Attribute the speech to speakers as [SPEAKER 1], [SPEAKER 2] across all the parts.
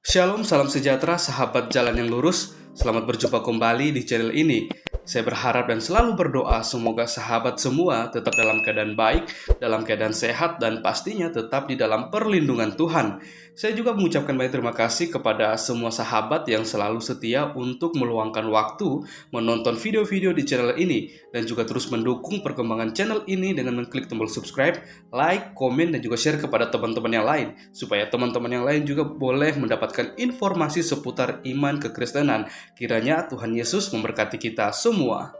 [SPEAKER 1] Shalom, salam sejahtera, sahabat jalan yang lurus. Selamat berjumpa kembali di channel ini. Saya berharap dan selalu berdoa semoga sahabat semua tetap dalam keadaan baik, dalam keadaan sehat, dan pastinya tetap di dalam perlindungan Tuhan. Saya juga mengucapkan banyak terima kasih kepada semua sahabat yang selalu setia untuk meluangkan waktu menonton video-video di channel ini dan juga terus mendukung perkembangan channel ini dengan mengklik tombol subscribe, like, komen, dan juga share kepada teman-teman yang lain supaya teman-teman yang lain juga boleh mendapatkan informasi seputar iman kekristenan. Kiranya Tuhan Yesus memberkati kita semua.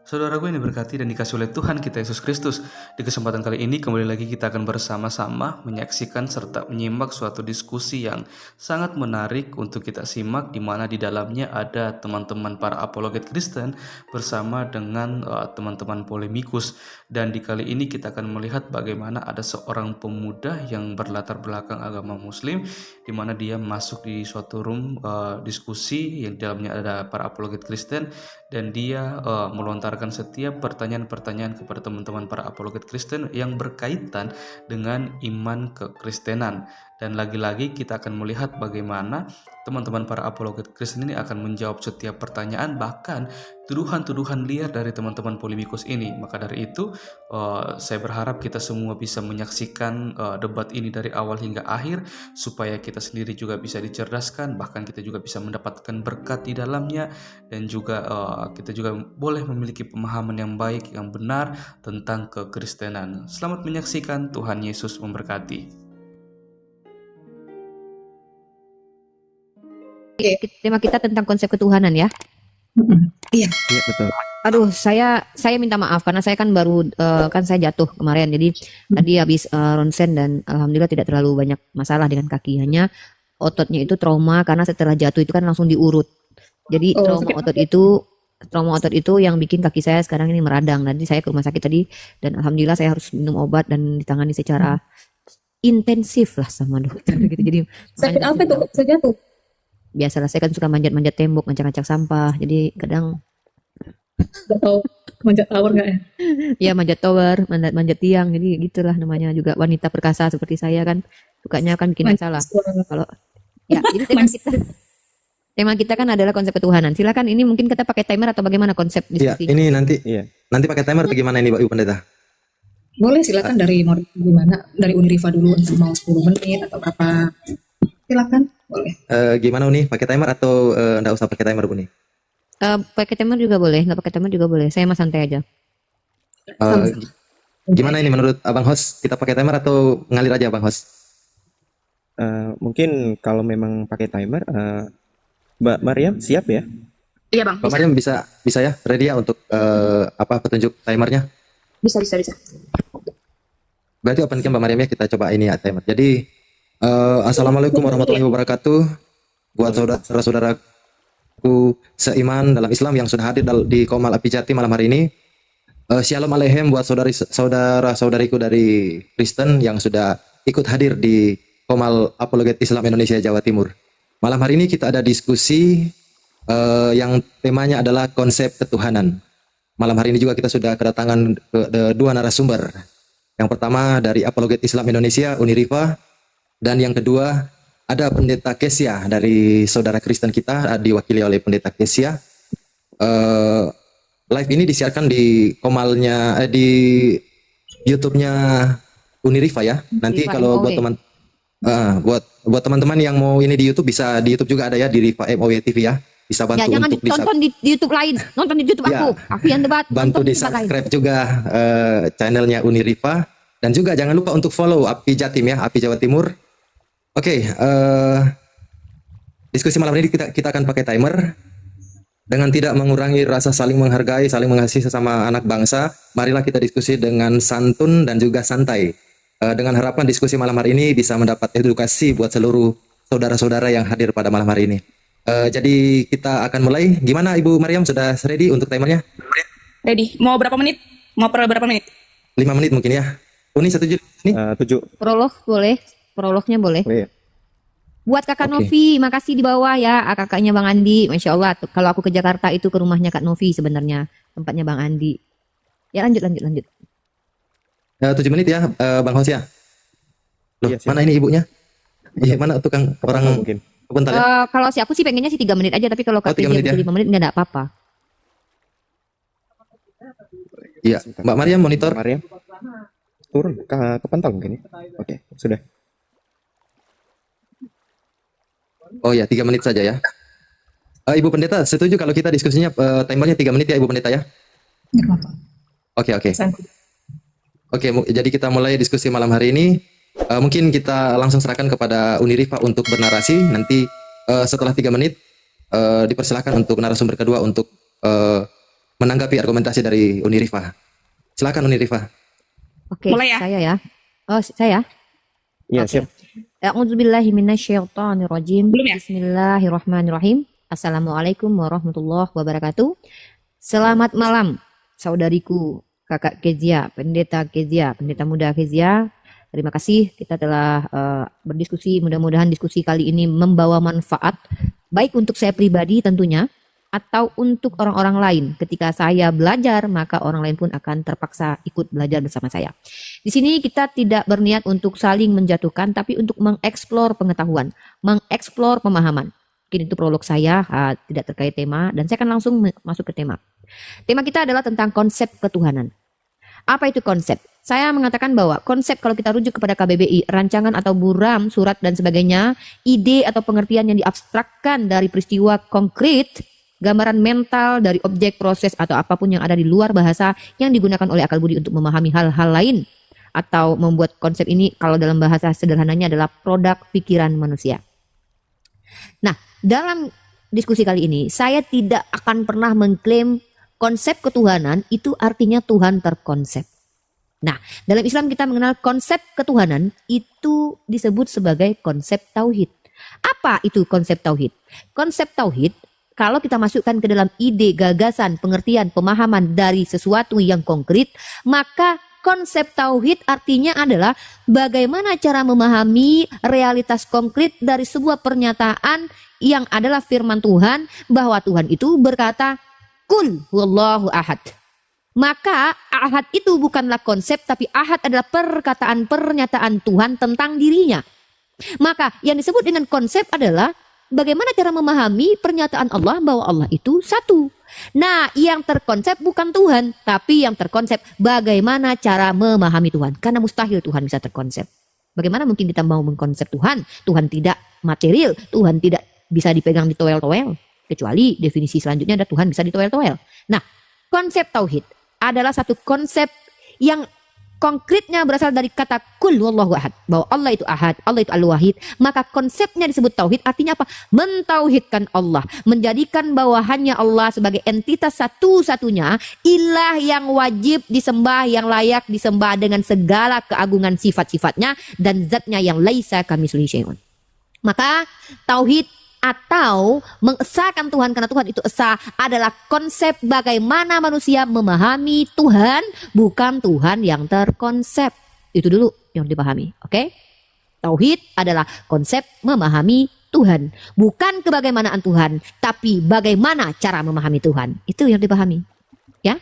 [SPEAKER 1] Saudaraku yang diberkati dan dikasih oleh Tuhan kita Yesus Kristus, di kesempatan kali ini kembali lagi kita akan bersama-sama menyaksikan serta menyimak suatu diskusi yang sangat menarik untuk kita simak, di mana di dalamnya ada teman-teman para apologet Kristen bersama dengan teman-teman polemikus. Dan di kali ini kita akan melihat bagaimana ada seorang pemuda yang berlatar belakang agama Muslim, di mana dia masuk di suatu room diskusi yang di dalamnya ada para apologet Kristen, dan dia melontarkan setiap pertanyaan-pertanyaan kepada teman-teman para apologet Kristen yang berkaitan dengan iman kekristenan. Dan lagi-lagi kita akan melihat bagaimana teman-teman para apologet Kristen ini akan menjawab setiap pertanyaan, bahkan tuduhan-tuduhan liar dari teman-teman polemikus ini. Maka dari itu saya berharap kita semua bisa menyaksikan debat ini dari awal hingga akhir, supaya kita sendiri juga bisa dicerdaskan, bahkan kita juga bisa mendapatkan berkat di dalamnya, dan juga kita juga boleh memiliki pemahaman yang baik, yang benar tentang kekristenan. Selamat menyaksikan, Tuhan Yesus memberkati.
[SPEAKER 2] Tema kita tentang konsep ketuhanan ya.
[SPEAKER 3] Iya.
[SPEAKER 4] Iya betul.
[SPEAKER 2] Aduh, saya minta maaf karena saya kan baru kan saya jatuh kemarin. Jadi tadi habis ronsen dan alhamdulillah tidak terlalu banyak masalah dengan kaki. Hanya ototnya itu trauma karena setelah jatuh itu kan langsung diurut. Jadi trauma otot itu yang bikin kaki saya sekarang ini meradang. Nanti saya ke rumah sakit tadi dan alhamdulillah saya harus minum obat dan ditangani secara intensif lah sama dokter gitu. Jadi
[SPEAKER 3] Sakit apa itu kok bisa jatuh?
[SPEAKER 2] biasalah saya kan suka manjat-manjat tembok, ngacak-ngacak sampah. Jadi kadang
[SPEAKER 3] Gak tahu manjat tower nggak ya?
[SPEAKER 2] ya manjat tower, manjat tiang. Jadi gitulah namanya juga wanita perkasa seperti saya kan sukanya kan bikin
[SPEAKER 3] Manjat
[SPEAKER 2] masalah.
[SPEAKER 3] suara.
[SPEAKER 2] Kalau ya, jadi tema kita kan adalah konsep ketuhanan. Silakan ini mungkin kita pakai timer atau bagaimana konsep
[SPEAKER 4] Iya,
[SPEAKER 2] diskusi?
[SPEAKER 4] ini nanti
[SPEAKER 1] Iya.
[SPEAKER 4] nanti pakai timer atau gimana ini Pak Ibu Pendeta?
[SPEAKER 3] Boleh silakan dari mau gimana? Dari Uniriva dulu mau 10 menit atau berapa? Silakan, boleh.
[SPEAKER 4] Gimana Uni? Pakai timer atau enggak usah pakai timer Uni?
[SPEAKER 2] Pakai timer juga boleh, nggak pakai timer juga boleh. Saya mah santai aja.
[SPEAKER 4] Eh, Gimana ini menurut Abang Host? Kita pakai timer atau ngalir aja Abang Host?
[SPEAKER 5] Mungkin kalau memang pakai timer, Mbak Mariam siap ya?
[SPEAKER 3] Iya bang,
[SPEAKER 4] Pak Mariam bisa ya? Ready ya untuk petunjuk timernya?
[SPEAKER 3] bisa.
[SPEAKER 4] Berarti open cam Mbak Mariam ya, kita coba ini ya timer. Jadi Assalamualaikum warahmatullahi wabarakatuh. Buat saudara-saudaraku seiman dalam Islam yang sudah hadir di Komal Api Jati malam hari ini. Shalom Aleichem buat saudara-saudariku dari Kristen yang sudah ikut hadir di Komal Apologet Islam Indonesia Jawa Timur. Malam hari ini kita ada diskusi yang temanya adalah konsep ketuhanan. Malam hari ini juga kita sudah kedatangan dua narasumber. Yang pertama dari Apologet Islam Indonesia Uniriva, dan yang kedua ada Pendeta Kesia dari saudara Kristen kita, diwakili oleh Pendeta Kesia. Live ini disiarkan di Komalnya di YouTube-nya Uniriva ya. Nanti
[SPEAKER 2] Uniriva
[SPEAKER 4] kalau
[SPEAKER 2] MOW.
[SPEAKER 4] buat teman-teman yang mau ini di YouTube, bisa di YouTube juga ada ya, di Riva MOW TV ya. Bisa
[SPEAKER 2] Ya
[SPEAKER 4] bantu
[SPEAKER 2] jangan
[SPEAKER 4] untuk
[SPEAKER 2] ditonton di YouTube lain, nonton di YouTube
[SPEAKER 4] Ya.
[SPEAKER 2] aku yang debat.
[SPEAKER 4] bantu
[SPEAKER 2] nonton
[SPEAKER 4] di
[SPEAKER 2] tempat lain.
[SPEAKER 4] subscribe juga channelnya Uniriva, dan juga jangan lupa untuk follow Api Jatim ya, Api Jawa Timur. Oke, diskusi malam ini kita akan pakai timer dengan tidak mengurangi rasa saling menghargai, saling mengasihi sesama anak bangsa. Marilah kita diskusi dengan santun dan juga santai, dengan harapan diskusi malam hari ini bisa mendapat edukasi buat seluruh saudara-saudara yang hadir pada malam hari ini. Jadi kita akan mulai. Gimana Ibu Mariam, sudah ready untuk timernya?
[SPEAKER 6] Ready. Mau berapa menit? Mau per berapa menit?
[SPEAKER 4] 5 menit mungkin ya. Uni setuju nih?
[SPEAKER 5] 7
[SPEAKER 2] Prolog boleh, prolognya boleh.
[SPEAKER 5] boleh ya?
[SPEAKER 2] Buat Kakak
[SPEAKER 4] Oke.
[SPEAKER 2] Novi, makasih di bawah ya, kakaknya Bang Andi. Masya Allah, kalau aku ke Jakarta itu ke rumahnya Kak Novi sebenarnya, tempatnya Bang Andi. Ya lanjut.
[SPEAKER 4] 7 menit ya, Bang Hosea. Loh,
[SPEAKER 5] Iya, siap.
[SPEAKER 4] mana ini ibunya? Iya, mana tukang
[SPEAKER 5] Kapan
[SPEAKER 4] orang
[SPEAKER 5] mungkin?
[SPEAKER 4] bentar ya?
[SPEAKER 2] Kalau si aku sih pengennya sih 3 menit aja, tapi kalau
[SPEAKER 4] 3
[SPEAKER 2] katanya
[SPEAKER 4] menit ya?
[SPEAKER 2] butuh 5 menit nggak ada apa-apa.
[SPEAKER 4] Iya, Mbak Maria monitor.
[SPEAKER 5] Mbak Maria turun ke pantau mungkin ya. Oke, sudah.
[SPEAKER 4] Oh ya, 3 menit saja ya. Ibu Pendeta, setuju kalau kita diskusinya timernya 3 menit ya, Ibu Pendeta ya?
[SPEAKER 3] Nggak apa-apa.
[SPEAKER 4] Oke, oke.
[SPEAKER 3] Sanggup.
[SPEAKER 4] Oke, jadi kita mulai diskusi malam hari ini. Mungkin kita langsung serahkan kepada Unirifa untuk bernarasi. Nanti setelah 3 menit dipersilakan untuk narasumber kedua untuk menanggapi argumentasi dari Unirifa. Silakan Unirifa.
[SPEAKER 2] Oke,
[SPEAKER 6] Mulai ya?
[SPEAKER 2] saya ya. Oh, saya.
[SPEAKER 5] Iya,
[SPEAKER 2] Oke.
[SPEAKER 5] siap.
[SPEAKER 2] A'udzubillahi minasyaitonirrajim.
[SPEAKER 6] Belum ya?
[SPEAKER 2] Bismillahirrahmanirrahim. Assalamualaikum warahmatullahi wabarakatuh. Selamat malam, saudariku, kakak Kezia, pendeta muda Kezia. Terima kasih kita telah berdiskusi. Mudah-mudahan diskusi kali ini membawa manfaat baik untuk saya pribadi tentunya, atau untuk orang-orang lain. Ketika saya belajar, maka orang lain pun akan terpaksa ikut belajar bersama saya. Di sini kita tidak berniat untuk saling menjatuhkan, tapi untuk mengeksplor pengetahuan, mengeksplor pemahaman. Mungkin itu prolog saya, tidak terkait tema, dan saya akan langsung masuk ke tema. Tema kita adalah tentang konsep ketuhanan. Apa itu konsep? Saya mengatakan bahwa konsep kalau kita rujuk kepada KBBI, rancangan atau buram, surat dan sebagainya, ide atau pengertian yang diabstrakkan dari peristiwa konkret, gambaran mental dari objek, proses, atau apapun yang ada di luar bahasa yang digunakan oleh akal budi untuk memahami hal-hal lain. Atau membuat konsep ini, kalau dalam bahasa sederhananya adalah produk pikiran manusia. Nah, dalam diskusi kali ini, saya tidak akan pernah mengklaim konsep ketuhanan itu artinya Tuhan terkonsep. Nah, dalam Islam kita mengenal konsep ketuhanan itu disebut sebagai konsep tauhid. Apa itu konsep tauhid? Konsep tauhid, kalau kita masukkan ke dalam ide, gagasan, pengertian, pemahaman dari sesuatu yang konkret, maka konsep tauhid artinya adalah bagaimana cara memahami realitas konkret dari sebuah pernyataan yang adalah firman Tuhan, bahwa Tuhan itu berkata, Kul huwallahu ahad. Maka ahad itu bukanlah konsep, tapi ahad adalah pernyataan Tuhan tentang dirinya. Maka yang disebut dengan konsep adalah bagaimana cara memahami pernyataan Allah bahwa Allah itu satu. Nah, yang terkonsep bukan Tuhan, tapi yang terkonsep bagaimana cara memahami Tuhan. Karena mustahil Tuhan bisa terkonsep. Bagaimana mungkin kita mau mengkonsep Tuhan? Tuhan tidak material, Tuhan tidak bisa dipegang di toel-toel. Kecuali definisi selanjutnya ada Tuhan bisa di toel-toel. Nah, konsep tauhid adalah satu konsep yang konkretnya berasal dari kata kul wallahu ahad, bahwa Allah itu ahad, Allah itu al-wahid. Maka konsepnya disebut tauhid, artinya apa? Mentauhidkan Allah, menjadikan bahwa hanya Allah sebagai entitas satu-satunya ilah yang wajib disembah, yang layak disembah dengan segala keagungan sifat-sifatnya dan zatnya yang laisa kamitslihi syai'un. Maka tauhid atau mengesahkan Tuhan karena Tuhan itu esa adalah konsep bagaimana manusia memahami Tuhan, bukan Tuhan yang terkonsep. Itu dulu yang dipahami, oke? Tauhid adalah konsep memahami Tuhan, bukan kebagaimanaan Tuhan, tapi bagaimana cara memahami Tuhan. Itu yang dipahami, ya.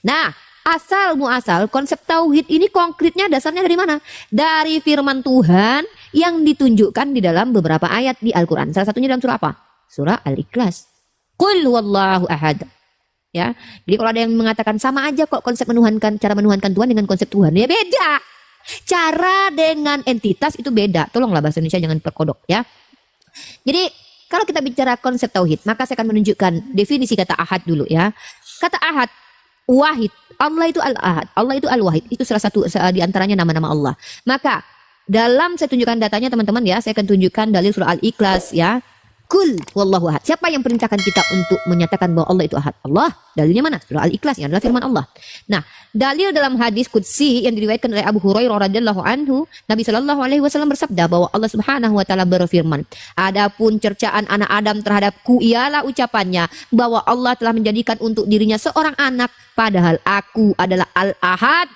[SPEAKER 2] Nah, asal muasal konsep tauhid ini konkretnya dasarnya dari mana? Dari firman Tuhan yang ditunjukkan di dalam beberapa ayat di Al-Quran. Salah satunya dalam surah apa? Surah Al-Ikhlas. Qul huwallahu ahad. Ya, jadi kalau ada yang mengatakan sama aja kok konsep menuhankan, cara menuhankan Tuhan dengan konsep Tuhan, ya beda. Cara dengan entitas itu beda. Tolonglah bahasa Indonesia jangan perkodok ya. Jadi kalau kita bicara konsep tauhid, maka saya akan menunjukkan definisi kata ahad dulu ya. Kata ahad, wahid. Allah itu al-ahad, Allah itu al-wahid. Itu salah satu di antaranya nama-nama Allah. Maka dalam saya tunjukkan datanya teman-teman ya, saya akan tunjukkan dalil surah Al-Ikhlas ya. Kul wallahu ahad. Siapa yang perintahkan kita untuk menyatakan bahwa Allah itu ahad? Allah. Dalilnya mana? Surah Al-Ikhlas yang adalah firman Allah. Nah, dalil dalam hadis qudsi yang diriwayatkan oleh Abu Hurairah radhiyallahu anhu, Nabi sallallahu alaihi wasallam bersabda bahwa Allah Subhanahu wa taala berfirman, "Adapun cercaan anak Adam terhadapku ialah ucapannya bahwa Allah telah menjadikan untuk dirinya seorang anak, padahal aku adalah Al-Ahad.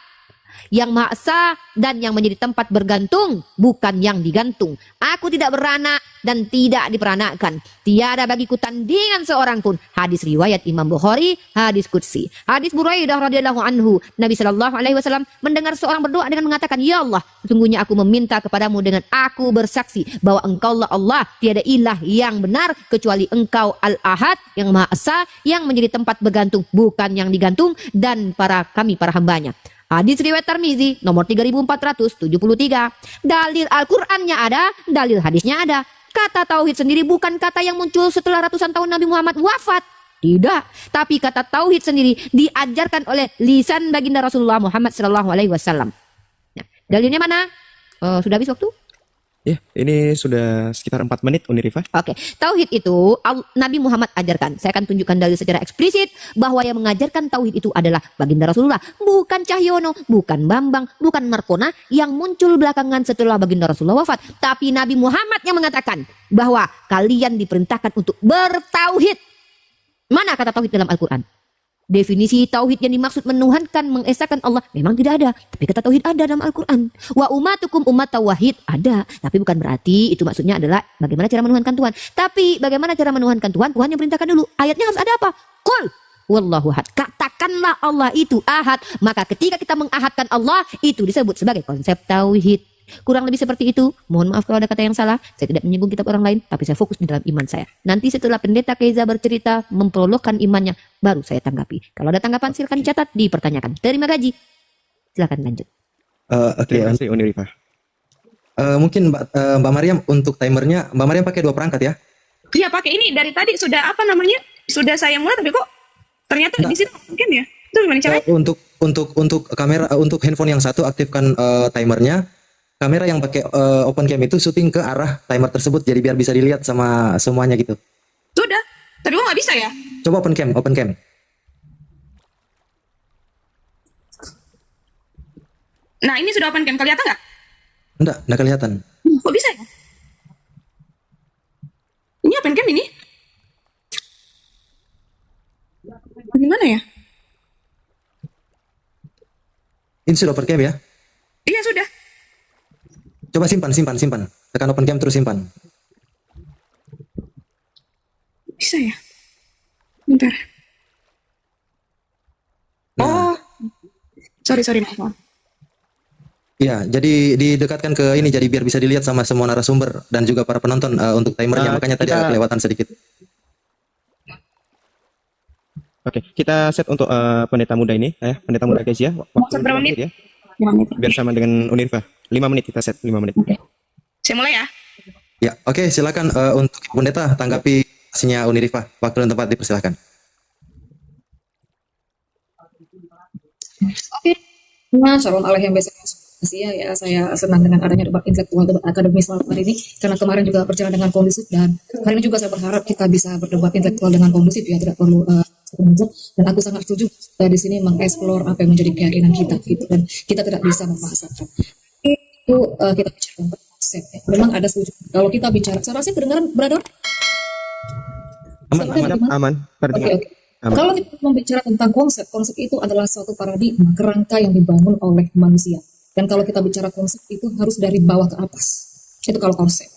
[SPEAKER 2] yang Maha Esa dan yang menjadi tempat bergantung, bukan yang digantung. Aku tidak beranak dan tidak diperanakan. Tiada bagiku tandingan seorang pun. Hadis riwayat Imam Bukhari, hadis qudsi. Hadis Buraidah radhiyallahu anhu, Nabi sallallahu alaihi wasallam mendengar seorang berdoa dengan mengatakan, "Ya Allah, sesungguhnya aku meminta kepadamu dengan aku bersaksi bahwa Engkau Allah, tiada ilah yang benar kecuali Engkau Al-Ahad, yang Maha Esa, yang menjadi tempat bergantung, bukan yang digantung, dan para hambanya." Hadis riwayat Tirmizi nomor 3473. Dalil Al-Qur'annya ada, dalil hadisnya ada. Kata tauhid sendiri bukan kata yang muncul setelah ratusan tahun Nabi Muhammad wafat. Tidak, tapi kata tauhid sendiri diajarkan oleh lisan baginda Rasulullah Muhammad sallallahu alaihi wasallam. Nah, dalilnya mana? Sudah habis waktu?
[SPEAKER 5] Ya, ini sudah sekitar 4 menit Unirifa.
[SPEAKER 2] Oke, tauhid itu Nabi Muhammad ajarkan. Saya akan tunjukkan dalil secara eksplisit bahwa yang mengajarkan tauhid itu adalah baginda Rasulullah, bukan Cahyono, bukan Bambang, bukan Markona yang muncul belakangan setelah baginda Rasulullah wafat. Tapi Nabi Muhammad yang mengatakan bahwa kalian diperintahkan untuk bertauhid. Mana kata tauhid dalam Al-Quran? Definisi tauhid yang dimaksud menuhankan, mengesahkan Allah memang tidak ada, tapi kata tauhid ada dalam Al-Quran. Wa ummatukum ummat tauhid ada, tapi bukan berarti itu maksudnya adalah bagaimana cara menuhankan Tuhan. Tapi bagaimana cara menuhankan Tuhan? Tuhan yang perintahkan dulu. Ayatnya harus ada apa? Qul wallahu ahad. Katakanlah Allah itu ahad. Maka ketika kita mengahadkan Allah, itu disebut sebagai konsep tauhid. Kurang lebih seperti itu. Mohon maaf kalau ada kata yang salah. Saya tidak menyinggung kitab orang lain, tapi saya fokus di dalam iman saya. Nanti setelah pendeta Keiza bercerita, memprologkan imannya, baru saya tanggapi. Kalau ada tanggapan silakan dicatat, dipertanyakan. Terima gaji. Silakan lanjut.
[SPEAKER 4] Oke,
[SPEAKER 5] Terima kasih Unirifa.
[SPEAKER 4] mungkin Mbak Mariam untuk timernya, Mbak Mariam pakai 2 perangkat ya?
[SPEAKER 6] Iya pakai ini dari tadi sudah apa namanya? Sudah saya mulai tapi kok ternyata di sini mungkin ya. Itu gimana caranya?
[SPEAKER 4] Untuk kamera, untuk handphone yang satu aktifkan timernya. Kamera yang pakai open cam itu syuting ke arah timer tersebut, jadi biar bisa dilihat sama semuanya gitu.
[SPEAKER 6] Sudah. Tapi kok nggak bisa ya?
[SPEAKER 4] Coba open cam, open cam.
[SPEAKER 6] Nah ini sudah open cam, kelihatan nggak?
[SPEAKER 4] Enggak kelihatan.
[SPEAKER 6] Kok bisa ya? Ini open cam ini? Bagaimana ya?
[SPEAKER 4] Ini sudah open cam ya?
[SPEAKER 6] Iya sudah.
[SPEAKER 4] Coba simpan. Tekan open cam terus simpan.
[SPEAKER 6] Bisa ya? Bentar. Oh. Sorry, maaf.
[SPEAKER 4] Iya, jadi didekatkan ke ini, jadi biar bisa dilihat sama semua narasumber dan juga para penonton untuk timernya. Makanya tadi agak kelewatan sedikit.
[SPEAKER 5] Oke, kita set untuk pendeta muda ini, pendeta muda Kezia.
[SPEAKER 6] Set berapa menit?
[SPEAKER 5] Ya. 5 menit. Biar sama dengan Unirifa. 5 menit kita set, 5 menit.
[SPEAKER 6] Oke. Saya mulai ya.
[SPEAKER 4] Ya, oke, silakan untuk pendeta tanggapi hasilnya Unirifa. Waktu dan tempat dipersilakan.
[SPEAKER 3] Oke. Nah, shalom Allah yang biasa ya, saya senang dengan adanya debat intelektual, debat akademis malam hari ini, karena kemarin juga berjalan dengan kondusif, dan hari ini juga saya berharap kita bisa berdebat intelektual dengan kondusif ya, tidak perlu dan aku sangat setuju di sini mengeksplor apa yang menjadi keyakinan kita gitu, dan kita tidak bisa memaksakan itu. Kita bicara tentang konsep ya. Memang ada setuju kalau kita bicara, saya rasa kedengaran brother
[SPEAKER 5] Aman.
[SPEAKER 3] Oke. Kalau kita membicara tentang konsep itu adalah suatu paradigma, kerangka yang dibangun oleh manusia. Dan kalau kita bicara konsep itu harus dari bawah ke atas. Itu kalau konsep.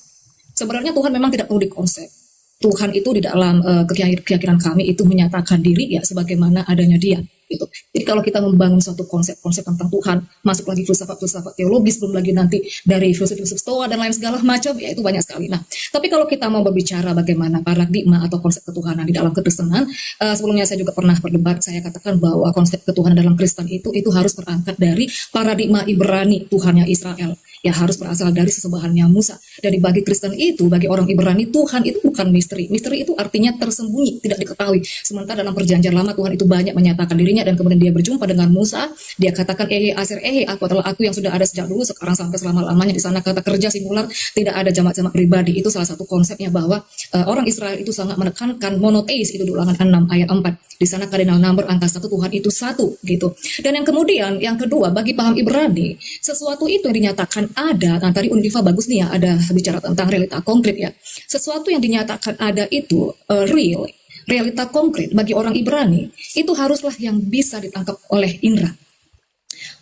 [SPEAKER 3] Sebenarnya Tuhan memang tidak perlu dikonsep. Tuhan itu di dalam keyakinan kami itu menyatakan diri ya sebagaimana adanya Dia. Gitu. Jadi kalau kita membangun suatu konsep-konsep tentang Tuhan, masuk lagi filsafat-filsafat teologis, belum lagi nanti dari filsuf-filsuf Stoa dan lain segala macam, ya itu banyak sekali. Nah, tapi kalau kita mau berbicara bagaimana paradigma atau konsep ketuhanan di dalam kekristenan, sebelumnya saya juga pernah berdebat, saya katakan bahwa konsep ketuhanan dalam Kristen itu harus berangkat dari paradigma Ibrani, Tuhannya Israel. Ya harus berasal dari sesembahannya Musa. Dari bagi Kristen itu, bagi orang Ibrani, Tuhan itu bukan misteri. Misteri itu artinya tersembunyi, tidak diketahui. Sementara dalam perjanjian lama Tuhan itu banyak menyatakan dirinya, dan kemudian dia berjumpa dengan Musa. Dia katakan, aser aku adalah aku yang sudah ada sejak dulu, sekarang sampai selama-lamanya. Di sana kata kerja singular, tidak ada jamak-jamak pribadi. Itu salah satu konsepnya bahwa orang Israel itu sangat menekankan monoteis, itu di Ulangan 6 ayat 4. Di sana cardinal number angka 1, Tuhan itu satu gitu. Dan yang kemudian, yang kedua, bagi paham Ibrani, sesuatu itu yang dinyatakan ada. Nah, tadi Unrifa bagus nih ya, ada bicara tentang realita konkret ya. Sesuatu yang dinyatakan ada itu real, realita konkret bagi orang Ibrani itu haruslah yang bisa ditangkap oleh indera.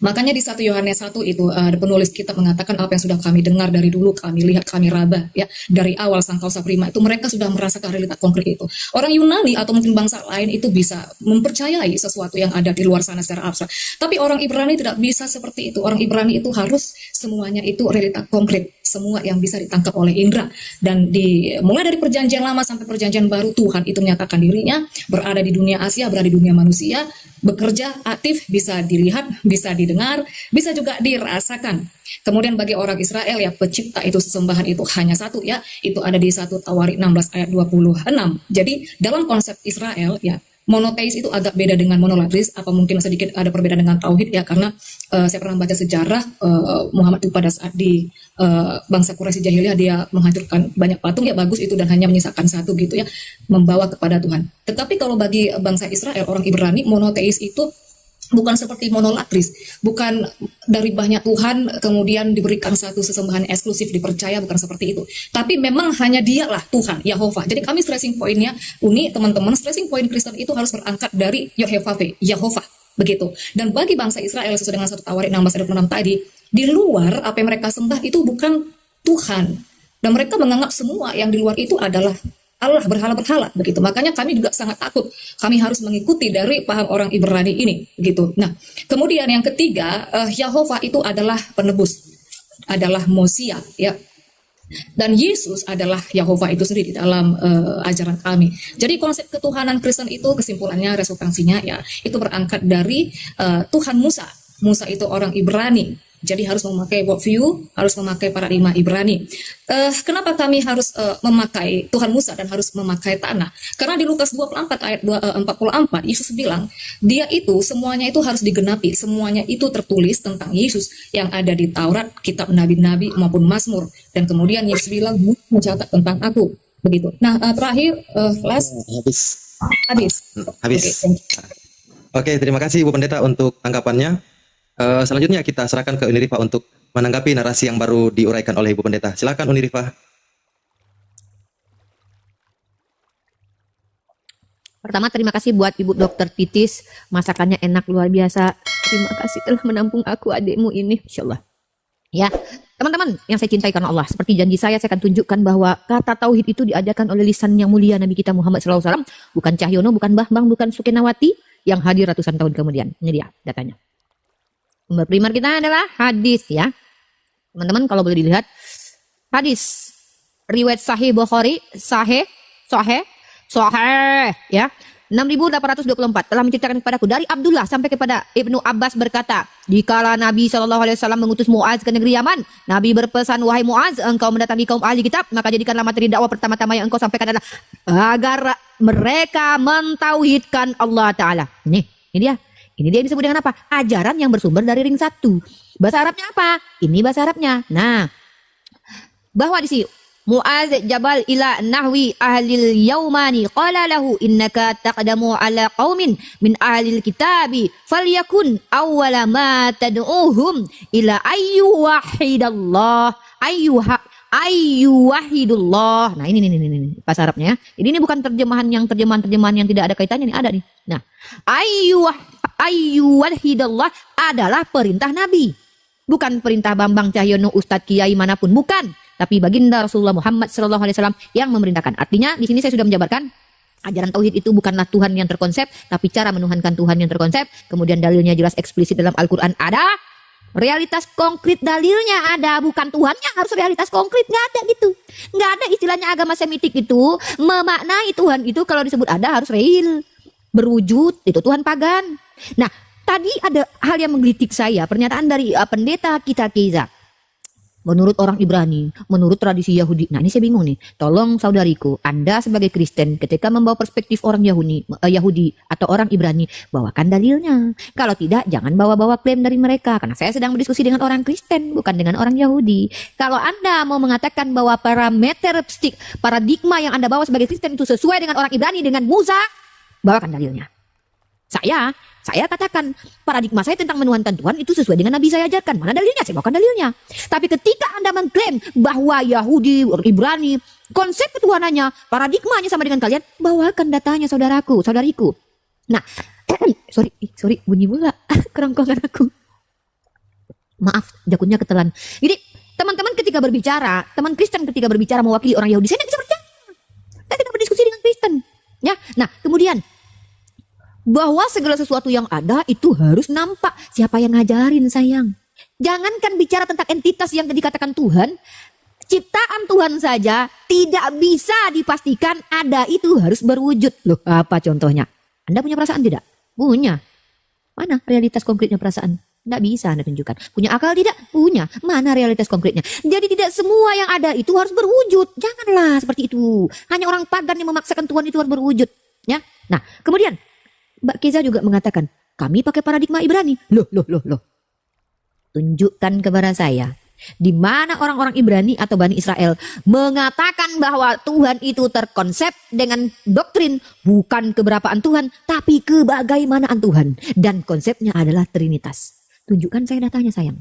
[SPEAKER 3] Makanya di 1 Yohanes 1 itu penulis kitab mengatakan apa yang sudah kami dengar dari dulu, kami lihat, kami raba ya dari awal sang kausa prima itu mereka sudah merasakan realitas konkret itu. Orang Yunani atau mungkin bangsa lain itu bisa mempercayai sesuatu yang ada di luar sana secara abstrak. Tapi orang Ibrani tidak bisa seperti itu. Orang Ibrani itu harus semuanya itu realitas konkret, semua yang bisa ditangkap oleh indera. Dan mulai dari perjanjian lama sampai perjanjian baru Tuhan itu menyatakan dirinya berada di dunia Asia, berada di dunia manusia, bekerja aktif, bisa dilihat, bisa didengar, bisa juga dirasakan. Kemudian bagi orang Israel ya pencipta itu sesembahan itu hanya satu ya, itu ada di 1 Tawarik 16 ayat 26. Jadi dalam konsep Israel ya monoteis itu agak beda dengan monolatris, apa mungkin sedikit ada perbedaan dengan tauhid ya, karena saya pernah baca sejarah Muhammad itu pada saat di bangsa Quraisy jahiliyah dia menghancurkan banyak patung ya bagus itu dan hanya menyisakan satu gitu ya, membawa kepada Tuhan. Tetapi kalau bagi bangsa Israel orang Ibrani monoteis itu bukan seperti monolatris, bukan dari banyak Tuhan kemudian diberikan satu sesembahan eksklusif dipercaya, bukan seperti itu. Tapi memang hanya dialah Tuhan, Yahova. Jadi kami stressing pointnya, teman-teman, stressing point Kristen itu harus berangkat dari Yahova, begitu. Dan bagi bangsa Israel sesuai dengan 1 Tawarik 16 ayat 26 tadi, di luar apa yang mereka sembah itu bukan Tuhan. Dan mereka menganggap semua yang di luar itu adalah Allah, berhala-berhala begitu. Makanya kami juga sangat takut. Kami harus mengikuti dari paham orang Ibrani ini begitu. Nah, kemudian yang ketiga, Yahova itu adalah penebus, adalah Mosia ya. Dan Yesus adalah Yahova itu sendiri di dalam ajaran kami. Jadi konsep ketuhanan Kristen itu kesimpulannya, resultansinya ya, itu berangkat dari Tuhan Musa. Musa itu orang Ibrani. Jadi harus memakai worldview, harus memakai paradigma Ibrani. Kenapa kami harus memakai Tuhan Musa dan harus memakai tanah? Karena di Lukas 24 ayat 44, Yesus bilang, dia itu semuanya itu harus digenapi. Semuanya itu tertulis tentang Yesus yang ada di Taurat, kitab Nabi-Nabi maupun Mazmur. Dan kemudian Yesus bilang, mencatat tentang aku. Begitu. Nah, terakhir, habis.
[SPEAKER 4] Habis. Oke, terima kasih Ibu Pendeta untuk tanggapannya. Selanjutnya kita serahkan ke Unirifa untuk menanggapi narasi yang baru diuraikan oleh Ibu Pendeta. Silakan Unirifa.
[SPEAKER 2] Pertama terima kasih buat Ibu Dokter Titis, masakannya enak luar biasa. Terima kasih telah menampung aku adikmu ini, insyaallah. Ya, teman-teman yang saya cintai karena Allah, seperti janji saya akan tunjukkan bahwa kata tauhid itu diajarkan oleh lisan yang mulia Nabi kita Muhammad SAW, bukan Cahyono, bukan Bambang, bukan Sukenawati yang hadir ratusan tahun kemudian. Ini dia datanya. Sumber primer kita adalah hadis ya. Teman-teman kalau boleh dilihat hadis riwayat Sahih Bukhari, Sahih ya. 6824 telah menceritakan kepadaku dari Abdullah sampai kepada Ibnu Abbas berkata, dikala Nabi SAW mengutus Muaz ke negeri Yaman, Nabi berpesan, wahai Muaz, engkau mendatangi kaum ahli kitab, maka jadikanlah materi dakwah pertama-tama yang engkau sampaikan adalah agar mereka mentauhidkan Allah Ta'ala. Ini dia. Ini dia disebut dengan apa? Ajaran yang bersumber dari ring 1. Bahasa Arabnya apa? Ini bahasa Arabnya. Nah, bahwa di sini Muaz Jabal ila nahwi ahlil yaumani qala lahu innaka taqdamu ala qaumin min ahlil kitabi falyakun awwala ma tad'uhum ila ayyuwahidallah ayyuwahidullah. Nah, ini bahasa Arabnya ya. Jadi ini bukan terjemahan yang tidak ada kaitannya, ini ada nih. Nah, ayyuwahidallah adalah perintah Nabi. Bukan perintah Bambang, Cahyono, Ustadz, Kiai manapun, bukan. Tapi baginda Rasulullah Muhammad SAW yang memerintahkan. Artinya di sini saya sudah menjabarkan ajaran tauhid itu bukanlah Tuhan yang terkonsep, tapi cara menuhankan Tuhan yang terkonsep. Kemudian dalilnya jelas eksplisit dalam Al-Quran ada. Realitas konkret dalilnya ada, bukan Tuhannya harus realitas konkret, nggak ada gitu. Nggak ada istilahnya agama semitik itu memaknai Tuhan itu kalau disebut ada harus real, berwujud, itu Tuhan pagan. Nah, tadi ada hal yang menggelitik saya, pernyataan dari pendeta kita Keiza. Menurut orang Ibrani, menurut tradisi Yahudi. Nah, ini saya bingung nih. Tolong saudariku, Anda sebagai Kristen ketika membawa perspektif orang Yahudi atau orang Ibrani, bawakan dalilnya. Kalau tidak, jangan bawa-bawa klaim dari mereka. Karena saya sedang berdiskusi dengan orang Kristen, bukan dengan orang Yahudi. Kalau Anda mau mengatakan bahwa paradigma yang Anda bawa sebagai Kristen itu sesuai dengan orang Ibrani, dengan Musa, bawakan dalilnya. Saya katakan paradigma saya tentang menuhankan Tuhan itu sesuai dengan Nabi saya ajarkan. Mana dalilnya? Saya bawakan dalilnya. Tapi ketika Anda mengklaim bahwa Yahudi, Ibrani, konsep ketuhanannya, paradigmanya sama dengan kalian, bawakan datanya saudariku. Nah, sorry bunyi bola kerongkongan aku. Maaf, jakunnya ketelan. Jadi teman-teman ketika berbicara, teman Kristen ketika berbicara mewakili orang Yahudi, saya tidak bisa percaya. Saya tidak berdiskusi dengan Kristen. Ya, nah kemudian bahwa segala sesuatu yang ada itu harus nampak. Siapa yang ngajarin sayang? Jangankan bicara tentang entitas yang dikatakan Tuhan, ciptaan Tuhan saja tidak bisa dipastikan ada itu harus berwujud. Loh, apa contohnya? Anda punya perasaan tidak? Punya. Mana realitas konkretnya perasaan? Tidak bisa Anda tunjukkan. Punya akal tidak? Punya. Mana realitas konkretnya? Jadi tidak semua yang ada itu harus berwujud. Janganlah seperti itu. Hanya orang pagan yang memaksakan Tuhan itu harus berwujud. Ya. Nah, kemudian Mbak Keza juga mengatakan, kami pakai paradigma Ibrani. Loh. Tunjukkan kepada saya di mana orang-orang Ibrani atau Bani Israel mengatakan bahwa Tuhan itu terkonsep dengan doktrin bukan keberapaan Tuhan, tapi kebagaimanaan Tuhan. Dan konsepnya adalah Trinitas. Tunjukkan saya datanya sayang.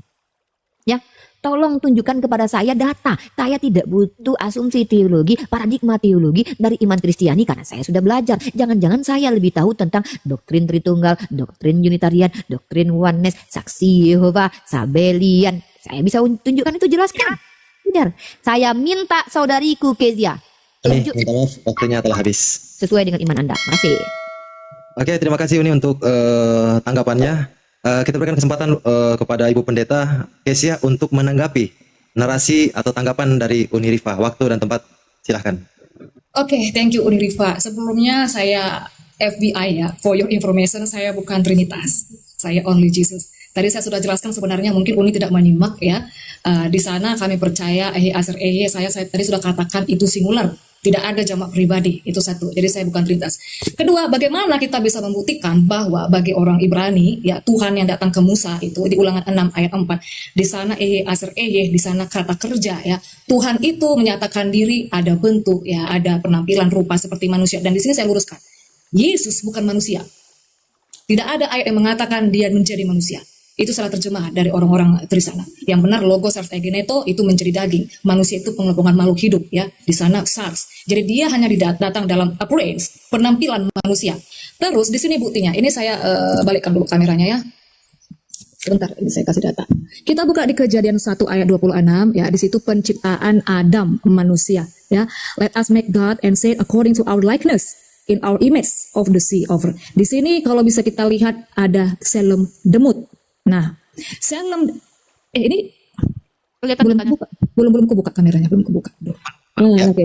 [SPEAKER 2] Ya, tolong tunjukkan kepada saya data. Saya tidak butuh asumsi teologi, paradigma teologi dari iman Kristiani karena saya sudah belajar. Jangan-jangan saya lebih tahu tentang doktrin Tritunggal, doktrin Unitarian, doktrin Oneness, Saksi Yehova, Sabelian. Saya bisa tunjukkan itu, jelaskan. Benar. Saya minta saudariku Kezia.
[SPEAKER 4] Uni, minta maaf, waktunya telah habis.
[SPEAKER 2] Sesuai dengan iman Anda. Makasih.
[SPEAKER 4] Oke, terima kasih Uni untuk tanggapannya. Kita berikan kesempatan kepada Ibu Pendeta Kezia untuk menanggapi narasi atau tanggapan dari Uni Rifa. Waktu dan tempat, silahkan.
[SPEAKER 3] Oke, thank you Uni Rifa. Sebelumnya saya FBI ya, for your information, saya bukan Trinitas. Saya only Jesus. Tadi saya sudah jelaskan sebenarnya mungkin Uni tidak menyimak ya. Di sana kami percaya Aser saya tadi sudah katakan itu singular. Tidak ada jamak pribadi, itu satu. Jadi saya bukan Trinitas. Kedua, bagaimana kita bisa membuktikan bahwa bagi orang Ibrani, ya Tuhan yang datang ke Musa itu di Ulangan 6 ayat 4. Di sana Aser di sana kata kerja ya. Tuhan itu menyatakan diri, ada bentuk ya, ada penampilan rupa seperti manusia. Dan di sini saya luruskan. Yesus bukan manusia. Tidak ada ayat yang mengatakan dia menjadi manusia. Itu salah terjemah dari orang-orang Trisana. Yang benar logos sarf egeneto itu menjadi daging. Manusia itu pengelompokan makhluk hidup ya. Di sana SARS. Jadi dia hanya datang dalam appearance, penampilan manusia. Terus di sini buktinya. Ini saya balikkan dulu kameranya ya. Sebentar, ini saya kasih data. Kita buka di Kejadian 1 ayat 26 ya. Di situ penciptaan Adam manusia ya. Let us make God and say according to our likeness, in our image of the sea over. Di sini kalau bisa kita lihat ada Selem Demut. Nah, Selem ini belum kebuka kameranya, belum kebuka. Oke.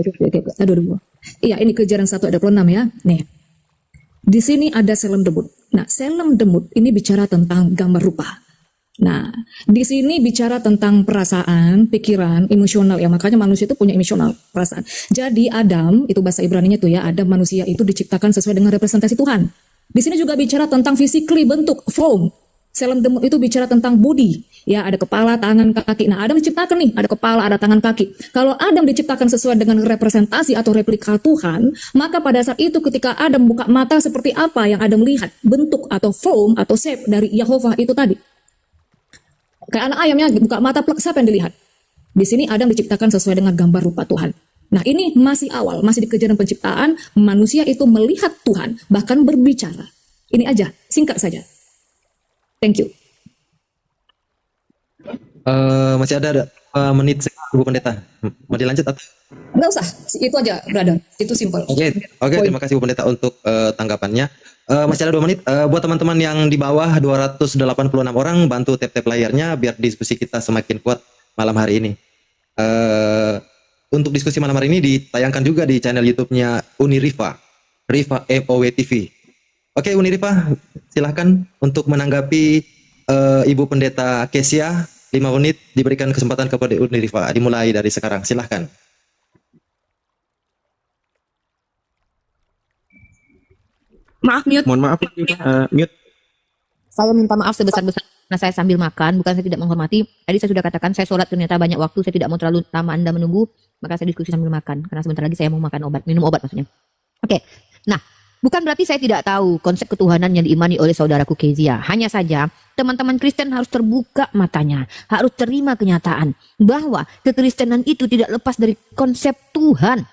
[SPEAKER 3] Aduh. Iya, ini Kejadian 1 ayat 26 ya. Nih. Di sini ada Selem Demut. Nah, Selem Demut ini bicara tentang gambar rupa. Nah, di sini bicara tentang perasaan, pikiran, emosional ya. Makanya manusia itu punya emosional, perasaan. Jadi Adam, itu bahasa Ibraninya tuh ya, Adam manusia itu diciptakan sesuai dengan representasi Tuhan. Di sini juga bicara tentang physically, bentuk, form. Selem Demut itu bicara tentang body, ya ada kepala, tangan, kaki. Nah Adam diciptakan nih, ada kepala, ada tangan, kaki. Kalau Adam diciptakan sesuai dengan representasi atau replika Tuhan, maka pada saat itu ketika Adam buka mata seperti apa yang Adam lihat, bentuk atau form atau shape dari Yehova itu tadi. Kayak anak ayamnya buka mata, plek, siapa yang dilihat? Di sini Adam diciptakan sesuai dengan gambar rupa Tuhan. Nah ini masih awal, masih di kejadian penciptaan, manusia itu melihat Tuhan, bahkan berbicara. Ini aja, singkat saja. Thank you.
[SPEAKER 4] Masih ada menit Ibu Pendeta. Mau dilanjut atau?
[SPEAKER 3] Nggak usah, itu aja, brother. Itu simple.
[SPEAKER 4] Oke, terima kasih Bu Pendeta untuk tanggapannya. Masih ada 2 menit. Buat teman-teman yang di bawah 286 orang, bantu tap-tap layarnya biar diskusi kita semakin kuat malam hari ini. Untuk diskusi malam hari ini ditayangkan juga di channel YouTube-nya Uni Rifa MOW TV. Oke, Uni Rifa, silahkan untuk menanggapi Ibu Pendeta Kezia. 5 menit diberikan kesempatan kepada Uni Rifa. Dimulai dari sekarang, silahkan.
[SPEAKER 6] Maaf, mute.
[SPEAKER 5] Mohon maaf, mute.
[SPEAKER 2] Saya minta maaf sebesar-besar karena saya sambil makan, bukan saya tidak menghormati. Tadi saya sudah katakan saya sholat ternyata banyak waktu, saya tidak mau terlalu lama Anda menunggu, maka saya diskusi sambil makan karena sebentar lagi saya mau makan obat, minum obat maksudnya. Oke. Nah, bukan berarti saya tidak tahu konsep ketuhanan yang diimani oleh saudaraku Kezia. Hanya saja teman-teman Kristen harus terbuka matanya, harus terima kenyataan bahwa kekristenan itu tidak lepas dari konsep Tuhan.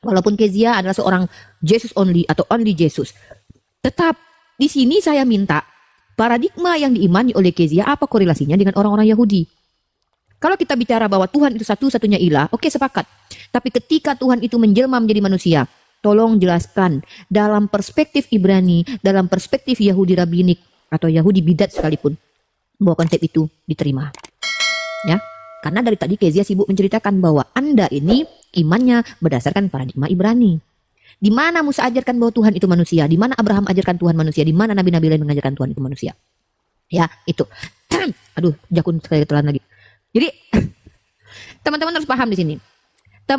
[SPEAKER 2] Walaupun Kezia adalah seorang Jesus only atau only Jesus. Tetap di sini saya minta paradigma yang diimani oleh Kezia apa korelasinya dengan orang-orang Yahudi? Kalau kita bicara bahwa Tuhan itu satu-satunya ilah, oke sepakat. Tapi ketika Tuhan itu menjelma menjadi manusia, tolong jelaskan dalam perspektif Ibrani, dalam perspektif Yahudi Rabbinik atau Yahudi Bidat sekalipun, bahwa konsep itu diterima. Ya, karena dari tadi Kezia sibuk menceritakan bahwa Anda ini imannya berdasarkan paradigma Ibrani. Di mana Musa ajarkan bahwa Tuhan itu manusia, di mana Abraham ajarkan Tuhan manusia, di mana nabi-nabi lain mengajarkan Tuhan itu manusia. Ya, itu. Aduh, jakun sekali telan lagi. Jadi teman-teman harus paham di sini.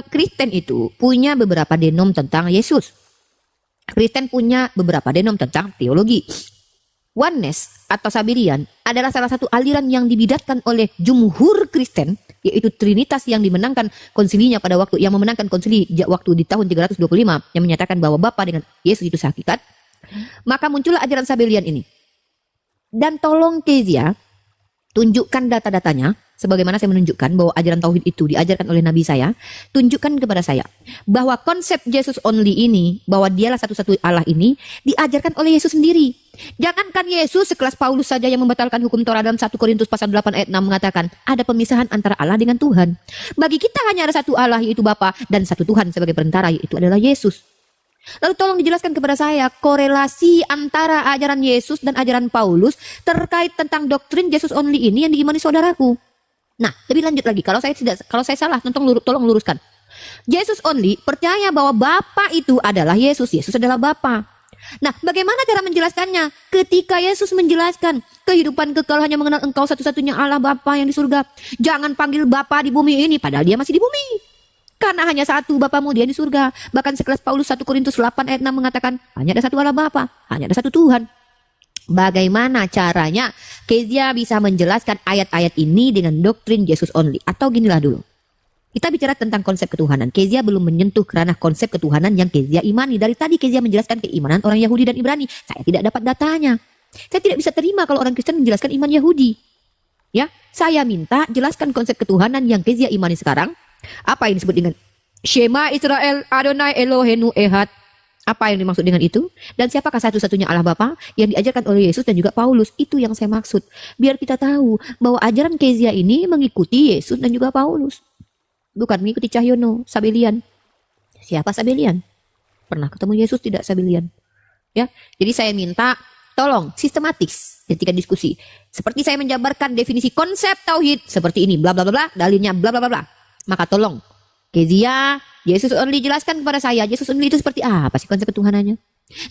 [SPEAKER 2] Kristen itu punya beberapa denom tentang Yesus. Kristen punya beberapa denom tentang teologi. Oneness atau Sabelian adalah salah satu aliran yang dibidatkan oleh jumhur Kristen, yaitu Trinitas yang dimenangkan konsilinya pada waktu yang memenangkan konsili waktu di tahun 325 yang menyatakan bahwa Bapa dengan Yesus itu sehakikat. Maka muncullah ajaran Sabelian ini. Dan tolong Kezia tunjukkan data-datanya, sebagaimana saya menunjukkan bahwa ajaran tauhid itu diajarkan oleh nabi saya, tunjukkan kepada saya bahwa konsep Jesus only ini, bahwa dialah satu-satu Allah ini, diajarkan oleh Yesus sendiri. Jangankan Yesus, sekelas Paulus saja yang membatalkan hukum Torah dalam 1 Korintus pasal 8 ayat 6 mengatakan, ada pemisahan antara Allah dengan Tuhan. Bagi kita hanya ada satu Allah, yaitu Bapa, dan satu Tuhan sebagai perantara, yaitu adalah Yesus. Lalu tolong dijelaskan kepada saya korelasi antara ajaran Yesus dan ajaran Paulus terkait tentang doktrin Jesus only ini yang diimani saudaraku. Nah, lebih lanjut lagi, kalau saya salah, tolong luruskan. Jesus only percaya bahwa Bapa itu adalah Yesus, Yesus adalah Bapa. Nah, bagaimana cara menjelaskannya? Ketika Yesus menjelaskan kehidupan kekal hanya mengenal Engkau satu-satunya Allah Bapa yang di surga. Jangan panggil Bapa di bumi ini, padahal dia masih di bumi. Karena hanya satu Bapamu, dia di surga. Bahkan sekelas Paulus 1 Korintus 8 ayat 6 mengatakan, hanya ada satu Allah Bapa, hanya ada satu Tuhan. Bagaimana caranya Kezia bisa menjelaskan ayat-ayat ini dengan doktrin Jesus only? Atau ginilah dulu. Kita bicara tentang konsep ketuhanan. Kezia belum menyentuh kerana konsep ketuhanan yang Kezia imani. Dari tadi Kezia menjelaskan keimanan orang Yahudi dan Ibrani. Saya tidak dapat datanya. Saya tidak bisa terima kalau orang Kristen menjelaskan iman Yahudi. Ya, saya minta jelaskan konsep ketuhanan yang Kezia imani sekarang. Apa yang disebut dengan Shema Israel Adonai Eloheinu Ehad? Apa yang dimaksud dengan itu? Dan siapakah satu-satunya Allah Bapa yang diajarkan oleh Yesus dan juga Paulus? Itu yang saya maksud. Biar kita tahu bahwa ajaran Kezia ini mengikuti Yesus dan juga Paulus. Bukan mengikuti Cahyono, Sabelian. Siapa Sabelian? Pernah ketemu Yesus tidak Sabelian? Ya, jadi saya minta tolong sistematis ketika diskusi. Seperti saya menjabarkan definisi konsep tauhid seperti ini, bla bla bla bla, dalilnya bla bla bla bla. Maka tolong Kezia, Yesus only jelaskan kepada saya, Yesus only itu seperti apa sih konsep ketuhanannya?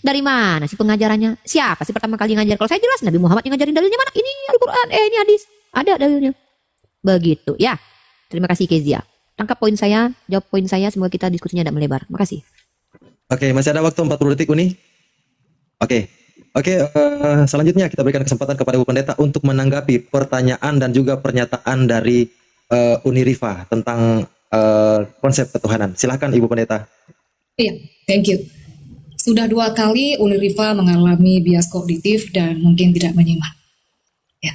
[SPEAKER 2] Dari mana sih pengajarannya? Siapa sih pertama kali ngajar? Kalau saya jelas Nabi Muhammad yang ngajarin, dalilnya mana? Ini Al-Quran, ini hadis. Ada dalilnya. Begitu ya. Terima kasih Kezia. Tangkap poin saya, jawab poin saya, semoga kita diskusinya tidak melebar. Makasih.
[SPEAKER 4] Oke, masih ada waktu 40 detik Uni. Oke, selanjutnya kita berikan kesempatan kepada Ibu Pendeta untuk menanggapi pertanyaan dan juga pernyataan dari Uni Rifa tentang konsep ketuhanan. Silahkan Ibu Pendeta.
[SPEAKER 3] Iya, thank you. Sudah 2 kali Uni Rifa mengalami bias kognitif dan mungkin tidak menyimak. Ya.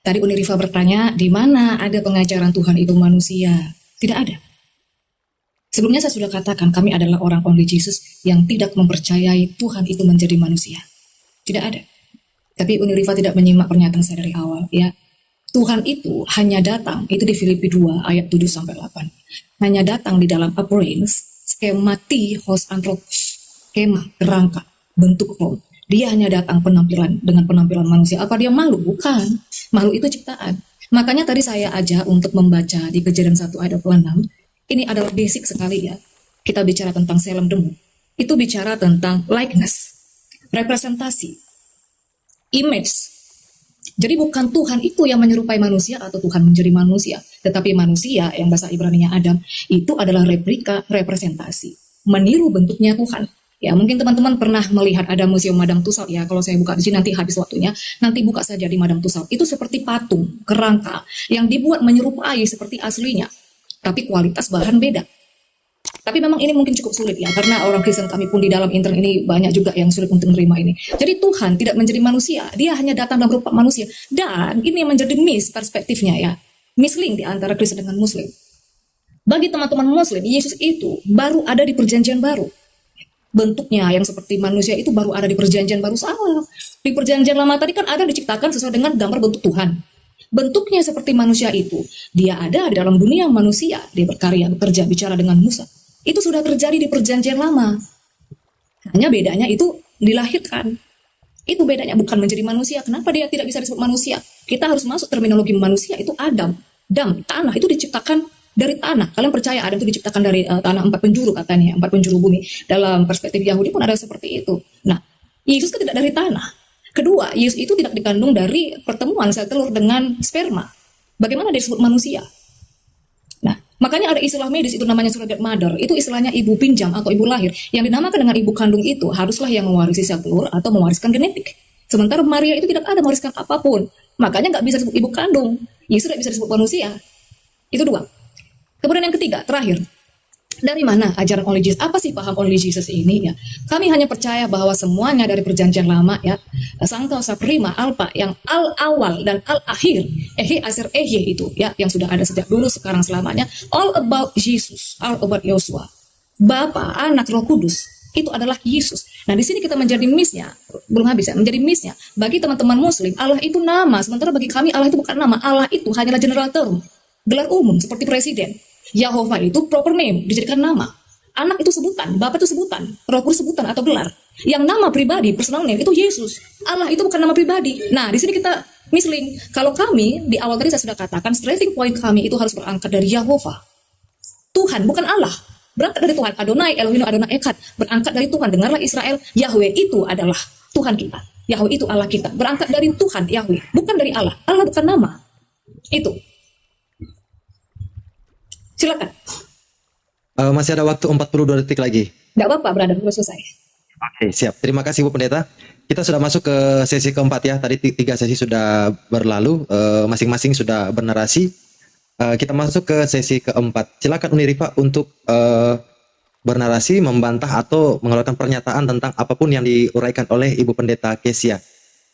[SPEAKER 3] Tadi Uni Rifa bertanya, di mana ada pengajaran Tuhan itu manusia? Tidak ada. Sebelumnya saya sudah katakan, kami adalah orang only Jesus yang tidak mempercayai Tuhan itu menjadi manusia. Tidak ada. Tapi Uni Rifa tidak menyimak pernyataan saya dari awal. Ya, Tuhan itu hanya datang, itu di Filipi 2 ayat 7-8. Hanya datang di dalam appearance, skemati, hos anthropos, skema, kerangka, bentuk roh. Dia hanya datang dengan penampilan manusia. Apa dia makhluk? Bukan. Makhluk itu ciptaan. Makanya tadi saya ajak untuk membaca di Kejadian 1 ayat 26. Ini adalah basic sekali ya. Kita bicara tentang selem demu. Itu bicara tentang likeness, representasi, image. Jadi bukan Tuhan itu yang menyerupai manusia atau Tuhan menjadi manusia. Tetapi manusia yang bahasa Ibrani-nya Adam itu adalah replika, representasi. Meniru bentuknya Tuhan. Ya, mungkin teman-teman pernah melihat ada museum Madam Tussauds ya. Kalau saya buka di sini nanti habis waktunya. Nanti buka saja di Madam Tussauds. Itu seperti patung, kerangka yang dibuat menyerupai seperti aslinya. Tapi kualitas bahan beda. Tapi memang ini mungkin cukup sulit ya. Karena orang Kristen kami pun di dalam intern ini banyak juga yang sulit untuk menerima ini. Jadi Tuhan tidak menjadi manusia. Dia hanya datang dalam rupa manusia. Dan ini yang menjadi miss perspektifnya ya. Misleading di antara Kristen dengan Muslim. Bagi teman-teman Muslim, Yesus itu baru ada di perjanjian baru. bentuknya yang seperti manusia itu baru ada di perjanjian baru. Salah. Di perjanjian lama tadi kan Adam diciptakan sesuai dengan gambar bentuk Tuhan. Bentuknya seperti manusia itu, dia ada di dalam dunia manusia, dia berkarya, bekerja, bicara dengan Musa. Itu sudah terjadi di perjanjian lama. Hanya bedanya itu dilahirkan. Itu bedanya, bukan menjadi manusia. Kenapa dia tidak bisa disebut manusia? Kita harus masuk terminologi manusia, itu Adam. Tanah itu diciptakan dari tanah. Kalian percaya Adam itu diciptakan dari tanah 4 penjuru katanya, 4 penjuru bumi. Dalam perspektif Yahudi pun ada seperti itu. Nah, Yesus kan tidak dari tanah. Kedua, Yesus itu tidak dikandung dari pertemuan sel telur dengan sperma. Bagaimana dia disebut manusia? Nah, makanya ada istilah medis itu namanya surrogate mother. Itu istilahnya ibu pinjam atau ibu lahir. Yang dinamakan dengan ibu kandung itu haruslah yang mewarisi sel telur atau mewariskan genetik. Sementara Maria itu tidak ada mewariskan apapun. Makanya nggak bisa disebut ibu kandung. Yesus tidak bisa disebut manusia. Itu 2. Kemudian yang ketiga, terakhir. Dari mana ajaran only Jesus? Apa sih paham only Jesus ini ya? Kami hanya percaya bahwa semuanya dari perjanjian lama ya. Sangka prima alpa yang al awal dan al akhir, ehe aser ehe itu ya, yang sudah ada sejak dulu sekarang selamanya. All about Jesus, all about Yosua. Bapa, Anak, Roh Kudus itu adalah Yesus. Nah di sini kita menjadi miss-nya, belum habis ya, menjadi miss-nya. Bagi teman-teman Muslim, Allah itu nama, sementara bagi kami Allah itu bukan nama. Allah itu hanyalah general term, gelar umum seperti presiden. Yahova itu proper name, dijadikan nama. Anak itu sebutan, Bapa itu sebutan, Roh Kudus sebutan atau gelar. Yang nama pribadi, personal name itu Yesus. Allah itu bukan nama pribadi. Nah, di sini kita misling. Kalau kami di awal tadi saya sudah katakan, starting point kami itu harus berangkat dari Yahova. Tuhan, bukan Allah. Berangkat dari Tuhan. Adonai, Elohim, Adonai Echad. Berangkat dari Tuhan. Dengarlah Israel, Yahweh itu adalah Tuhan kita. Yahweh itu Allah kita. Berangkat dari Tuhan, Yahweh, bukan dari Allah. Allah bukan nama. Itu. Silakan.
[SPEAKER 4] Masih ada waktu 42 detik lagi.
[SPEAKER 3] Nggak apa-apa, brother, sudah selesai.
[SPEAKER 4] Oke, siap. Terima kasih Bu Pendeta. Kita sudah masuk ke sesi keempat ya. Tadi 3 sesi sudah berlalu, masing-masing sudah bernarasi. Kita masuk ke sesi keempat. Silakan Unirifa untuk bernarasi, membantah atau mengeluarkan pernyataan tentang apapun yang diuraikan oleh Ibu Pendeta Kezia.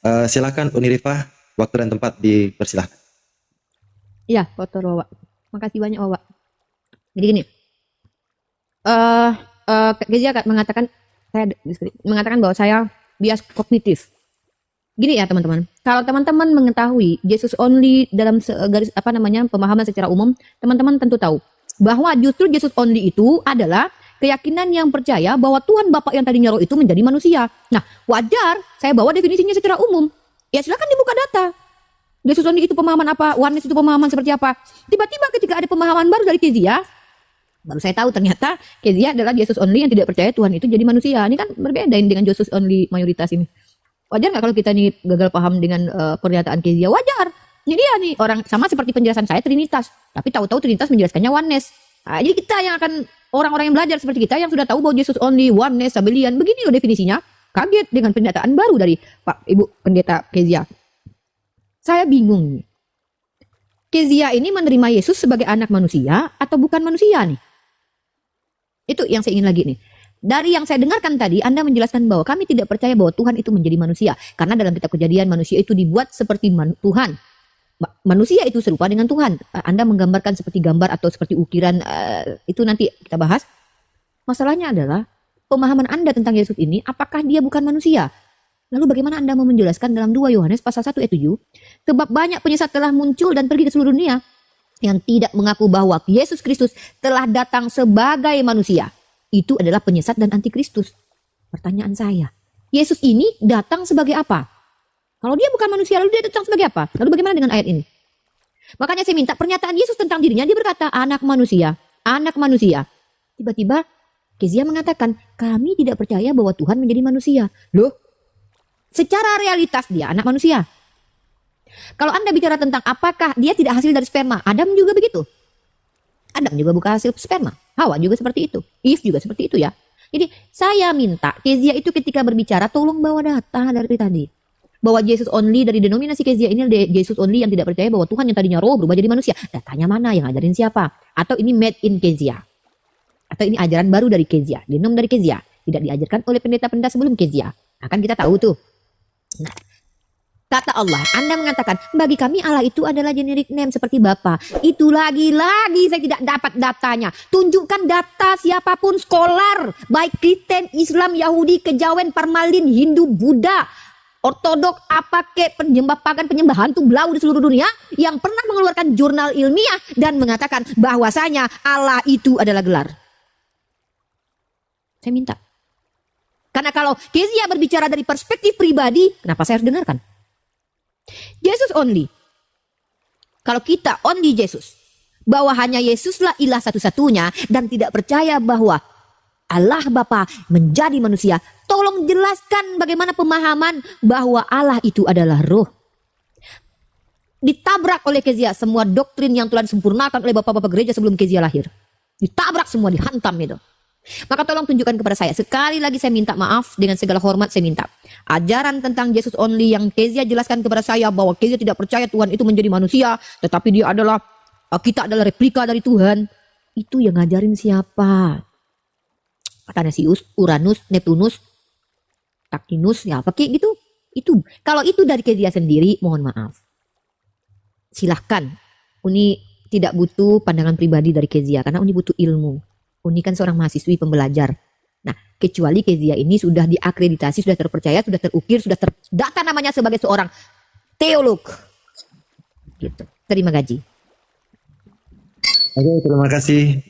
[SPEAKER 4] Silakan Unirifa, waktu dan tempat dipersilahkan.
[SPEAKER 2] Iya, Kotor Wawa. Makasih banyak Wawa. Jadi gini, Kezia mengatakan bahwa saya bias kognitif. Gini ya teman-teman, kalau teman-teman mengetahui Jesus only dalam garis pemahaman secara umum, teman-teman tentu tahu bahwa justru Jesus only itu adalah keyakinan yang percaya bahwa Tuhan Bapa yang tadinya roh itu menjadi manusia. Nah, wajar saya bawa definisinya secara umum. Ya silakan dibuka data. Jesus only itu pemahaman apa? Oneness itu pemahaman seperti apa? Tiba-tiba ketika ada pemahaman baru dari Kezia, baru saya tahu ternyata Kezia adalah Jesus only yang tidak percaya Tuhan itu jadi manusia. Ini kan berbeda dengan Jesus only mayoritas ini. Wajar nggak kalau kita nih gagal paham dengan pernyataan Kezia? Wajar. Ini dia nih orang sama seperti penjelasan saya Trinitas, tapi tahu-tahu Trinitas menjelaskannya oneness. Nah, jadi kita yang akan orang-orang yang belajar seperti kita yang sudah tahu bahwa Jesus only, oneness, sabelian, begini loh definisinya. Kaget dengan pernyataan baru dari Pak Ibu Pendeta Kezia. Saya bingung nih. Kezia ini menerima Yesus sebagai anak manusia atau bukan manusia nih? Itu yang saya ingin lagi nih. Dari yang saya dengarkan tadi, Anda menjelaskan bahwa kami tidak percaya bahwa Tuhan itu menjadi manusia. Karena dalam kitab Kejadian manusia itu dibuat seperti Tuhan. Manusia itu serupa dengan Tuhan. Anda menggambarkan seperti gambar atau seperti ukiran, itu nanti kita bahas. Masalahnya adalah pemahaman Anda tentang Yesus ini, apakah dia bukan manusia? Lalu bagaimana Anda mau menjelaskan dalam 2 Yohanes pasal 1 ayat 7, sebab banyak penyesat telah muncul dan pergi ke seluruh dunia yang tidak mengaku bahwa Yesus Kristus telah datang sebagai manusia. Itu adalah penyesat dan antikristus. Pertanyaan saya, Yesus ini datang sebagai apa? Kalau dia bukan manusia, lalu dia datang sebagai apa? Lalu bagaimana dengan ayat ini? Makanya saya minta pernyataan Yesus tentang dirinya. Dia berkata, anak manusia, anak manusia. Tiba-tiba Kezia mengatakan, kami tidak percaya bahwa Tuhan menjadi manusia. Loh, secara realitas dia anak manusia. Kalau Anda bicara tentang apakah dia tidak hasil dari sperma, Adam juga begitu. Adam juga bukan hasil sperma. Hawa juga seperti itu. Eve juga seperti itu ya. Jadi saya minta Kezia itu ketika berbicara tolong bawa data dari tadi. Bahwa Jesus only dari denominasi Kezia ini adalah Jesus only yang tidak percaya bahwa Tuhan yang tadinya roh berubah jadi manusia. Datanya mana? Yang ngajarin siapa? Atau ini made in Kezia? Atau ini ajaran baru dari Kezia? Denom dari Kezia? Tidak diajarkan oleh pendeta-pendeta sebelum Kezia? Akan kita tahu tuh. Nah, Kata Allah, Anda mengatakan, bagi kami Allah itu adalah generic name seperti Bapa. Itu lagi-lagi saya tidak dapat datanya. Tunjukkan data siapapun skolar, baik Kristen, Islam, Yahudi, Kejawen, Parmalin, Hindu, Buddha, Ortodok, apa kek penyembah pagan, penyembah hantu belau di seluruh dunia yang pernah mengeluarkan jurnal ilmiah dan mengatakan bahwasanya Allah itu adalah gelar. Saya minta. Karena kalau Kezia berbicara dari perspektif pribadi, kenapa saya harus dengarkan? Jesus only. Kalau kita only Jesus, bahwa hanya Yesuslah ilah satu-satunya dan tidak percaya bahwa Allah Bapa menjadi manusia, tolong jelaskan bagaimana pemahaman bahwa Allah itu adalah roh. Ditabrak oleh Kezia semua doktrin yang telah disempurnakan oleh bapak-bapak gereja sebelum Kezia lahir. Ditabrak semua, dihantam itu. Maka tolong tunjukkan kepada saya. Sekali lagi saya minta maaf, dengan segala hormat saya minta. Ajaran tentang Jesus only yang Kezia jelaskan kepada saya bahwa Kezia tidak percaya Tuhan itu menjadi manusia, tetapi dia adalah, kita adalah replika dari Tuhan. Itu yang ngajarin siapa? Athanasius, Uranus, Neptunus, Tacinus, ya apa kayak gitu. Itu. Kalau itu dari Kezia sendiri, mohon maaf. Silahkan. Uni tidak butuh pandangan pribadi dari Kezia karena Uni butuh ilmu. Uni kan seorang mahasiswi pembelajar. Nah, kecuali Kezia ini sudah diakreditasi, sudah terpercaya, sudah terukir, sudah terdata namanya sebagai seorang teolog. Gitu. Terima gaji.
[SPEAKER 4] Oke, terima kasih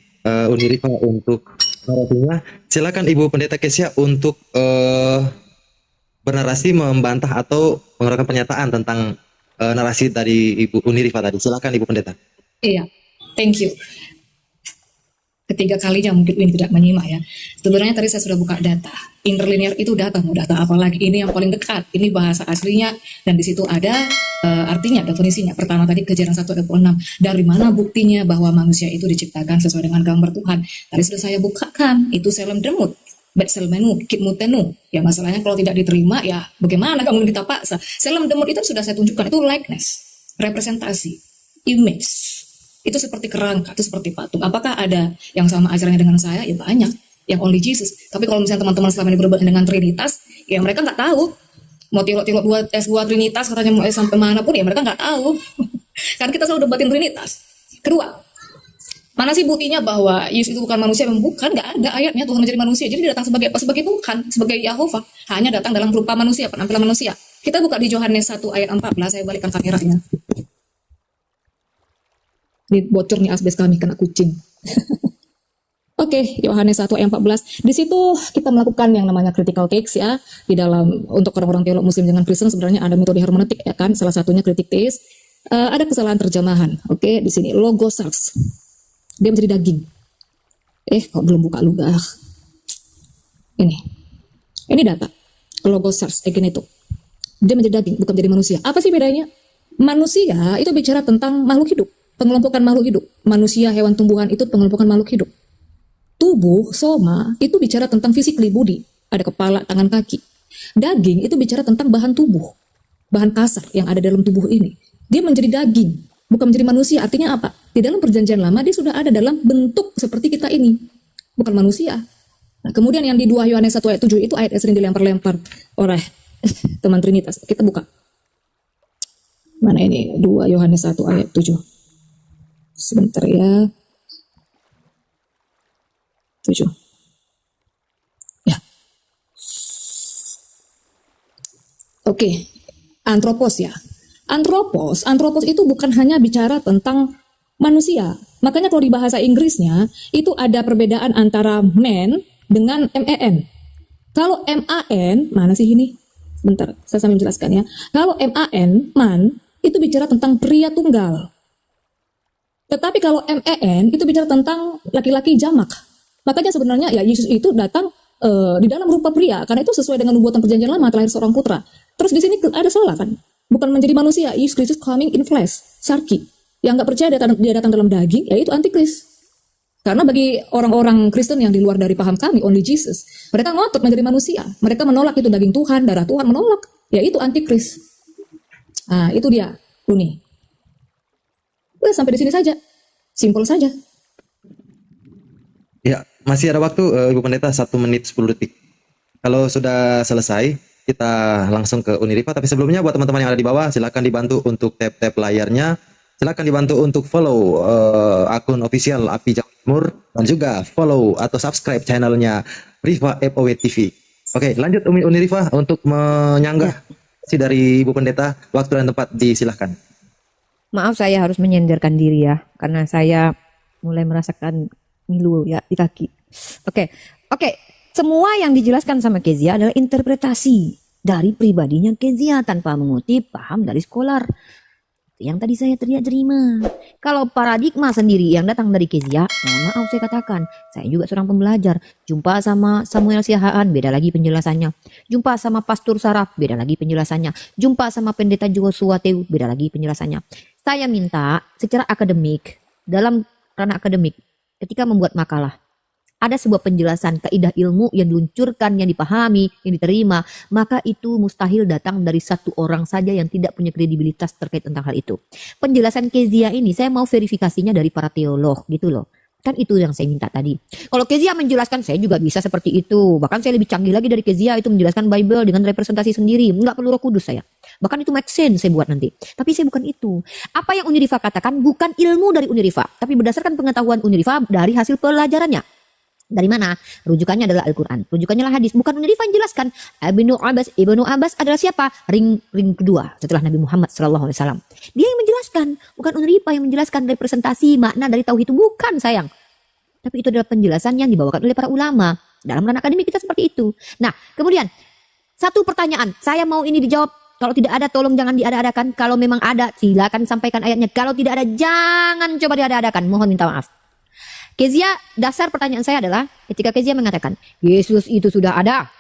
[SPEAKER 4] Unirifa untuk narasinya. Silakan Ibu Pendeta Kezia untuk bernarasi, membantah atau mengeluarkan pernyataan tentang narasi dari Ibu Unirifa tadi. Silakan Ibu Pendeta.
[SPEAKER 3] Iya, thank you. Ketiga kalinya mungkin Win tidak menyimak ya. Sebenarnya tadi saya sudah buka data. Interlinear itu data, mau data apa lagi? Ini yang paling dekat. Ini bahasa aslinya dan di situ ada artinya, definisinya. Pertama tadi Kejadian 1 ayat 6. Dari mana buktinya bahwa manusia itu diciptakan sesuai dengan gambar Tuhan? Tadi sudah saya bukakan. Itu selem demut. Betselmenu, kitmutenu. Ya masalahnya kalau tidak diterima ya bagaimana kamu kita paksa. Selem demut itu sudah saya tunjukkan. Itu likeness, representasi, image. Itu seperti kerangka, itu seperti patung. Apakah ada yang sama ajarannya dengan saya? Ya banyak, yang only Jesus. Tapi kalau misalnya teman-teman selama ini berhubungan dengan Trinitas, ya mereka nggak tahu. Mau tilok-tilok buat S2 Trinitas, katanya mau sampai mana pun, ya mereka nggak tahu. Karena kita selalu debatin Trinitas. Kedua, mana sih buktinya bahwa Yesus itu bukan manusia? Memang bukan, nggak ada ayatnya Tuhan menjadi manusia. Jadi dia datang sebagai apa? Sebagai Tuhan, sebagai Yahova. Hanya datang dalam rupa manusia, penampilan manusia. Kita buka di Yohanes 1 ayat 14, saya balikkan kameranya. Ini bocor nih asbes kami kena kucing. Oke, Yohanes 1 ayat 14. Di situ kita melakukan yang namanya critical case ya. Di dalam untuk orang-orang teolog muslim dengan Kristen sebenarnya ada metode hermeneutik ya kan. Salah satunya kritik teis. Ada kesalahan terjemahan. Oke, di sini logosars. Dia menjadi daging. Kok belum buka lugah. Ini data. Logosars itu. Dia menjadi daging, bukan menjadi manusia. Apa sih bedanya? Manusia itu bicara tentang makhluk hidup. Pengelompokan makhluk hidup. Manusia, hewan, tumbuhan itu pengelompokan makhluk hidup. Tubuh, soma, itu bicara tentang fisik body. Ada kepala, tangan, kaki. Daging itu bicara tentang bahan tubuh. Bahan kasar yang ada dalam tubuh ini. Dia menjadi daging, bukan menjadi manusia. Artinya apa? Di dalam perjanjian lama dia sudah ada dalam bentuk seperti kita ini. Bukan manusia. Nah, kemudian yang di 2 Yohanes 1 ayat 7 itu ayat yang sering dilempar-lempar oleh teman Trinitas. Kita buka. Mana ini? 2 Yohanes 1 ayat 7. Sebentar ya. 7. Ya. Oke. Antropos ya. Antropos itu bukan hanya bicara tentang manusia. Makanya kalau di bahasa Inggrisnya itu ada perbedaan antara man dengan man. Kalau man, mana sih ini? Bentar, saya sambil menjelaskan ya. Kalau man, itu bicara tentang pria tunggal. Tetapi kalau men itu bicara tentang laki-laki jamak. Makanya sebenarnya ya Yesus itu datang di dalam rupa pria karena itu sesuai dengan nubuatan perjanjian lama terlahir seorang putra. Terus di sini ada salah kan? Bukan menjadi manusia. Yesus Kristus coming in flesh, sarki. Yang nggak percaya dia datang dalam daging, yaitu antikris. Karena bagi orang-orang Kristen yang di luar dari paham kami, only Jesus, mereka ngotot menjadi manusia. Mereka menolak itu daging Tuhan, darah Tuhan, menolak. Yaitu antikris. Nah, itu dia, Uni. Udah sampai di sini saja. Simpel saja.
[SPEAKER 4] Ya, masih ada waktu Ibu Pendeta 1 menit 10 detik. Kalau sudah selesai, kita langsung ke Unirifa. Tapi sebelumnya buat teman-teman yang ada di bawah, silakan dibantu untuk tap-tap layarnya. Silakan dibantu untuk follow akun official API Jawa Timur dan juga follow atau subscribe channelnya Rifa FOW TV. Oke, lanjut Unirifa untuk menyanggah si dari Ibu Pendeta. Waktu dan tempat disilahkan.
[SPEAKER 2] Maaf saya harus menyandarkan diri ya, karena saya mulai merasakan ngilu ya di kaki. Oke. Semua yang dijelaskan sama Kezia adalah interpretasi dari pribadinya Kezia tanpa mengutip paham dari skolar. Yang tadi saya terima. Kalau paradigma sendiri yang datang dari Kezia, mohon maaf saya katakan, saya juga seorang pembelajar. Jumpa sama Samuel Siahaan, beda lagi penjelasannya. Jumpa sama Pastor Saraf, beda lagi penjelasannya. Jumpa sama Pendeta Joshua Teu, beda lagi penjelasannya. Saya minta secara akademik, dalam ranah akademik, ketika membuat makalah, ada sebuah penjelasan kaidah ilmu yang diluncurkan, yang dipahami, yang diterima, maka itu mustahil datang dari satu orang saja yang tidak punya kredibilitas terkait tentang hal itu. Penjelasan Kezia ini saya mau verifikasinya dari para teolog gitu loh. Kan itu yang saya minta tadi. Kalau Kezia menjelaskan, saya juga bisa seperti itu. Bahkan saya lebih canggih lagi dari Kezia, itu menjelaskan Bible dengan representasi sendiri. Nggak perlu Roh Kudus saya. Bahkan itu make sense saya buat nanti. Tapi saya bukan itu. Apa yang Unirifa katakan bukan ilmu dari Unirifa, tapi berdasarkan pengetahuan Unirifa dari hasil pelajarannya. Dari mana? Rujukannya adalah Al-Quran. Rujukannya adalah hadis. Bukan Unirifa yang jelaskan. Ibnu Abbas adalah siapa? Ring kedua setelah Nabi Muhammad SAW. Dia yang menjelaskan. Bukan Unirifa yang menjelaskan representasi makna dari tauhid itu. Bukan sayang. Tapi itu adalah penjelasan yang dibawakan oleh para ulama. Dalam ranah akademik kita seperti itu. Nah kemudian satu pertanyaan. Saya mau ini dijawab. Kalau tidak ada tolong jangan diada-adakan. Kalau memang ada silakan sampaikan ayatnya. Kalau tidak ada jangan coba diada-adakan. Mohon minta maaf. Kezia, dasar pertanyaan saya adalah ketika Kezia mengatakan Yesus itu sudah ada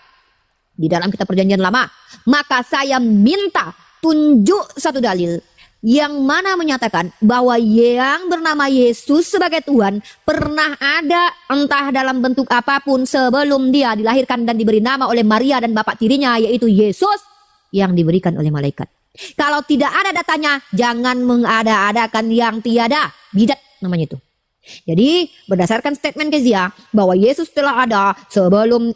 [SPEAKER 2] di dalam kitab perjanjian lama, maka saya minta tunjuk satu dalil yang mana menyatakan bahwa yang bernama Yesus sebagai Tuhan pernah ada entah dalam bentuk apapun sebelum dia dilahirkan dan diberi nama oleh Maria dan bapak tirinya, yaitu Yesus yang diberikan oleh malaikat. Kalau tidak ada datanya, jangan mengada-adakan yang tiada. Bidat namanya itu. Jadi berdasarkan statement Kezia bahwa Yesus telah ada sebelum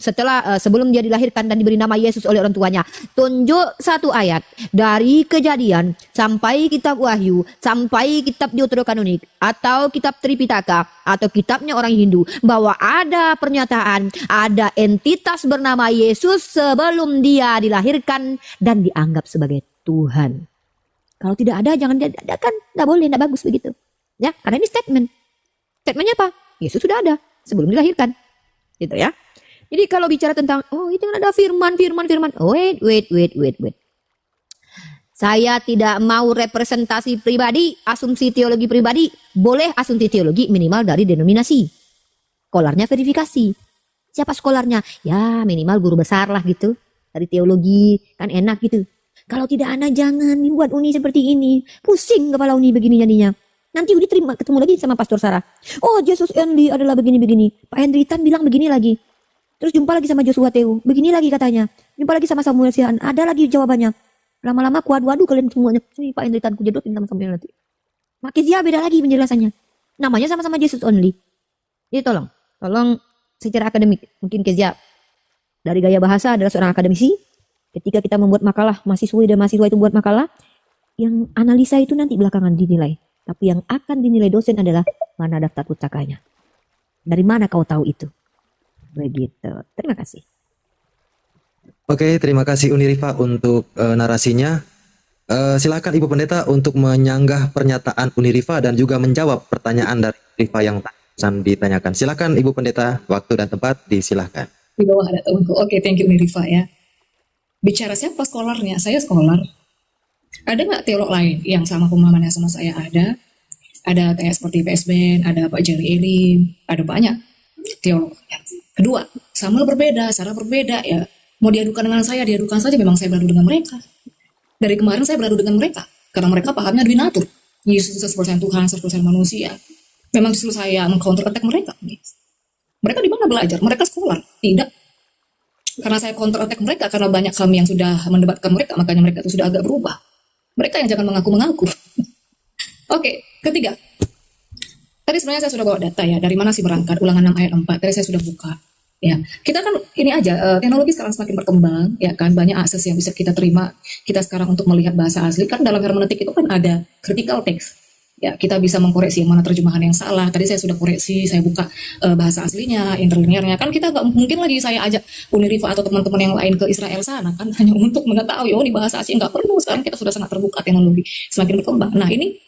[SPEAKER 2] dia dilahirkan dan diberi nama Yesus oleh orang tuanya, tunjuk satu ayat dari Kejadian sampai kitab Wahyu sampai kitab Deuterokanonik atau kitab Tripitaka atau kitabnya orang Hindu bahwa ada pernyataan ada entitas bernama Yesus sebelum dia dilahirkan dan dianggap sebagai Tuhan. Kalau tidak ada jangan diadakan, tidak boleh, tidak bagus begitu. Ya, karena ini statement. Statementnya apa? Yesus sudah ada sebelum dilahirkan, gitu ya. Jadi kalau bicara tentang itu ada firman. Wait. Saya tidak mau representasi pribadi, asumsi teologi pribadi. Boleh asumsi teologi minimal dari denominasi. Skolarnya verifikasi. Siapa skolarnya? Ya minimal guru besar lah gitu. Dari teologi kan enak gitu. Kalau tidak ada jangan dibuat uni seperti ini. Pusing kepala uni begini jadinya. Nanti Udi ketemu lagi sama Pastor Sarah. Oh Jesus only adalah begini-begini. Pak Henry Tan bilang begini lagi. Terus jumpa lagi sama Joshua Teu. Begini lagi katanya. Jumpa lagi sama Samuel Siahaan. Ada lagi jawabannya. Lama-lama kuadu-adu kalian semuanya. Ini Pak Henry Tan kujedotin sama Samuel nanti. Makezia beda lagi penjelasannya. Namanya sama-sama Jesus only. Jadi tolong secara akademik. Mungkin Kezia dari gaya bahasa adalah seorang akademisi. Ketika kita membuat makalah, mahasiswa dan mahasiswa itu buat makalah. Yang analisa itu nanti belakangan dinilai. Tapi yang akan dinilai dosen adalah mana daftar pustakanya. Dari mana kau tahu itu? Begitu. Terima kasih.
[SPEAKER 4] Oke, terima kasih Unirifa untuk narasinya. Silakan Ibu Pendeta untuk menyanggah pernyataan Unirifa dan juga menjawab pertanyaan dari Unirifa yang ditanyakan. Silakan Ibu Pendeta, waktu dan tempat disilahkan.
[SPEAKER 3] Di bawah ada temanku. Oke, thank you Unirifa ya. Bicara siapa skolarnya? Saya skolar. Ada nggak teolog lain yang sama pemahamannya sama saya? Ada kayak seperti PSBN, ada Pak Jerry Elim, ada banyak teolog. Kedua, Samuel berbeda, Sarah berbeda ya. Mau diadukan dengan saya, diadukan saja. Memang saya beradu dengan mereka. Dari kemarin saya beradu dengan mereka karena mereka pahamnya dominatur. Yesus 100% Tuhan, 100% manusia. Memang justru saya meng-counter attack mereka. Mereka di mana belajar? Mereka sekolah? Tidak. Karena saya counter attack mereka, karena banyak kami yang sudah mendebatkan mereka, makanya mereka itu sudah agak berubah. Mereka yang jangan mengaku-mengaku. Oke, ketiga. Tadi sebenarnya saya sudah bawa data ya, dari mana sih berangkat, Ulangan 6 ayat 4, tadi saya sudah buka. Ya, kita kan ini aja teknologi sekarang semakin berkembang, ya kan banyak akses yang bisa kita terima. Kita sekarang untuk melihat bahasa asli kan dalam hermeneutik itu kan ada critical text. Ya, kita bisa mengkoreksi mana terjemahan yang salah. Tadi saya sudah koreksi, saya buka bahasa aslinya, interlinearnya. Kan kita nggak mungkin lagi saya ajak Uniriva atau teman-teman yang lain ke Israel sana kan hanya untuk mengetahui oh di bahasa asli nggak perlu. Sekarang kita sudah sangat terbuka, teknologi semakin berkembang. Nah ini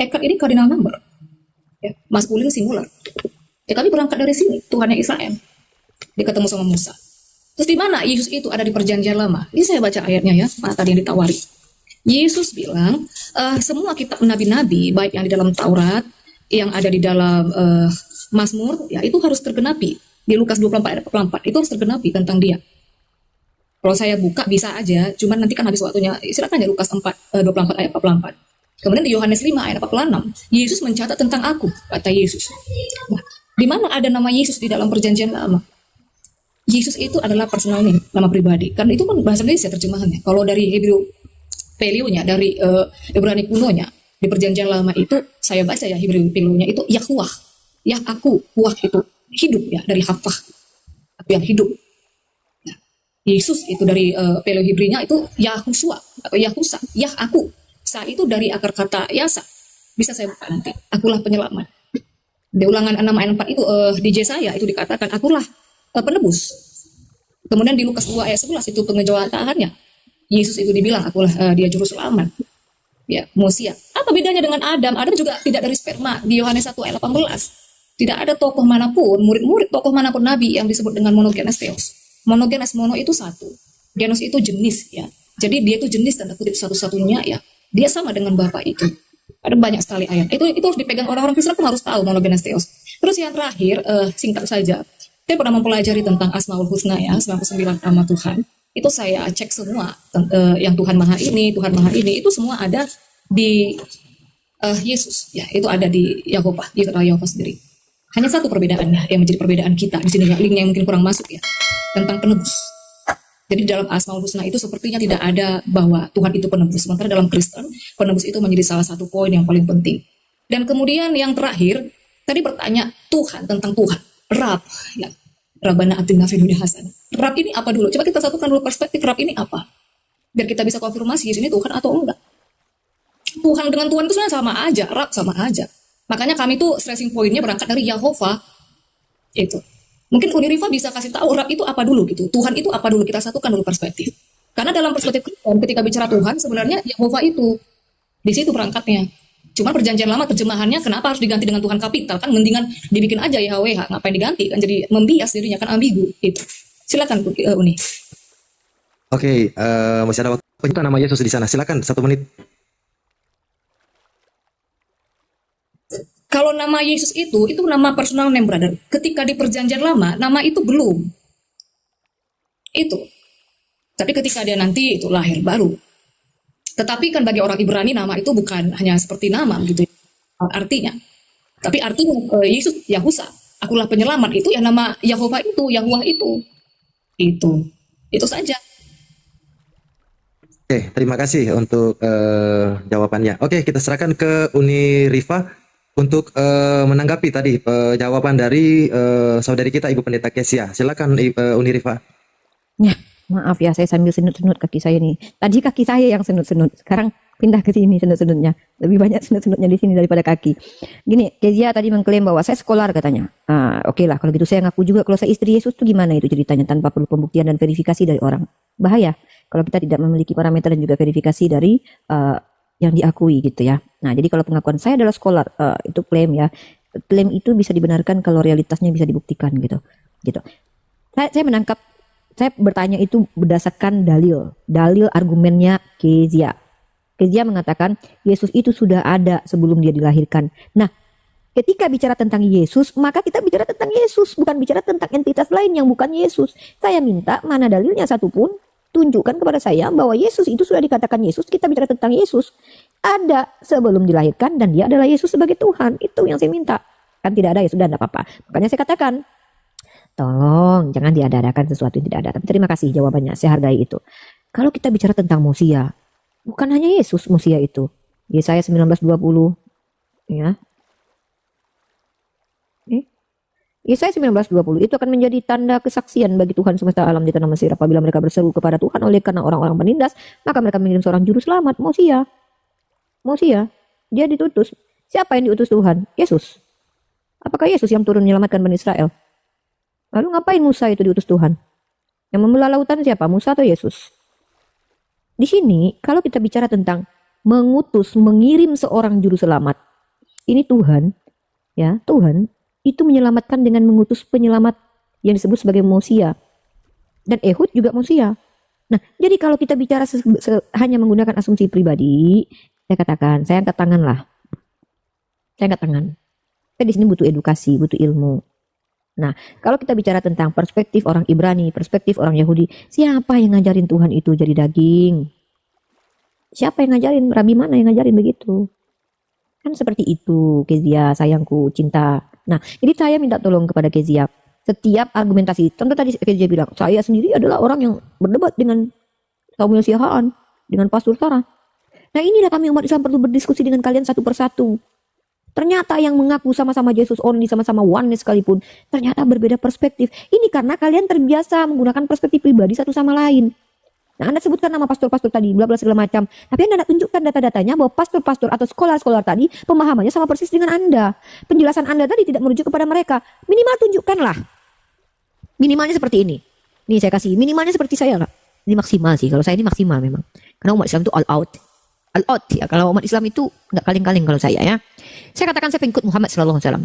[SPEAKER 3] Eckhart ini cardinal number, ya, maskulin singular. Ya kami berangkat dari sini, Tuhannya Israel. Dia ketemu sama Musa. Terus di mana Yesus itu ada di perjanjian lama? Ini saya baca ayatnya ya, tadi yang ditawari. Yesus bilang, semua kitab nabi-nabi, baik yang di dalam Taurat, yang ada di dalam Mazmur, ya itu harus tergenapi. Di Lukas 24 ayat 44, itu harus tergenapi tentang dia. Kalau saya buka bisa aja, cuman nanti kan habis waktunya. Silakan ya Lukas 24 ayat 44. Kemudian di Yohanes 5 ayat 46, Yesus mencatat tentang aku, kata Yesus. Nah, di mana ada nama Yesus di dalam perjanjian lama? Yesus itu adalah personal name, nama pribadi. Karena itu kan bahasa Indonesia terjemahannya. Kalau dari Hebrew Paleo-nya, dari Ibrani kunonya, di perjanjian lama itu, saya baca ya Hebrew Paleo-nya itu Yahwah. Yah aku, Wah itu hidup ya, dari Hafah. Aku yang hidup. Nah, Yesus itu dari Paleo Hebrewnya itu Yahusua atau Yahusa. Yah aku. Sa itu dari akar kata Yasa. Bisa saya buka nanti. Akulah penyelamat. Di Ulangan 6 ayat 4 itu di Yesaya itu dikatakan akulah penebus. Kemudian di Lukas 2 ayat 11 itu pengejawatannya. Yesus itu dibilang akulah dia juru selamat. Ya, Mosia. Apa bedanya dengan Adam? Adam juga tidak dari sperma. Di Yohanes 1 ayat 18. Tidak ada tokoh manapun, murid-murid tokoh manapun nabi yang disebut dengan monogenes theos. Monogenes, mono itu satu. Genos itu jenis ya. Jadi dia itu jenis tanda kutip satu-satunya ya. Dia sama dengan Bapa itu. Ada banyak sekali ayat. Itu harus dipegang orang-orang Kristen pun harus tahu monogenes theos. Terus yang terakhir, singkat saja. Saya pernah mempelajari tentang Asmaul Husna ya, 99 nama Tuhan. Itu saya cek semua yang Tuhan Maha ini itu semua ada di Yesus ya, itu ada di Yahova, di Yahova sendiri. Hanya satu perbedaannya yang menjadi perbedaan kita di sini ya, linknya yang mungkin kurang masuk ya, tentang penebus. Jadi dalam Asmaul Husna itu sepertinya tidak ada bahwa Tuhan itu penebus. Sementara dalam Kristen, penebus itu menjadi salah satu poin yang paling penting. Dan kemudian yang terakhir, tadi bertanya Tuhan tentang Tuhan. Rab, ya. Rabbana atina fid dunya hasanah. Rab ini apa dulu? Coba kita satukan dulu perspektif Rab ini apa. Biar kita bisa konfirmasi Yesus ini Tuhan atau enggak. Tuhan dengan Tuhan itu sebenarnya sama aja, Rab sama aja. Makanya kami tuh stressing pointnya berangkat dari Yahova. Itu. Mungkin Uniriva bisa kasih tahu Rab itu apa dulu gitu. Tuhan itu apa dulu, kita satukan dulu perspektif. Karena dalam perspektif Kristen ketika bicara Tuhan sebenarnya Yehova itu di situ berangkatnya. Cuma perjanjian lama terjemahannya kenapa harus diganti dengan Tuhan kapital? Kan mendingan dibikin aja YHWH, ngapain diganti? Kan jadi membias dirinya, kan ambigu gitu. Silakan Uni.
[SPEAKER 4] Oke, masih ada waktu. Penyebut nama Yesus di sana. Silakan 1 menit.
[SPEAKER 3] Kalau nama Yesus itu nama personal name brother. Ketika di perjanjian lama, nama itu belum. Itu. Tapi ketika dia nanti itu lahir baru. Tetapi kan bagi orang Ibrani nama itu bukan hanya seperti nama gitu artinya. Tapi artinya Yesus Yahusa, akulah penyelamat itu ya nama Yahova itu, Yahuwah itu. Itu saja.
[SPEAKER 4] Oke, terima kasih untuk jawabannya. Oke, kita serahkan ke Uniriva untuk menanggapi tadi jawaban dari saudari kita Ibu Pendeta Kesia. Silakan Uniriva.
[SPEAKER 2] Ya, maaf ya, saya sambil senut-senut kaki saya nih. Tadi kaki saya yang senut-senut, sekarang pindah ke sini senut-senutnya. Lebih banyak senut-senutnya di sini daripada kaki. Gini, Kezia tadi mengklaim bahwa saya scholar katanya. Oke lah, kalau gitu saya ngaku juga kalau saya istri Yesus tuh gimana itu ceritanya tanpa perlu pembuktian dan verifikasi dari orang. Bahaya kalau kita tidak memiliki parameter dan juga verifikasi dari yang diakui gitu ya. Nah, jadi kalau pengakuan saya adalah scholar, itu klaim ya. Klaim itu bisa dibenarkan kalau realitasnya bisa dibuktikan gitu. Saya menangkap, saya bertanya itu berdasarkan dalil argumennya Kezia. Kezia mengatakan Yesus itu sudah ada sebelum dia dilahirkan. Nah, ketika bicara tentang Yesus, maka kita bicara tentang Yesus, bukan bicara tentang entitas lain yang bukan Yesus. Saya minta mana dalilnya satupun, tunjukkan kepada saya bahwa Yesus itu sudah dikatakan Yesus, kita bicara tentang Yesus. Ada sebelum dilahirkan dan dia adalah Yesus sebagai Tuhan. Itu yang saya minta. Kan tidak ada ya sudah, tidak apa-apa. Makanya saya katakan, tolong jangan diada-adakan sesuatu yang tidak ada. Tapi terima kasih jawabannya, saya hargai itu. Kalau kita bicara tentang Mosia, bukan hanya Yesus Mosia itu. Yesaya 19:20 ya. Yesaya 19:20 itu akan menjadi tanda kesaksian bagi Tuhan semesta alam di tanah Mesir apabila mereka berseru kepada Tuhan oleh karena orang-orang penindas, maka mereka mengirim seorang juru selamat, Mosia. Mosia, dia ditutus. Siapa yang diutus Tuhan? Yesus. Apakah Yesus yang turun menyelamatkan Bani Israel? Lalu ngapain Musa itu diutus Tuhan? Yang membelah lautan siapa? Musa atau Yesus? Di sini kalau kita bicara tentang mengutus, mengirim seorang juru selamat, ini Tuhan, ya Tuhan itu menyelamatkan dengan mengutus penyelamat yang disebut sebagai Mosia. Dan Ehud juga Mosia. Nah, jadi kalau kita bicara hanya menggunakan asumsi pribadi, saya katakan, saya angkat tangan lah. Saya angkat tangan. Kita di sini butuh edukasi, butuh ilmu. Nah, kalau kita bicara tentang perspektif orang Ibrani, perspektif orang Yahudi, siapa yang ngajarin Tuhan itu jadi daging? Siapa yang ngajarin? Rabi mana yang ngajarin begitu? Kan seperti itu, Kezia, sayangku, cinta. Nah, jadi saya minta tolong kepada Kezia. Setiap argumentasi, contoh tadi Kezia bilang, saya sendiri adalah orang yang berdebat dengan Samuel Siahaan, dengan Pastor Sarah. Nah, inilah kami umat Islam perlu berdiskusi dengan kalian satu persatu. Ternyata yang mengaku sama-sama Jesus only, sama-sama oneness sekalipun, ternyata berbeda perspektif. Ini karena kalian terbiasa menggunakan perspektif pribadi satu sama lain. Nah, Anda sebutkan nama pastor-pastor tadi, bla bla segala macam. Tapi Anda tidak tunjukkan data-datanya bahwa pastor-pastor atau sekolah-sekolah tadi pemahamannya sama persis dengan Anda. Penjelasan Anda tadi tidak merujuk kepada mereka. Minimal tunjukkanlah. Minimalnya seperti ini. Nih saya kasih, minimalnya seperti saya lah. Ini maksimal sih, kalau saya ini maksimal memang. Karena umat Islam itu all out. All out ya, kalau umat Islam itu nggak kaleng-kaleng kalau saya ya. Saya katakan saya pengikut Muhammad sallallahu alaihi wasallam.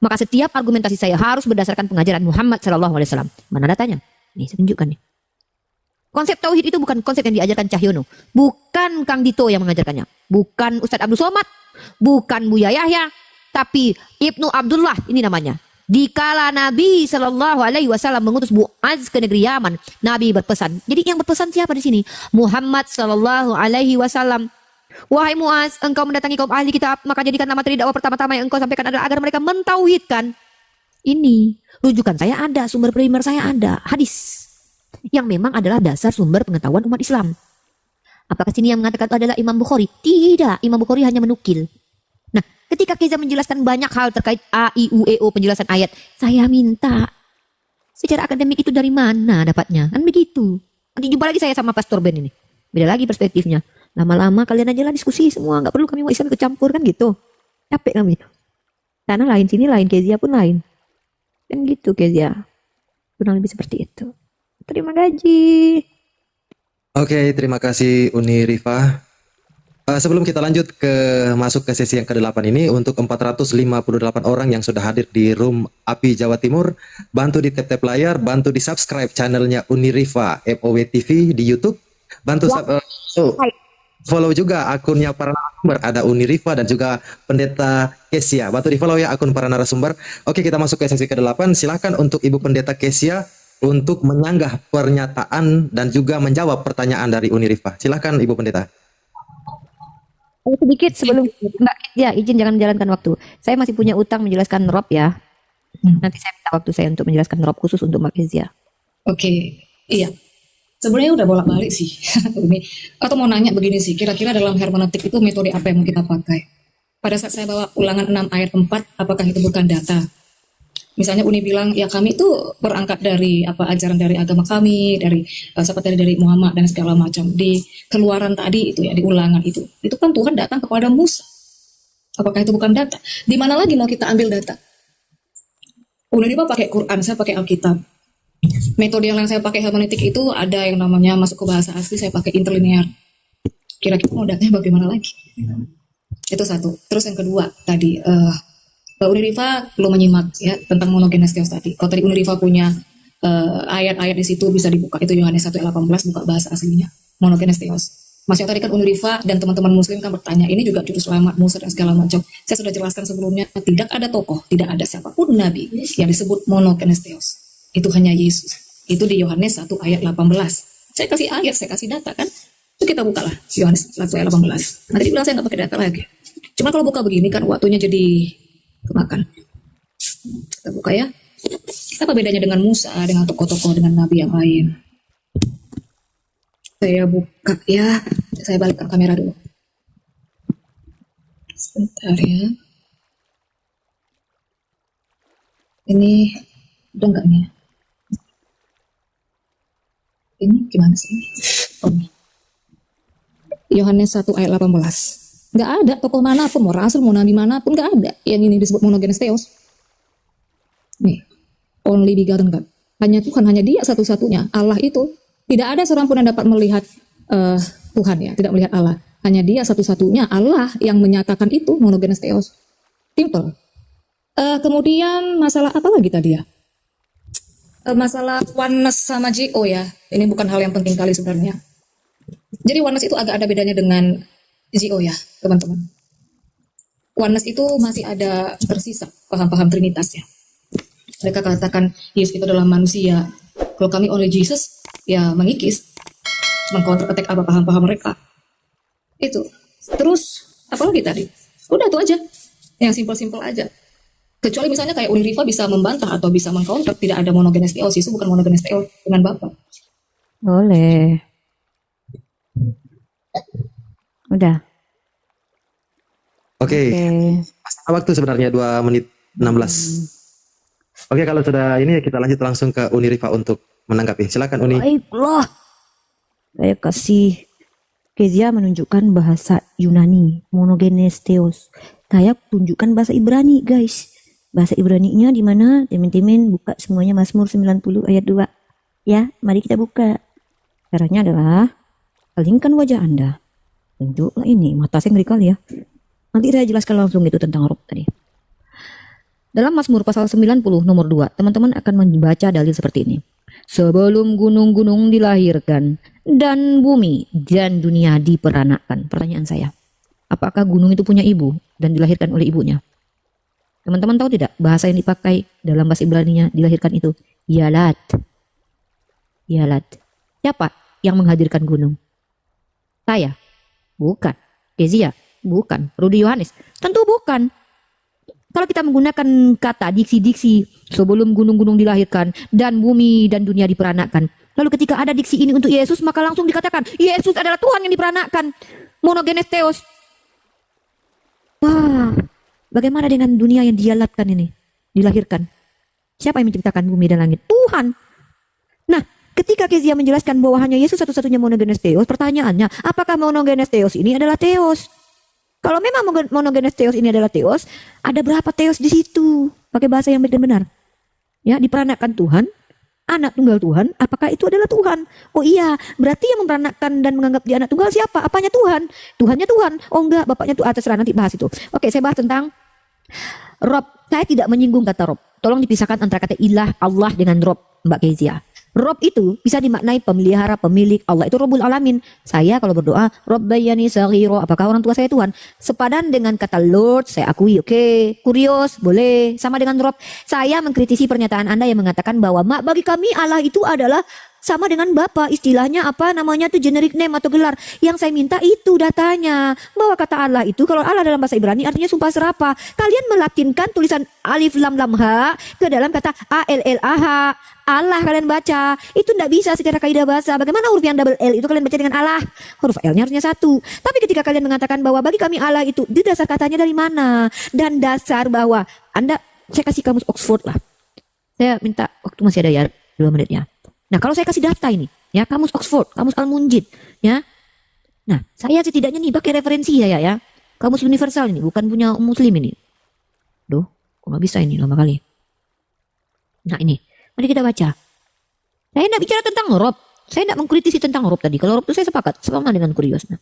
[SPEAKER 2] Maka setiap argumentasi saya harus berdasarkan pengajaran Muhammad sallallahu alaihi wasallam. Mana datanya? Nih saya tunjukkan nih. Konsep tauhid itu bukan konsep yang diajarkan Cahyono, bukan Kang Dito yang mengajarkannya, bukan Ustadz Abdul Somad, bukan Buya Yahya, tapi Ibnu Abdullah ini namanya. Dikala Nabi Shallallahu Alaihi Wasallam mengutus Muaz ke negeri Yaman, Nabi berpesan. Jadi yang berpesan siapa di sini? Muhammad Shallallahu Alaihi Wasallam. Wahai Muaz, engkau mendatangi kaum ahli kitab, maka jadikan materi dakwah pertama-tama yang engkau sampaikan adalah agar mereka mentauhidkan. Ini rujukan saya ada, sumber primer saya ada, hadis yang memang adalah dasar sumber pengetahuan umat Islam. Apakah sini yang mengatakan itu adalah Imam Bukhari? Tidak, Imam Bukhari hanya menukil. Nah, ketika Keza menjelaskan banyak hal terkait A, I, U, E, O, penjelasan ayat, saya minta secara akademik itu dari mana dapatnya? Kan begitu. Nanti jumpa lagi saya sama Pastor Ben ini. Beda lagi perspektifnya. Lama-lama kalian aja lah diskusi semua. Nggak perlu kami umat Islam ikut campur kan gitu. Capek kami. Karena lain sini lain, Kezia pun lain. Kan gitu Kezia. Kurang lebih seperti itu. Terima kasih.
[SPEAKER 4] Oke, terima kasih Uni Rifa. Sebelum kita lanjut masuk ke sesi yang ke-8 ini, untuk 458 orang yang sudah hadir di Room Api Jawa Timur, bantu di tap-tap layar, bantu di subscribe channelnya Uni Rifa FOW TV di YouTube, bantu follow juga akunnya para narasumber, ada Uni Rifa dan juga Pendeta Kesia. Bantu di follow ya akun para narasumber. Oke, kita masuk ke sesi ke-8. Silakan untuk Ibu Pendeta Kesia untuk menyanggah pernyataan dan juga menjawab pertanyaan dari Uni Rifa. Silakan Ibu Pendeta.
[SPEAKER 2] Sedikit sebelum Mbak Kezia izin jangan menjalankan waktu. Saya masih punya utang menjelaskan Rob ya. Nanti saya minta waktu saya untuk menjelaskan Rob khusus untuk Mbak Kezia.
[SPEAKER 3] Oke, iya. Sebenarnya udah bolak-balik sih. Ini atau mau nanya begini sih, kira-kira dalam hermeneutik itu metode apa yang mau kita pakai? Pada saat saya bawa Ulangan 6 ayat 4, apakah itu bukan data? Misalnya Uni bilang, ya kami itu berangkat dari ajaran dari agama kami, seperti dari Muhammad dan segala macam. Di Keluaran tadi itu ya, di Ulangan itu kan Tuhan datang kepada Musa. Apakah itu bukan data? Di mana lagi mau kita ambil data? Uni Rifa pakai Quran, saya pakai Alkitab. Metode yang lain saya pakai hermeneutik itu ada yang namanya masuk ke bahasa asli, saya pakai interlinear. Kira-kira mau datanya bagaimana lagi? Itu satu. Terus yang kedua tadi, Uni Rifa belum menyimak ya tentang monogenes theos tadi. Kalau tadi Uni Rifa punya ayat-ayat di situ bisa dibuka, itu Yohanes 1:18, buka bahasa aslinya monogenes theos. Mas yang tadi kan Uni Rifa dan teman-teman muslim kan bertanya, ini juga juru selamat Musa dan segala macam. Saya sudah jelaskan sebelumnya, tidak ada tokoh, tidak ada siapapun nabi yang disebut monogenes theos. Itu hanya Yesus. Itu di Yohanes 1:18. Saya kasih ayat, saya kasih data kan. Itu kita bukalah Yohanes 1:18. Nanti dibilang saya nggak pakai data lagi. Cuma kalau buka begini kan waktunya jadi kemakan. Kita buka ya. Apa bedanya dengan Musa, dengan tokoh-tokoh, dengan nabi yang lain? Saya buka ya. Saya balikkan kamera dulu. Sebentar ya. Ini udah enggak nih? Ini gimana sih ini? Oh, ini. Yohanes 1 ayat 18. Nggak ada tokoh manapun, mau rasul, mau nabi manapun, nggak ada yang ini disebut monogenes theos. Nih, only begotten God. Hanya Tuhan, hanya Dia satu-satunya. Allah itu tidak ada seorang pun yang dapat melihat Tuhan ya, tidak melihat Allah. Hanya Dia satu-satunya Allah yang menyatakan itu monogenes theos. Simple. Kemudian masalah apa lagi tadi ya? Masalah oneness sama GO ya. Ini bukan hal yang penting kali sebenarnya. Jadi oneness itu agak ada bedanya dengan GO ya, teman-teman. Oneness itu masih ada tersisa paham-paham Trinitas ya. Mereka katakan Yesus itu adalah manusia. Kalau kami only Jesus, ya mengikis, mengcounter attack apa paham-paham mereka. Itu. Terus apa lagi tadi? Udah itu aja. Yang simpel-simpel aja. Kecuali misalnya kayak Uniriva bisa membantah atau bisa mengcounter tidak ada monogenes theos, Yesus bukan monogenes theos dengan Bapa.
[SPEAKER 2] Boleh. Udah.
[SPEAKER 4] Oke,
[SPEAKER 2] Oke.
[SPEAKER 4] waktu sebenarnya 2 menit 16. Oke, kalau sudah ini kita lanjut langsung ke Uniriva untuk menanggapi. Silakan Uni.
[SPEAKER 2] Baiklah. Saya kasih Kezia menunjukkan bahasa Yunani, monogenes theos. Saya tunjukkan bahasa Ibrani, guys. Bahasa Ibrani-nya di mana? Teman-teman buka semuanya Mazmur 90 ayat 2. Ya, mari kita buka. Caranya adalah palingkan wajah Anda. Tunjuklah ini, mata saya ngeri kali ya. Nanti saya jelaskan langsung itu tentang rob tadi. Dalam Mazmur pasal 90 nomor 2, teman-teman akan membaca dalil seperti ini. Sebelum gunung-gunung dilahirkan dan bumi dan dunia diperanakan. Pertanyaan saya, apakah gunung itu punya ibu dan dilahirkan oleh ibunya? Teman-teman tahu tidak bahasa yang dipakai dalam bahasa Ibrani-nya dilahirkan itu? Yalat. Yalat. Siapa yang menghadirkan gunung? Saya? Bukan. Kezia? Bukan. Rudi Yohanes? Tentu bukan. Kalau kita menggunakan kata diksi-diksi sebelum gunung-gunung dilahirkan dan bumi dan dunia diperanakan. Lalu ketika ada diksi ini untuk Yesus, maka langsung dikatakan Yesus adalah Tuhan yang diperanakan. Monogenes theos. Wah, bagaimana dengan dunia yang dialatkan ini? Dilahirkan. Siapa yang menciptakan bumi dan langit? Tuhan. Nah, ketika Kezia menjelaskan bahwa hanya Yesus satu-satunya monogenes theos, pertanyaannya, apakah monogenes theos ini adalah theos? Kalau memang monogenes theos ini adalah theos, ada berapa theos di situ? Pakai bahasa yang benar-benar. Ya, diperanakan Tuhan, anak tunggal Tuhan, apakah itu adalah Tuhan? Oh iya, berarti yang memperanakan dan menganggap dia anak tunggal siapa? Apanya Tuhan? Tuhannya Tuhan. Oh enggak, bapaknya tuh terserah, nanti bahas itu. Oke, saya bahas tentang Rob. Saya tidak menyinggung kata Rob. Tolong dipisahkan antara kata ilah, Allah dengan Rob, Mbak Kezia. Rob itu bisa dimaknai pemelihara, pemilik. Allah itu Rabbul Alamin. Saya kalau berdoa, Rabbayani saghiro, apakah orang tua saya Tuhan? Sepadan dengan kata Lord, saya akui, oke. Kurios, boleh. Sama dengan Rob. Saya mengkritisi pernyataan Anda yang mengatakan bahwa bagi kami Allah itu adalah sama dengan Bapa, istilahnya apa namanya tuh generic name atau gelar. Yang saya minta itu datanya. Bahwa kata Allah itu, kalau Allah dalam bahasa Ibrani artinya sumpah serapah. Kalian melatinkan tulisan alif lam lam ha ke dalam kata A-L-L-A-H. Allah kalian baca. Itu tidak bisa secara kaidah bahasa. Bagaimana huruf yang double L itu kalian baca dengan Allah? Huruf L-nya harusnya satu. Tapi ketika kalian mengatakan bahwa bagi kami Allah itu, di dasar katanya dari mana? Dan dasar bahwa Anda, saya kasih kamus Oxford lah. Saya minta waktu masih ada ya 2 menitnya. Nah, kalau saya kasih data ini, ya, kamus Oxford, kamus Al-Munjid, ya. Nah, saya setidaknya nih pakai referensi ya. Kamus universal ini, bukan punya muslim ini. Duh, kok nggak bisa ini, lama kali. Nah, ini, mari kita baca. Saya tidak bicara tentang Rob, saya tidak mengkritisi tentang Rob tadi. Kalau Rob itu saya sepakat, sama dengan Kurios. Nah,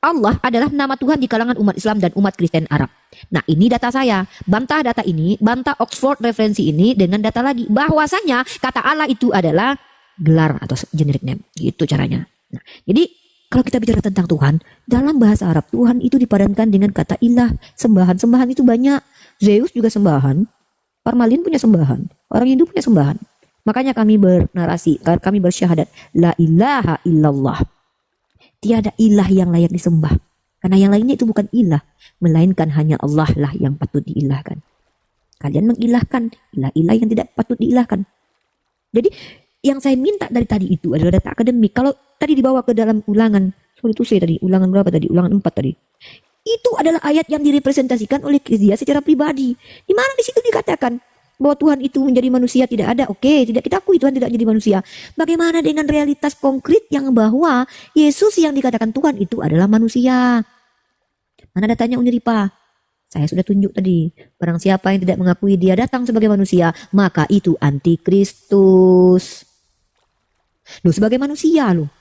[SPEAKER 2] Allah adalah nama Tuhan di kalangan umat Islam dan umat Kristen Arab. Nah, ini data saya. Bantah data ini, bantah Oxford referensi ini dengan data lagi. Bahwasanya kata Allah itu adalah gelar atau generic name. Gitu caranya. Nah, jadi kalau kita bicara tentang Tuhan, dalam bahasa Arab Tuhan itu dipadankan dengan kata ilah. Sembahan. Sembahan itu banyak. Zeus juga sembahan. Parmalin punya sembahan. Orang Hindu punya sembahan. Makanya kami bernarasi, kami bersyahadat. La ilaha illallah. Tiada ilah yang layak disembah. Karena yang lainnya itu bukan ilah. Melainkan hanya Allah lah yang patut diilahkan. Kalian mengilahkan ilah-ilah yang tidak patut diilahkan. Jadi yang saya minta dari tadi itu adalah data akademik. Kalau tadi dibawa ke dalam ulangan. Sorry itu saya tadi. Ulangan berapa tadi? Ulangan 4 tadi. Itu adalah ayat yang direpresentasikan oleh Kezia secara pribadi. Di mana di situ dikatakan bahwa Tuhan itu menjadi manusia tidak ada. Oke, tidak kita akui Tuhan tidak jadi manusia. Bagaimana dengan realitas konkret yang bahwa Yesus yang dikatakan Tuhan itu adalah manusia? Mana datanya Uniripa? Saya sudah tunjuk tadi. Barang siapa yang tidak mengakui dia datang sebagai manusia, maka itu antikristus. Loh, sebagai manusia loh.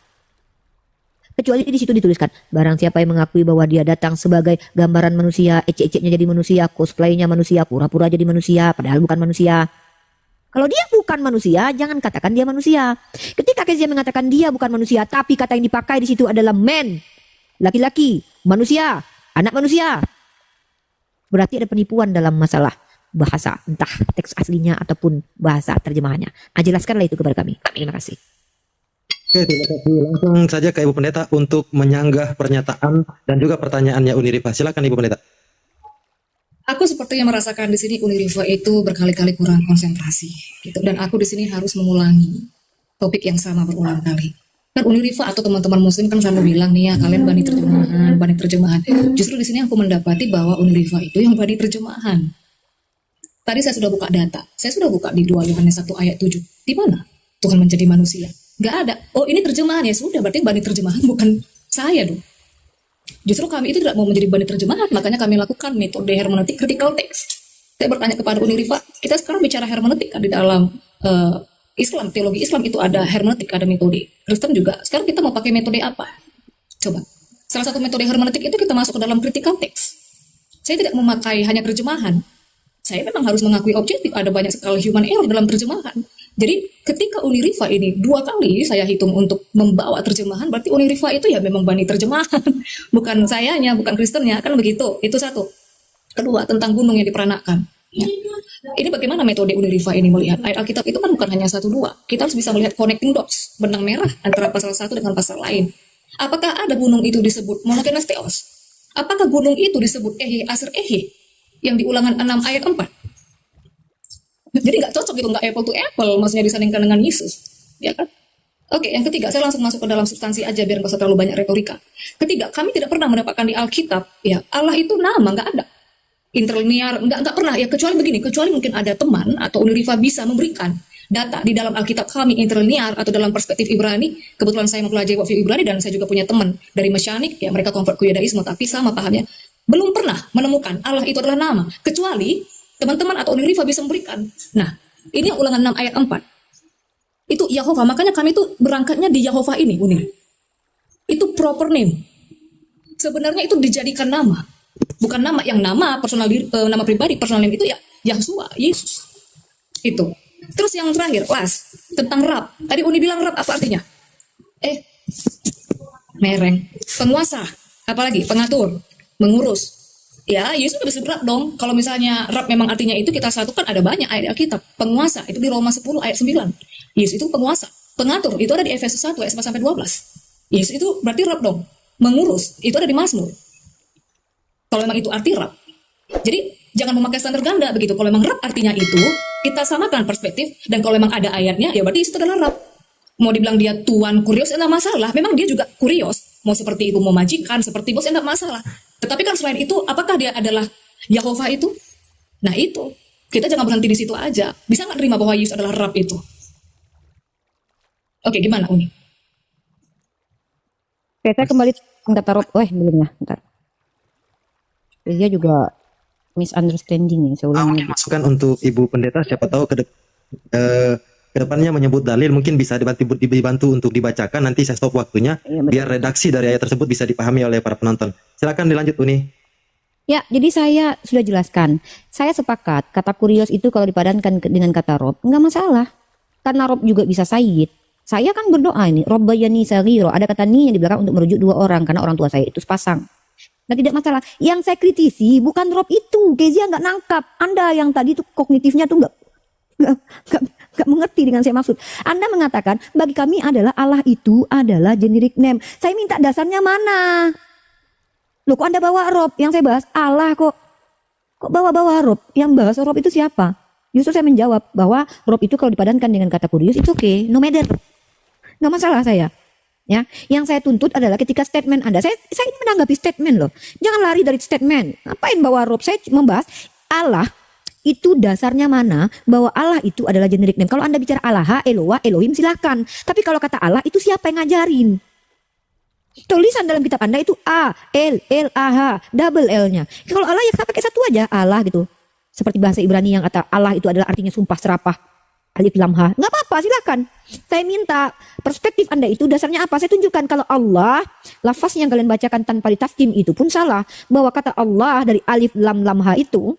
[SPEAKER 2] Kecuali di situ dituliskan, barang siapa yang mengakui bahwa dia datang sebagai gambaran manusia, ecek-eceknya jadi manusia, cosplaynya manusia, pura-pura jadi manusia, padahal bukan manusia. Kalau dia bukan manusia, jangan katakan dia manusia. Ketika Kezia mengatakan dia bukan manusia, tapi kata yang dipakai di situ adalah man, laki-laki, manusia, anak manusia. Berarti ada penipuan dalam masalah bahasa, entah teks aslinya ataupun bahasa terjemahannya. Jelaskanlah itu kepada kami. Terima kasih.
[SPEAKER 4] Oke, terima kasih. Langsung saja ke Ibu Pendeta untuk menyanggah pernyataan dan juga pertanyaannya Unirifa. Silakan Ibu Pendeta.
[SPEAKER 3] Aku sepertinya merasakan di sini Unirifa itu berkali-kali kurang konsentrasi, gitu. Dan aku di sini harus mengulangi topik yang sama berulang kali. Kan Unirifa atau teman-teman Muslim kan selalu bilang nih ya, kalian bani terjemahan. Justru di sini aku mendapati bahwa Unirifa itu yang bani terjemahan. Tadi saya sudah buka data, saya sudah buka di 2 Yohanes 1 ayat 7. Di mana Tuhan menjadi manusia? Gak ada. Oh, ini terjemahan ya sudah, berarti bani terjemahan bukan saya dong. Justru kami itu tidak mau menjadi bani terjemahan, makanya kami lakukan metode hermeneutik critical text. Saya bertanya kepada Unirifa, kita sekarang bicara hermeneutik kan di dalam Islam, teologi Islam itu ada hermeneutik, ada metode. Kristen juga. Sekarang kita mau pakai metode apa? Coba. Salah satu metode hermeneutik itu kita masuk ke dalam critical text. Saya tidak memakai hanya terjemahan. Saya memang harus mengakui objektif, ada banyak sekali human error dalam terjemahan. Jadi ketika Unirifa ini 2 kali saya hitung untuk membawa terjemahan, berarti Unirifa itu ya memang bani terjemahan. Bukan sayanya, bukan Kristennya, kan begitu. Itu satu. Kedua, tentang gunung yang diperanakan. Ya. Ini bagaimana metode Unirifa ini melihat ayat Alkitab itu kan bukan hanya 1-2. Kita harus bisa melihat connecting dots, benang merah antara pasal 1 dengan pasal lain. Apakah ada gunung itu disebut monogenes theos? Apakah gunung itu disebut Ehi Aser Ehi yang di Ulangan 6 ayat 4? Jadi nggak cocok gitu, nggak apple to apple, maksudnya disandingkan dengan Yesus, ya kan? Oke, yang ketiga, saya langsung masuk ke dalam substansi aja biar nggak usah terlalu banyak retorika. Ketiga, kami tidak pernah mendapatkan di Alkitab, ya Allah itu nama nggak ada, interlinear nggak pernah, ya kecuali begini, kecuali mungkin ada teman atau Unirifa bisa memberikan data di dalam Alkitab kami interlinear atau dalam perspektif Ibrani. Kebetulan saya mempelajari waktu Ibrani dan saya juga punya teman dari Mesyanik, ya mereka convert ke Yudaisme tapi sama pahamnya. Belum pernah menemukan Allah itu adalah nama, kecuali teman-teman atau Unirifa bisa memberikan. Nah, ini yang Ulangan 6 ayat 4. Itu Yahova, makanya kami itu berangkatnya di Yahova ini, Unir. Itu proper name. Sebenarnya itu dijadikan nama. Bukan nama, yang nama personal nama pribadi, personal name itu ya Yahshua, Yesus. Itu. Terus yang terakhir, last, tentang Rab. Tadi Uni bilang Rab apa artinya? Mereng. Penguasa, apalagi pengatur, mengurus. Ya, Yesus udah bisa Rab dong. Kalau misalnya Rab memang artinya itu, kita satukan ada banyak ayat Alkitab. Penguasa, itu di Roma 10 ayat 9. Yesus itu penguasa. Pengatur, itu ada di Efesus 1 ayat 1-12. Yesus itu berarti Rab dong. Mengurus, itu ada di Mazmur. Kalau memang itu arti Rab. Jadi, jangan memakai standar ganda begitu. Kalau memang Rab artinya itu, kita samakan perspektif. Dan kalau memang ada ayatnya, ya berarti itu adalah Rab. Mau dibilang dia Tuan Kurios, enggak masalah. Memang dia juga Kurios. Mau seperti ibu, mau majikan, seperti bos, enggak masalah. Tetapi kan selain itu, apakah dia adalah Yahova itu? Nah itu, kita jangan berhenti di situ aja. Bisa nggak terima bahwa Yesus adalah Rab itu? Oke, gimana Uni?
[SPEAKER 2] Oke, saya kembali kata Rob. Belum ya, bentar. Dia juga misunderstanding ya, saya ulang lagi.
[SPEAKER 4] Masukan untuk Ibu Pendeta, siapa tahu ke depannya menyebut dalil, mungkin bisa dibantu untuk dibacakan. Nanti saya stop waktunya,
[SPEAKER 2] Iya, betul.
[SPEAKER 4] biar redaksi dari ayat tersebut bisa dipahami oleh para penonton. Silakan dilanjut Uni.
[SPEAKER 2] Ya, jadi saya sudah jelaskan. Saya sepakat, kata kurios itu kalau dipadankan dengan kata Rob, nggak masalah. Karena Rob juga bisa sayyid. Saya kan berdoa ini, Rob bayani sagiro. Ada kata ni yang di belakang untuk merujuk 2 orang, karena orang tua saya itu sepasang. Nah, tidak masalah. Yang saya kritisi bukan Rob itu. Kezia nggak nangkap. Anda yang tadi tuh kognitifnya tuh nggak mengerti dengan saya maksud. Anda mengatakan bagi kami adalah Allah itu adalah generic name. Saya minta dasarnya mana? Loh, kok Anda bawa Rob? Yang saya bahas Allah kok. Kok bawa-bawa Rob? Yang bahas Rob itu siapa? Justru saya menjawab bahwa Rob itu kalau dipadankan dengan kata kurios itu oke, no matter. Nggak masalah saya. Ya, yang saya tuntut adalah ketika statement Anda, saya ini menanggapi statement loh. Jangan lari dari statement. Ngapain bawa Rob? Saya membahas Allah itu dasarnya mana bahwa Allah itu adalah generic name. Kalau Anda bicara Allah, Eloah, Elohim silakan. Tapi kalau kata Allah itu siapa yang ngajarin? Tulisan dalam kitab Anda itu A, L, L, A, H, double L-nya. Kalau Allah ya kita pakai satu aja, Allah gitu. Seperti bahasa Ibrani yang kata Allah itu adalah artinya sumpah serapah. Alif lam ha. Nggak apa-apa, silakan. Saya minta perspektif Anda itu dasarnya apa? Saya tunjukkan kalau Allah, lafaz yang kalian bacakan tanpa ditafkim itu pun salah. Bahwa kata Allah dari alif lam lam ha itu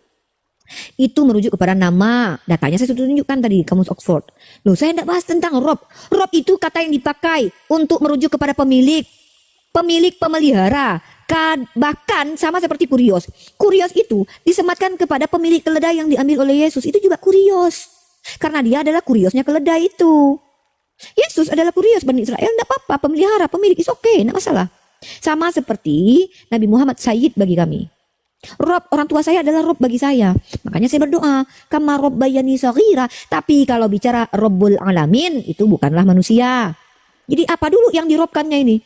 [SPEAKER 2] merujuk kepada nama. Datanya saya sudah tunjukkan tadi di kamus Oxford. Loh, saya tidak bahas tentang Rob. Rob itu kata yang dipakai untuk merujuk kepada pemilik, pemelihara. Bahkan sama seperti kurios. Kurios itu disematkan kepada pemilik keledai yang diambil oleh Yesus. Itu juga kurios. Karena dia adalah kuriosnya keledai itu. Yesus adalah kurios Bani Israel. Tidak apa-apa, pemelihara, pemilik, is okay, tidak masalah. Sama seperti Nabi Muhammad Sayyid bagi kami. Rob, orang tua saya adalah Rob bagi saya. Makanya saya berdoa, kama Robbayani shaghira. Tapi kalau bicara Rabbul Alamin, itu bukanlah manusia. Jadi apa dulu yang dirobkannya ini?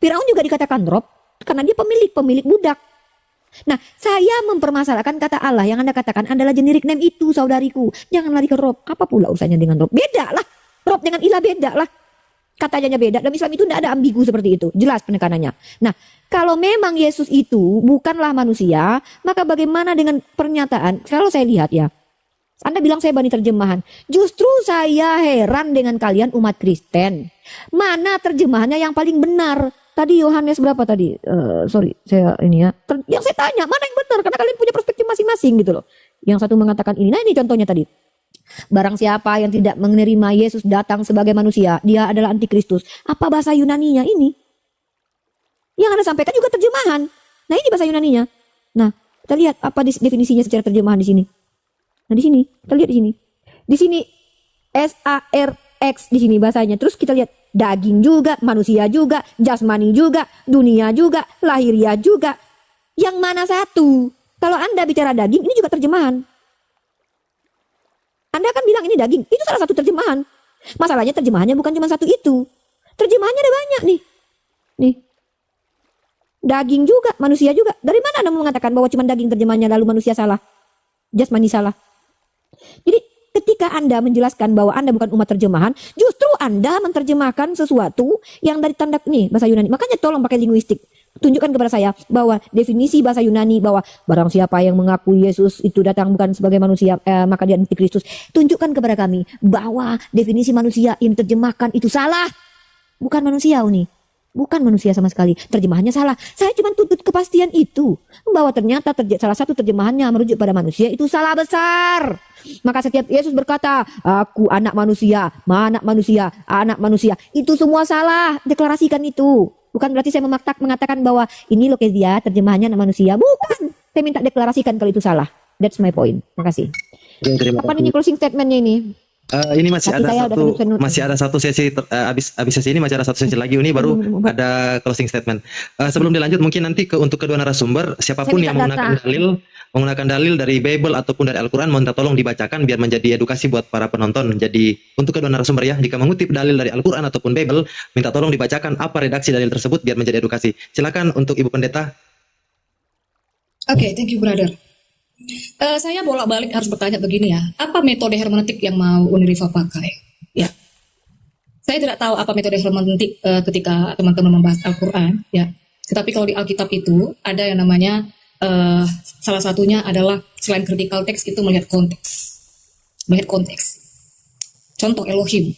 [SPEAKER 2] Firaun juga dikatakan Rob, karena dia pemilik budak. Nah, saya mempermasalahkan kata Allah yang Anda katakan adalah generic name itu, saudariku. Jangan lari ke Rob. Apa pula urusannya dengan Rob? Beda lah. Rob dengan ilah beda lah. Katanya beda. Dalam Islam itu tidak ada ambigu seperti itu. Jelas penekanannya. Nah, kalau memang Yesus itu bukanlah manusia, maka bagaimana dengan pernyataan? Kalau saya lihat ya, Anda bilang saya bani terjemahan. Justru saya heran dengan kalian umat Kristen. Mana terjemahannya yang paling benar? Tadi Yohanes berapa tadi? Sorry, saya ini ya. Yang saya tanya, mana yang benar? Karena kalian punya perspektif masing-masing gitu loh. Yang satu mengatakan ini. Nah ini contohnya tadi. Barang siapa yang tidak menerima Yesus datang sebagai manusia, dia adalah antikristus. Apa bahasa Yunaninya ini? Yang Anda sampaikan juga terjemahan. Nah ini bahasa Yunaninya. Nah kita lihat apa definisinya secara terjemahan di sini. Nah di sini, kita lihat di sini. Di sini SARX di sini bahasanya. Terus kita lihat daging juga, manusia juga, jasmani juga, dunia juga, lahiriah juga. Yang mana satu? Kalau Anda bicara daging, ini juga terjemahan. Anda kan bilang ini daging, itu salah satu terjemahan. Masalahnya terjemahannya bukan cuma satu itu. Terjemahannya ada banyak nih. Nih. Daging juga, manusia juga. Dari mana Anda mengatakan bahwa cuma daging terjemahannya lalu manusia salah? Jasmani salah. Jadi ketika Anda menjelaskan bahwa Anda bukan umat terjemahan, justru Anda menerjemahkan sesuatu yang dari tanda nih bahasa Yunani. Makanya tolong pakai linguistik. Tunjukkan kepada saya bahwa definisi bahasa Yunani bahwa barang siapa yang mengaku Yesus itu datang bukan sebagai manusia, maka dia antikristus. Tunjukkan kepada kami bahwa definisi manusia yang diterjemahkan itu salah. Bukan manusia ini. Bukan manusia sama sekali. Terjemahannya salah. Saya cuma tuntut kepastian itu. Bahwa ternyata salah satu terjemahannya merujuk pada manusia itu salah besar. Maka setiap Yesus berkata, aku anak manusia, anak manusia. Itu semua salah. Deklarasikan itu. Bukan berarti saya mengatakan bahwa ini loh dia terjemahannya anak manusia. Bukan. Saya minta deklarasikan kalau itu salah. That's my point. Makasih. Apa ini closing statementnya ini?
[SPEAKER 4] Ini masih ada satu sesi habis sesi ini masih ada satu sesi lagi ini baru ada closing statement. Sebelum dilanjut mungkin nanti untuk kedua narasumber siapapun yang menggunakan dalil dari Bible ataupun dari Al-Qur'an minta tolong dibacakan biar menjadi edukasi buat para penonton. Jadi untuk kedua narasumber ya, jika mengutip dalil dari Al-Qur'an ataupun Bible minta tolong dibacakan apa redaksi dalil tersebut biar menjadi edukasi. Silakan untuk Ibu Pendeta.
[SPEAKER 3] Oke, thank you brother. Saya bolak-balik harus bertanya begini ya, apa metode hermeneutik yang mau Uniriva pakai? Ya, saya tidak tahu apa metode hermeneutik ketika teman-teman membahas Al-Quran, ya. Tetapi kalau di Alkitab itu ada yang namanya salah satunya adalah selain critical text itu melihat konteks. Contoh Elohim,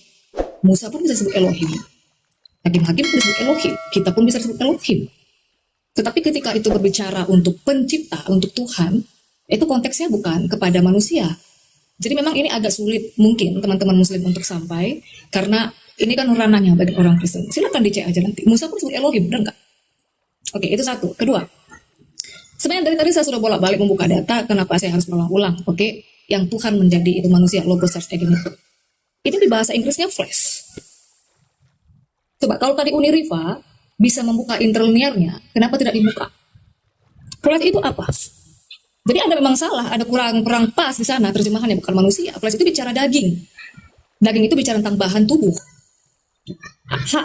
[SPEAKER 3] Musa pun bisa disebut Elohim, Hakim-hakim pun disebut Elohim, kita pun bisa disebut Elohim. Tetapi ketika itu berbicara untuk pencipta, untuk Tuhan, itu konteksnya bukan kepada manusia. Jadi memang ini agak sulit mungkin teman-teman muslim untuk sampai, karena ini kan ranahnya bagi orang Kristen. Silakan dicek aja nanti. Musa pun disebut Elohim, benar nggak? Oke, itu satu. Kedua, sebenarnya dari tadi saya sudah bolak-balik membuka data, kenapa saya harus mengulang-ulang? Oke, yang Tuhan menjadi itu manusia, logos search agent itu. Itu di bahasa Inggrisnya flesh. Coba kalau tadi Uniriva bisa membuka interlinearnya, kenapa tidak dibuka? Flesh itu apa? Jadi Anda memang salah, ada kurang pas di sana terjemahannya, bukan manusia. Flesh itu bicara daging. Daging itu bicara tentang bahan tubuh.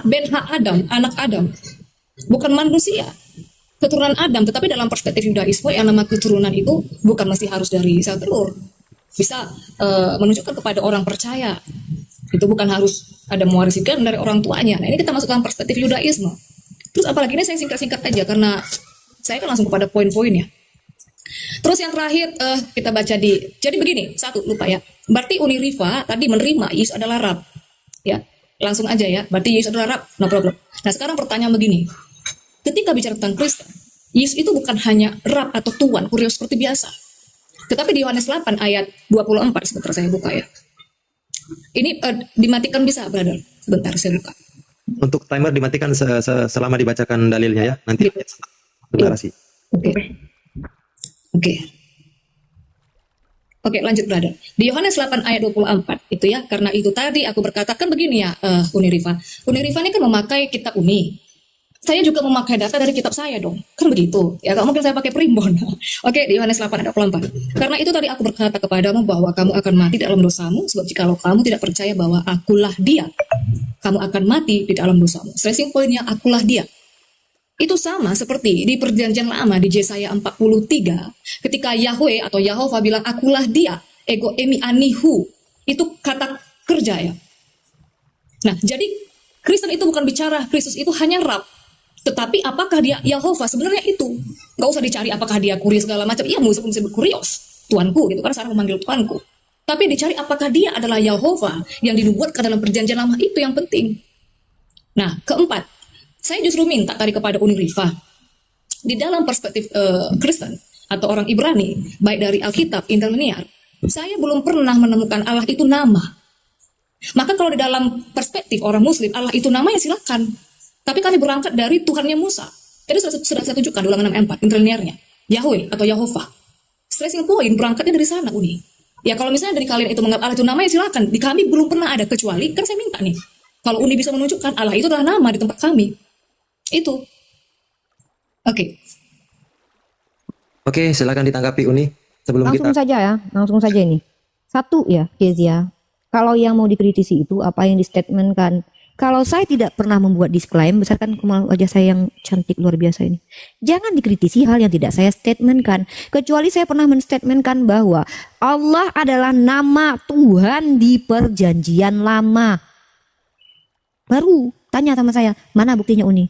[SPEAKER 3] Ben Adam, anak Adam. Bukan manusia. Keturunan Adam, tetapi dalam perspektif Yudaisme yang nama keturunan itu bukan mesti harus dari sel telur. bisa menunjukkan kepada orang percaya. Itu bukan harus ada mewariskan dari orang tuanya. Nah, ini kita masukkan perspektif Yudaisme. Terus apalagi ini saya singkat-singkat aja karena saya kan langsung kepada poin-poinnya. Terus yang terakhir kita baca jadi begini, satu lupa ya. Berarti Uni Rifa tadi menerima Yesus adalah Rab. Ya, langsung aja ya. Berarti Yesus adalah Rab, no problem. Nah, sekarang pertanyaan begini. Ketika bicara tentang Kristen, Yesus itu bukan hanya Rab atau Tuan, kurios seperti biasa. Tetapi di Yohanes 8 ayat 24, sebentar saya buka ya. Ini dimatikan bisa, brother? Sebentar saya buka.
[SPEAKER 4] Untuk timer dimatikan selama dibacakan dalilnya ya. Nanti deklarasi. Oke, lanjut brother. Di Yohanes 8 ayat 24 itu ya, karena itu tadi aku berkatakan begini ya, Uni Rifa. Uni Rifa ini kan memakai kitab Uni. Saya juga memakai data dari kitab saya dong. Kan begitu. Ya, kalau mungkin saya pakai primbon. Oke, di Yohanes 8 ayat 24. Karena itu tadi aku berkata kepadamu bahwa kamu akan mati dalam dosamu, sebab jikalau kamu tidak percaya bahwa akulah dia, kamu akan mati di dalam dosamu. Stressing pointnya akulah dia. Itu sama seperti di perjanjian lama di Yesaya 43 ketika Yahweh atau Yahova bilang akulah dia, ego emi anihu. Itu kata kerja ya. Nah, jadi Kristen itu bukan bicara Kristus itu hanya Rab, tetapi apakah dia Yahova? Sebenarnya itu nggak usah dicari apakah dia kurios segala macam. Iya, Musa disebut kurios, tuanku gitu kan, sekarang memanggil tuanku. Tapi dicari apakah dia adalah Yahova yang dinubuatkan dalam perjanjian lama, itu yang penting. Nah, keempat, saya justru minta tadi kepada Uni Rifa, di dalam perspektif Kristen atau orang Ibrani, baik dari Alkitab, interlinear, saya belum pernah menemukan Allah itu nama. Maka kalau di dalam perspektif orang Muslim, Allah itu nama ya silakan. Tapi kami berangkat dari Tuhannya Musa. Jadi sudah saya tunjukkan di Ulangan 64, interlinearnya, Yahweh atau Yahova. Stressing point berangkatnya dari sana, Uni. Ya kalau misalnya dari kalian itu menganggap Allah itu nama ya silakan. Di kami belum pernah ada, kecuali kan saya minta nih, kalau Uni bisa menunjukkan Allah itu adalah nama di tempat kami. Itu. Oke, silakan ditanggapi Uni sebelum
[SPEAKER 2] Langsung
[SPEAKER 4] kita
[SPEAKER 2] saja ya, langsung saja ini. Satu ya, Kezia. Kalau yang mau dikritisi itu apa yang distatementkan. Kalau saya tidak pernah membuat disclaimer, besarkan wajah saya yang cantik luar biasa ini. Jangan dikritisi hal yang tidak saya statementkan. Kecuali saya pernah menstatementkan bahwa Allah adalah nama Tuhan di perjanjian lama. Baru tanya sama saya, mana buktinya Uni?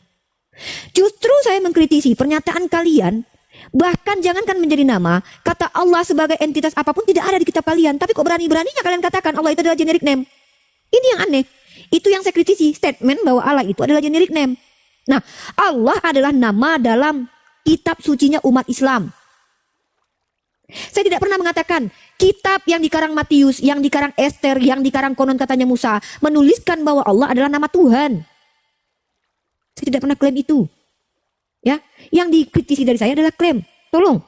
[SPEAKER 2] Justru saya mengkritisi pernyataan kalian. Bahkan jangankan menjadi nama, kata Allah sebagai entitas apapun tidak ada di kitab kalian. Tapi kok berani-beraninya kalian katakan Allah itu adalah generic name? Ini yang aneh. Itu yang saya kritisi, statement bahwa Allah itu adalah generic name. Nah, Allah adalah nama dalam kitab sucinya umat Islam. Saya tidak pernah mengatakan kitab yang dikarang Matius, yang dikarang Esther, yang dikarang konon katanya Musa menuliskan bahwa Allah adalah nama Tuhan. Saya tidak pernah klaim itu. Ya, yang dikritisi dari saya adalah klaim. Tolong.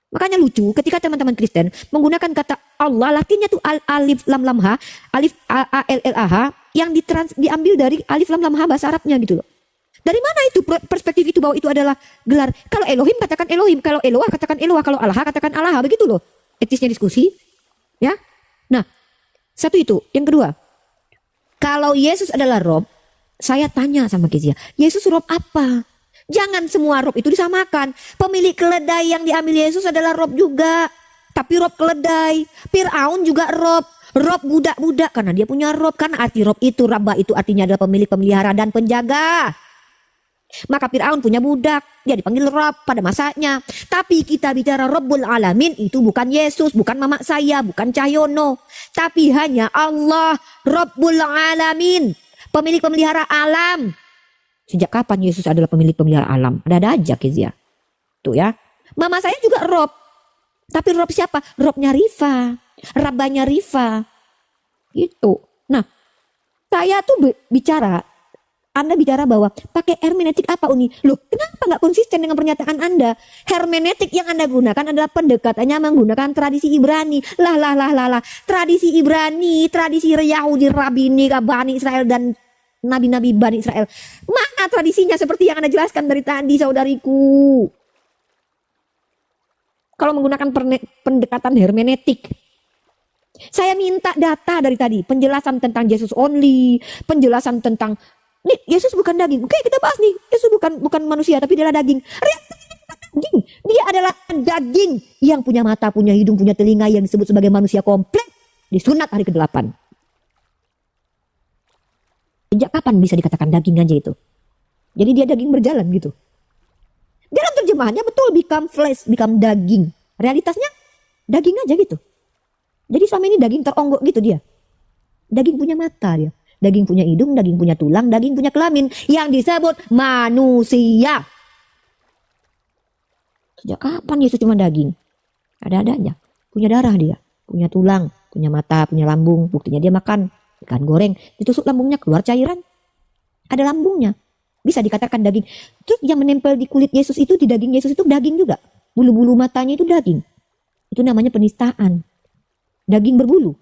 [SPEAKER 2] Makanya lucu ketika teman-teman Kristen menggunakan kata Allah, latinnya tuh alif lam lam ha, alif a l l a h, yang diambil dari alif lam lam ha bahasa Arabnya gitu loh. Dari mana itu perspektif itu bahwa itu adalah gelar? Kalau Elohim katakan Elohim, kalau Eloah katakan Eloah, kalau Allah katakan Allah, begitu loh. Etisnya diskusi. Ya. Nah, satu itu. Yang kedua, kalau Yesus adalah Rob, saya tanya sama Kezia, Yesus Rob apa? Jangan semua Rob itu disamakan. Pemilik keledai yang diambil Yesus adalah Rob juga. Tapi Rob keledai. Fir'aun juga Rob. Rob budak-budak karena dia punya Rob. Karena arti Rob itu, Rabba itu artinya adalah pemilik, pemelihara dan penjaga. Maka Fir'aun punya budak. Dia dipanggil Rob pada masanya. Tapi kita bicara Rabbul Alamin itu bukan Yesus, bukan mama saya, bukan Cahyono. Tapi hanya Allah Rabbul Alamin. Pemilik pemelihara alam. Sejak kapan Yesus adalah pemilik pemelihara alam? Ada aja Kezia. Tuh ya. Mama saya juga Rob. Tapi Rob siapa? Robnya Rifa. Rabbanya Rifa. Gitu. Nah, saya tuh bicara. Anda bicara bahwa pakai hermeneutik apa Uni? Loh, kenapa nggak konsisten dengan pernyataan Anda? Hermeneutik yang Anda gunakan adalah pendekatannya menggunakan tradisi Ibrani. Lah. Tradisi Ibrani, tradisi Yahudi, Rabini, Bani Israel dan nabi-nabi Bani Israel. Mana tradisinya seperti yang Anda jelaskan dari tadi, saudariku? Kalau menggunakan pendekatan hermeneutik. Saya minta data dari tadi. Penjelasan tentang Jesus only. Penjelasan tentang, nih Yesus bukan daging. Oke, kita bahas nih. Yesus bukan manusia tapi dia adalah daging. daging. Dia adalah daging yang punya mata, punya hidung, punya telinga, yang disebut sebagai manusia komplit. Disunat hari ke-8. Sejak kapan bisa dikatakan daging aja itu? Jadi dia daging berjalan gitu. Dalam terjemahannya betul, become flesh, become daging. Realitasnya daging aja gitu. Jadi selama ini daging teronggok gitu dia. Daging punya mata dia. Daging punya hidung, daging punya tulang, daging punya kelamin. Yang disebut manusia. Sejak kapan Yesus cuma daging? Ada-adanya. Punya darah dia. Punya tulang, punya mata, punya lambung. Buktinya dia makan ikan goreng. Ditusuk lambungnya, keluar cairan. Ada lambungnya. Bisa dikatakan daging. Terus yang menempel di kulit Yesus itu, di daging Yesus itu daging juga. Bulu-bulu matanya itu daging. Itu namanya penistaan. Daging berbulu.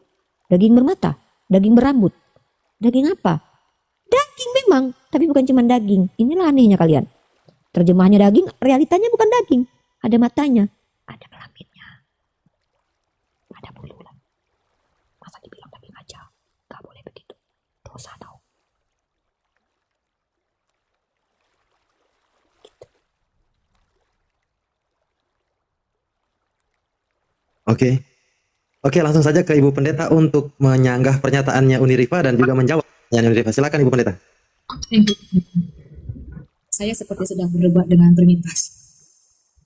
[SPEAKER 2] Daging bermata. Daging berambut. Daging apa? Daging memang. Tapi bukan cuma daging. Inilah anehnya kalian. Terjemahannya daging, realitanya bukan daging. Ada matanya, ada kelaminnya, ada bulu. Masa dibilang daging aja? Gak boleh begitu. Dosa tau. Gitu.
[SPEAKER 4] Oke, langsung saja ke Ibu Pendeta untuk menyanggah pernyataannya Uni Rifa dan juga menjawab pertanyaan Uni Rifa. Silakan Ibu Pendeta.
[SPEAKER 3] Saya seperti sedang berdebat dengan penyintas.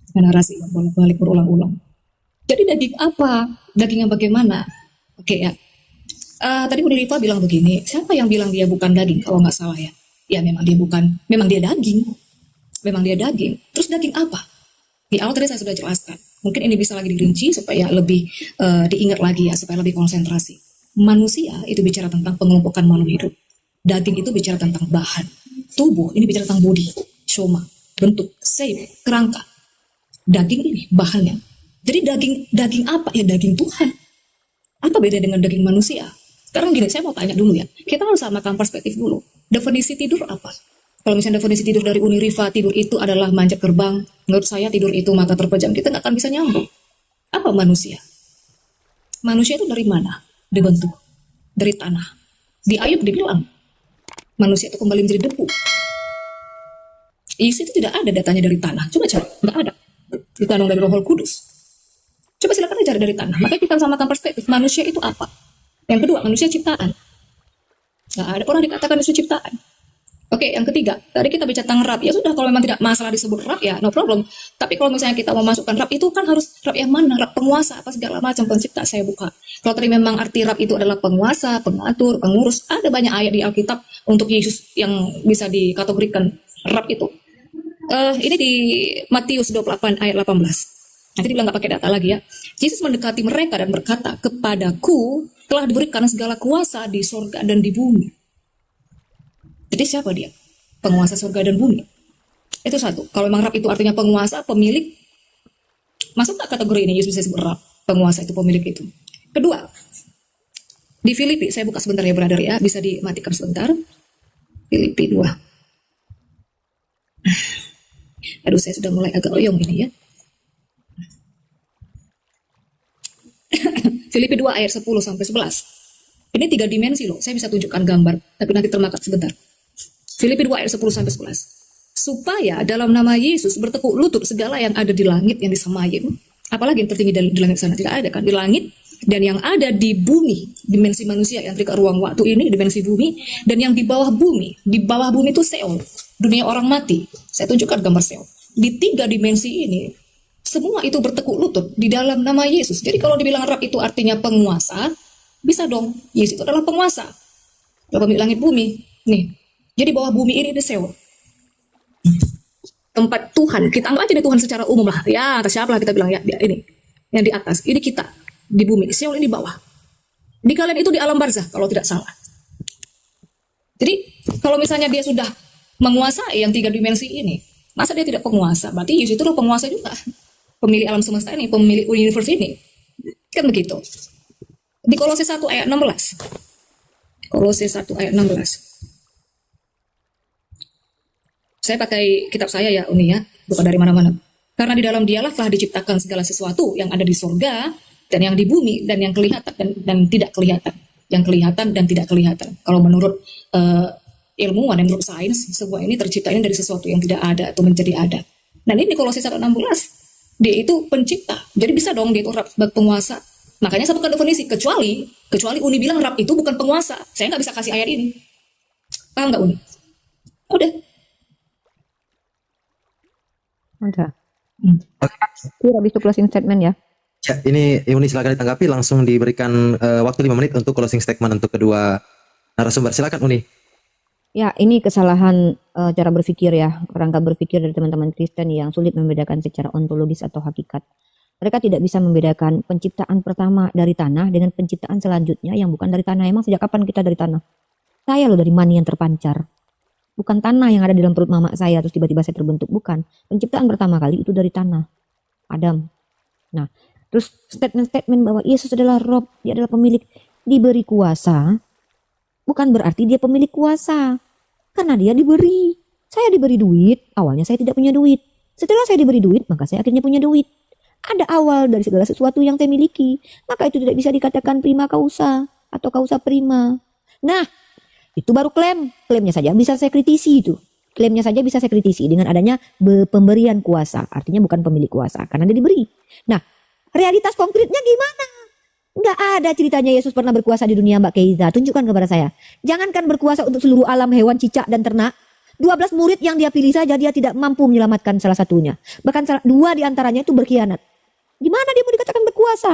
[SPEAKER 3] Narasi yang bolak-balik berulang-ulang. Jadi daging apa? Daging yang bagaimana? Oke ya. Tadi Bu Rifa bilang begini, siapa yang bilang dia bukan daging kalau nggak salah ya? Ya memang dia bukan, memang dia daging. Memang dia daging. Terus daging apa? Di awal tadi saya sudah jelaskan. Mungkin ini bisa lagi dirinci supaya lebih diingat lagi ya, supaya lebih konsentrasi. Manusia itu bicara tentang pengelompokan makhluk hidup. Daging itu bicara tentang bahan. Tubuh ini bicara tentang body, soma, bentuk, shape, kerangka. Daging ini bahannya. Jadi daging apa? Ya daging Tuhan. Apa beda dengan daging manusia? Sekarang gini, saya mau tanya dulu ya. Kita harus samakan perspektif dulu. Definisi tidur apa? Kalau misalnya definisi tidur dari Uni Rifa, tidur itu adalah manjat gerbang. Menurut saya tidur itu mata terpejam. Kita nggak akan bisa nyambung. Apa manusia? Manusia itu dari mana? Dibentuk. Dari tanah. Di Ayub dibilang, manusia itu kembali menjadi debu. Yesus itu tidak ada datanya dari tanah. Coba cari, nggak ada. Ditanung dari Roh Kudus. Coba silakan cari dari tanah. Makanya kita samakan perspektif. Manusia itu apa? Yang kedua, manusia ciptaan. Nggak ada pernah dikatakan manusia ciptaan. Oke, yang ketiga, tadi kita bicara tentang rab. Ya sudah, kalau memang tidak masalah disebut rab ya, no problem. Tapi kalau misalnya kita mau masukkan rab, itu kan harus rab yang mana? Rab penguasa, apa segala macam pencipta, saya buka. Kalau tadi memang arti rab itu adalah penguasa, pengatur, pengurus, ada banyak ayat di Alkitab untuk Yesus yang bisa dikategorikan rab itu. Ini di Matius 28 ayat 18. Nanti dibilang nggak pakai data lagi ya. Yesus mendekati mereka dan berkata, kepadaku telah diberikan segala kuasa di sorga dan di bumi. Jadi siapa dia? Penguasa surga dan bumi. Itu satu. Kalau memang rab itu artinya penguasa, pemilik, masuk ke kategori ini Yesus bisa disebut rab. Penguasa itu pemilik itu. Kedua, di Filipi, saya buka sebentar ya brother ya, bisa dimatikan sebentar. Filipi 2. Aduh, saya sudah mulai agak oyong ini ya. Filipi 2 ayat 10 sampai 11. Ini 3 dimensi loh. Saya bisa tunjukkan gambar, tapi nanti termakan sebentar. Filipi 2 ayat 10 sampai 11. Supaya dalam nama Yesus bertekuk lutut segala yang ada di langit yang disemayam. Apalagi yang tertinggi di langit sana, tidak ada kan? Di langit dan yang ada di bumi, dimensi manusia yang terikat ruang waktu ini, dimensi bumi, dan yang di bawah bumi. Di bawah bumi itu Seol, dunia orang mati. Saya tunjukkan gambar Seol. Di 3 dimensi ini, semua itu bertekuk lutut di dalam nama Yesus. Jadi kalau dibilang rab itu artinya penguasa, bisa dong. Yesus itu adalah penguasa. Pemilik langit bumi. Nih. Jadi bawah bumi ini di Seol. Tempat Tuhan. Kita anggap aja di Tuhan secara umum lah. Ya, atas siapa lah kita bilang ya. Ini. Yang di atas. Ini kita. Di bumi. Seol ini bawah. Di kalian itu di alam barzah kalau tidak salah. Jadi kalau misalnya dia sudah menguasai yang 3 dimensi ini, masa dia tidak penguasa? Berarti Yesus itu adalah penguasa juga. Pemilik alam semesta ini, pemilik universe ini. Kan begitu. Di Kolose 1 ayat 16. Kolose 1 ayat 16. Saya pakai kitab saya ya, Uni ya. Bukan dari mana-mana. Karena di dalam dialah telah diciptakan segala sesuatu yang ada di surga, dan yang di bumi, dan yang kelihatan dan tidak kelihatan. Yang kelihatan dan tidak kelihatan. Kalau menurut ilmuwan dan menurut sains, semua ini tercipta ini dari sesuatu yang tidak ada atau menjadi ada. Nah ini di Kolose 1:16, dia itu pencipta. Jadi bisa dong dia itu Rab sebagai penguasa. Makanya satukan definisi, kecuali Uni bilang Rab itu bukan penguasa. Saya nggak bisa kasih ayat ini. Paham nggak Uni? Udah.
[SPEAKER 2] Ada.
[SPEAKER 3] Hmm.
[SPEAKER 2] Iya, habis itu closing statement ya.
[SPEAKER 4] Ya, ini Uni silakan ditanggapi, langsung diberikan waktu 5 menit untuk closing statement untuk kedua narasumber. Silakan Uni.
[SPEAKER 2] Ya, ini kesalahan cara berpikir ya, kerangka berpikir dari teman-teman Kristen yang sulit membedakan secara ontologis atau hakikat. Mereka tidak bisa membedakan penciptaan pertama dari tanah dengan penciptaan selanjutnya yang bukan dari tanah. Emang sejak kapan kita dari tanah? Saya loh dari mani yang terpancar. Bukan tanah yang ada di dalam perut mama saya terus tiba-tiba saya terbentuk. Bukan. Penciptaan pertama kali itu dari tanah. Adam. Nah, terus statement-statement bahwa Yesus adalah Rob, dia adalah pemilik, diberi kuasa, bukan berarti dia pemilik kuasa. Karena dia diberi. Saya diberi duit, awalnya saya tidak punya duit. Setelah saya diberi duit, maka saya akhirnya punya duit. Ada awal dari segala sesuatu yang saya miliki. Maka itu tidak bisa dikatakan prima causa atau causa prima. Nah, itu baru klaim. Klaimnya saja bisa saya kritisi itu. Klaimnya saja bisa saya kritisi dengan adanya pemberian kuasa. Artinya bukan pemilik kuasa, karena dia diberi. Nah, realitas konkretnya gimana? Nggak ada ceritanya Yesus pernah berkuasa di dunia, Mbak Keiza. Tunjukkan kepada saya. Jangankan berkuasa untuk seluruh alam hewan, cicak, dan ternak. 12 murid yang dia pilih saja dia tidak mampu menyelamatkan salah satunya. Bahkan 2 diantaranya itu berkhianat. Gimana dia mau dikatakan berkuasa?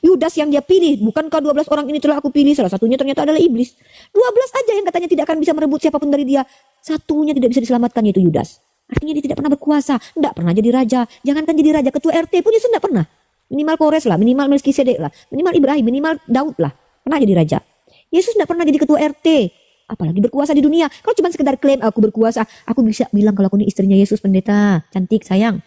[SPEAKER 2] Yudas yang dia pilih, bukankah 12 orang ini telah aku pilih? Salah satunya ternyata adalah iblis. 12 aja yang katanya tidak akan bisa merebut siapapun dari dia. Satunya tidak bisa diselamatkan, yaitu Yudas. Artinya dia tidak pernah berkuasa, tidak pernah jadi raja. Jangankan jadi raja, ketua RT pun Yesus tidak pernah. Minimal Kores lah, minimal Melkisedek lah, minimal Ibrahim, minimal Daud lah. Pernah jadi raja. Yesus tidak pernah jadi ketua RT. Apalagi berkuasa di dunia. Kalau cuma sekedar klaim aku berkuasa, aku bisa bilang kalau aku ini istrinya Yesus, pendeta, cantik, sayang.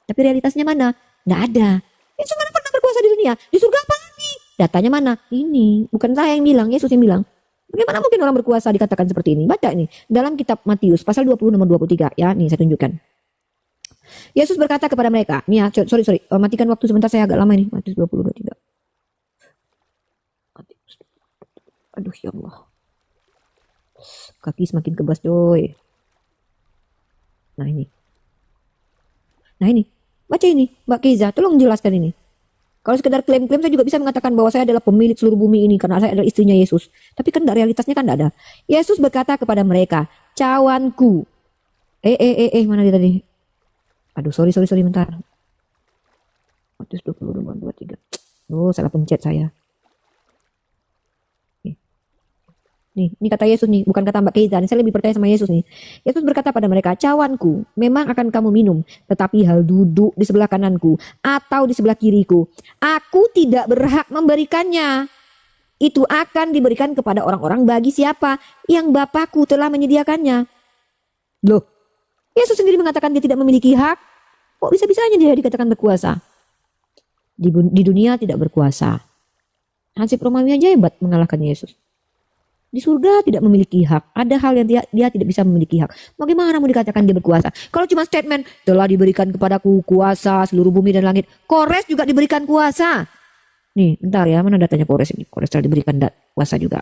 [SPEAKER 2] Tapi realitasnya mana? Nggak ada. Yesus mana pernah berkuasa di dunia? Di surga apa lagi? Datanya mana? Ini. Bukan saya yang bilang, Yesus yang bilang. Bagaimana mungkin orang berkuasa dikatakan seperti ini? Baca ini. Dalam kitab Matius, pasal 20 nomor 23. Ya, nih saya tunjukkan. Yesus berkata kepada mereka. Nih ya, sorry. Matikan waktu sebentar, saya agak lama ini. Matius 20, 23. Aduh, ya Allah. Kaki semakin kebas, coy. Nah ini. Baca ini, Mbak Keiza, tolong jelaskan ini. Kalau sekedar klaim-klaim saya juga bisa mengatakan bahwa saya adalah pemilik seluruh bumi ini karena saya adalah istrinya Yesus. Tapi kan realitasnya kan tidak ada. Yesus berkata kepada mereka, cawanku. Mana dia tadi? Aduh, sorry, bentar. Matius 20, 23. Oh, salah pencet saya. Nih, ini kata Yesus nih, bukan kata Mbak Keiza. Saya lebih percaya sama Yesus nih. Yesus berkata pada mereka, cawanku, memang akan kamu minum, tetapi hal duduk di sebelah kananku atau di sebelah kiriku, aku tidak berhak memberikannya. Itu akan diberikan kepada orang-orang bagi siapa yang Bapakku telah menyediakannya. Loh, Yesus sendiri mengatakan dia tidak memiliki hak. Kok bisa-bisanya dia dikatakan berkuasa? Di dunia tidak berkuasa. Hansip Romawi aja hebat mengalahkan Yesus. Di surga tidak memiliki hak. Ada hal yang dia tidak bisa memiliki hak. Bagaimana mau dikatakan dia berkuasa? Kalau cuma statement, telah diberikan kepadaku kuasa seluruh bumi dan langit. Kores juga diberikan kuasa. Nih, bentar ya, mana datanya Kores ini? Kores telah diberikan kuasa juga.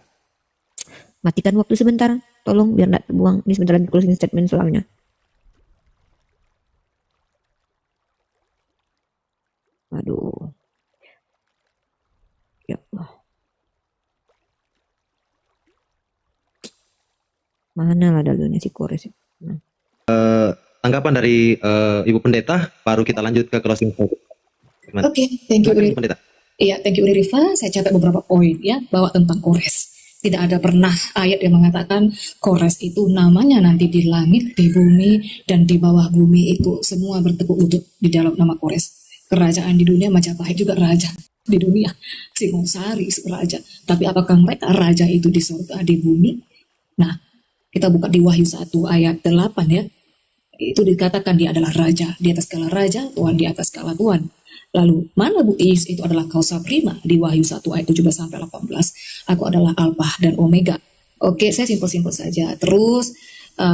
[SPEAKER 2] Matikan waktu sebentar. Tolong biar tidak terbuang. Ini sebentar lagi closing statement soalnya. Aduh. Ya Allah. Mana lah dalilnya si Kores? Nah.
[SPEAKER 4] Tanggapan dari Ibu Pendeta, baru kita lanjut ke closing statement.
[SPEAKER 3] Oke, thank you Uri.
[SPEAKER 4] Pendeta.
[SPEAKER 3] Iya, thank you Uri Rifa. Saya catat beberapa poin ya, bahwa tentang Kores. Tidak ada pernah ayat yang mengatakan Kores itu namanya nanti di langit, di bumi, dan di bawah bumi itu semua bertekuk lutut di dalam nama Kores. Kerajaan di dunia Majapahit juga raja di dunia. Singosari raja. Tapi apakah mereka raja itu di surga, di bumi? Nah, kita buka di Wahyu 1 ayat 8 ya. Itu dikatakan dia adalah raja. Di atas skala raja, Tuhan di atas skala Tuhan. Lalu, mana bukti Yesus itu adalah kausa prima? Di Wahyu 1 ayat 17-18. Aku adalah Alpha dan Omega. Oke, saya simpel-simpel saja. Terus,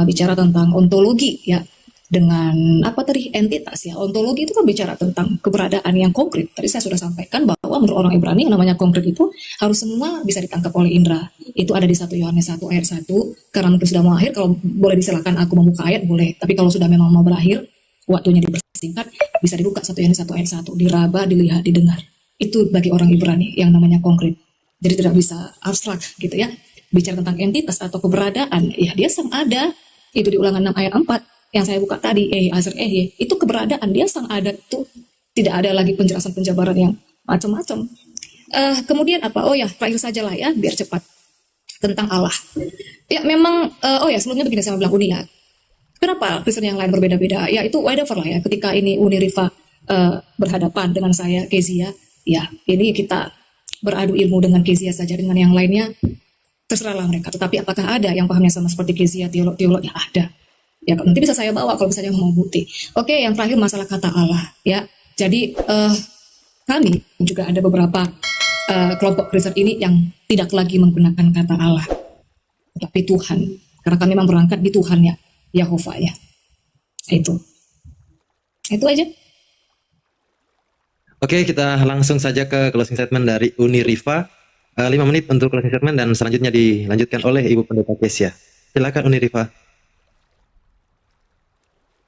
[SPEAKER 3] bicara tentang ontologi ya. Dengan apa tadi entitas ya, ontologi itu kan bicara tentang keberadaan yang konkret. Tadi saya sudah sampaikan bahwa menurut orang Ibrani yang namanya konkret itu harus semua bisa ditangkap oleh indera. Itu ada di 1 Yohanes 1 ayat 1. Karena mungkin sudah mau akhir, kalau boleh disilakan aku membuka ayat boleh. Tapi kalau sudah memang mau berakhir, waktunya dipersingkat, bisa dibuka 1 Yohanes 1 ayat 1, diraba, dilihat, didengar. Itu bagi orang Ibrani yang namanya konkret. Jadi tidak bisa abstrak gitu ya. Bicara tentang entitas atau keberadaan, ya dia sang ada. Itu di Ulangan 6 ayat 4 yang saya buka tadi, itu keberadaan, dia sang ada, itu tidak ada lagi penjelasan penjabaran yang macam-macam. Kemudian apa? Oh ya, terakhir saja lah ya, biar cepat, tentang Allah. Ya memang, sebelumnya begini saya bilang Uni ya. Kenapa Kristen yang lain berbeda-beda? Ya itu whatever lah ya. Ketika ini Uni Rifa berhadapan dengan saya Kezia, ya ini kita beradu ilmu dengan Kezia saja, dengan yang lainnya terserahlah mereka. Tetapi apakah ada yang pahamnya sama seperti Kezia, teolog-teolog? Ya ada. Ya nanti bisa saya bawa kalau misalnya mau bukti. Oke, yang terakhir masalah kata Allah ya. Jadi kami juga ada beberapa kelompok Kristen ini yang tidak lagi menggunakan kata Allah, tapi Tuhan. Karena kami memang berangkat di Tuhan ya, Yahova ya. Itu aja.
[SPEAKER 4] Oke, kita langsung saja ke closing statement dari Uni Rifa. 5 menit untuk closing statement dan selanjutnya dilanjutkan oleh Ibu Pendeta Kesia. Silakan Uni Rifa.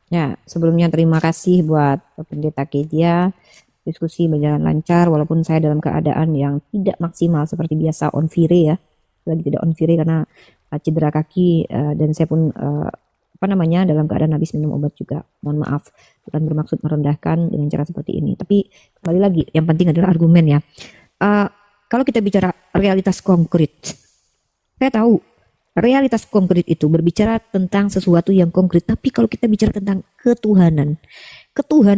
[SPEAKER 2] Ya, sebelumnya terima kasih buat Pendeta Kezia. Diskusi berjalan lancar walaupun saya dalam keadaan yang tidak maksimal seperti biasa on fire ya. Lagi tidak on fire karena cedera kaki dan saya pun dalam keadaan habis minum obat juga. Mohon maaf, bukan bermaksud merendahkan dengan cara seperti ini. Tapi kembali lagi, yang penting adalah argumen ya. Kalau kita bicara realitas konkret, saya tahu realitas konkret itu berbicara tentang sesuatu yang konkret. Tapi kalau kita bicara tentang ketuhanan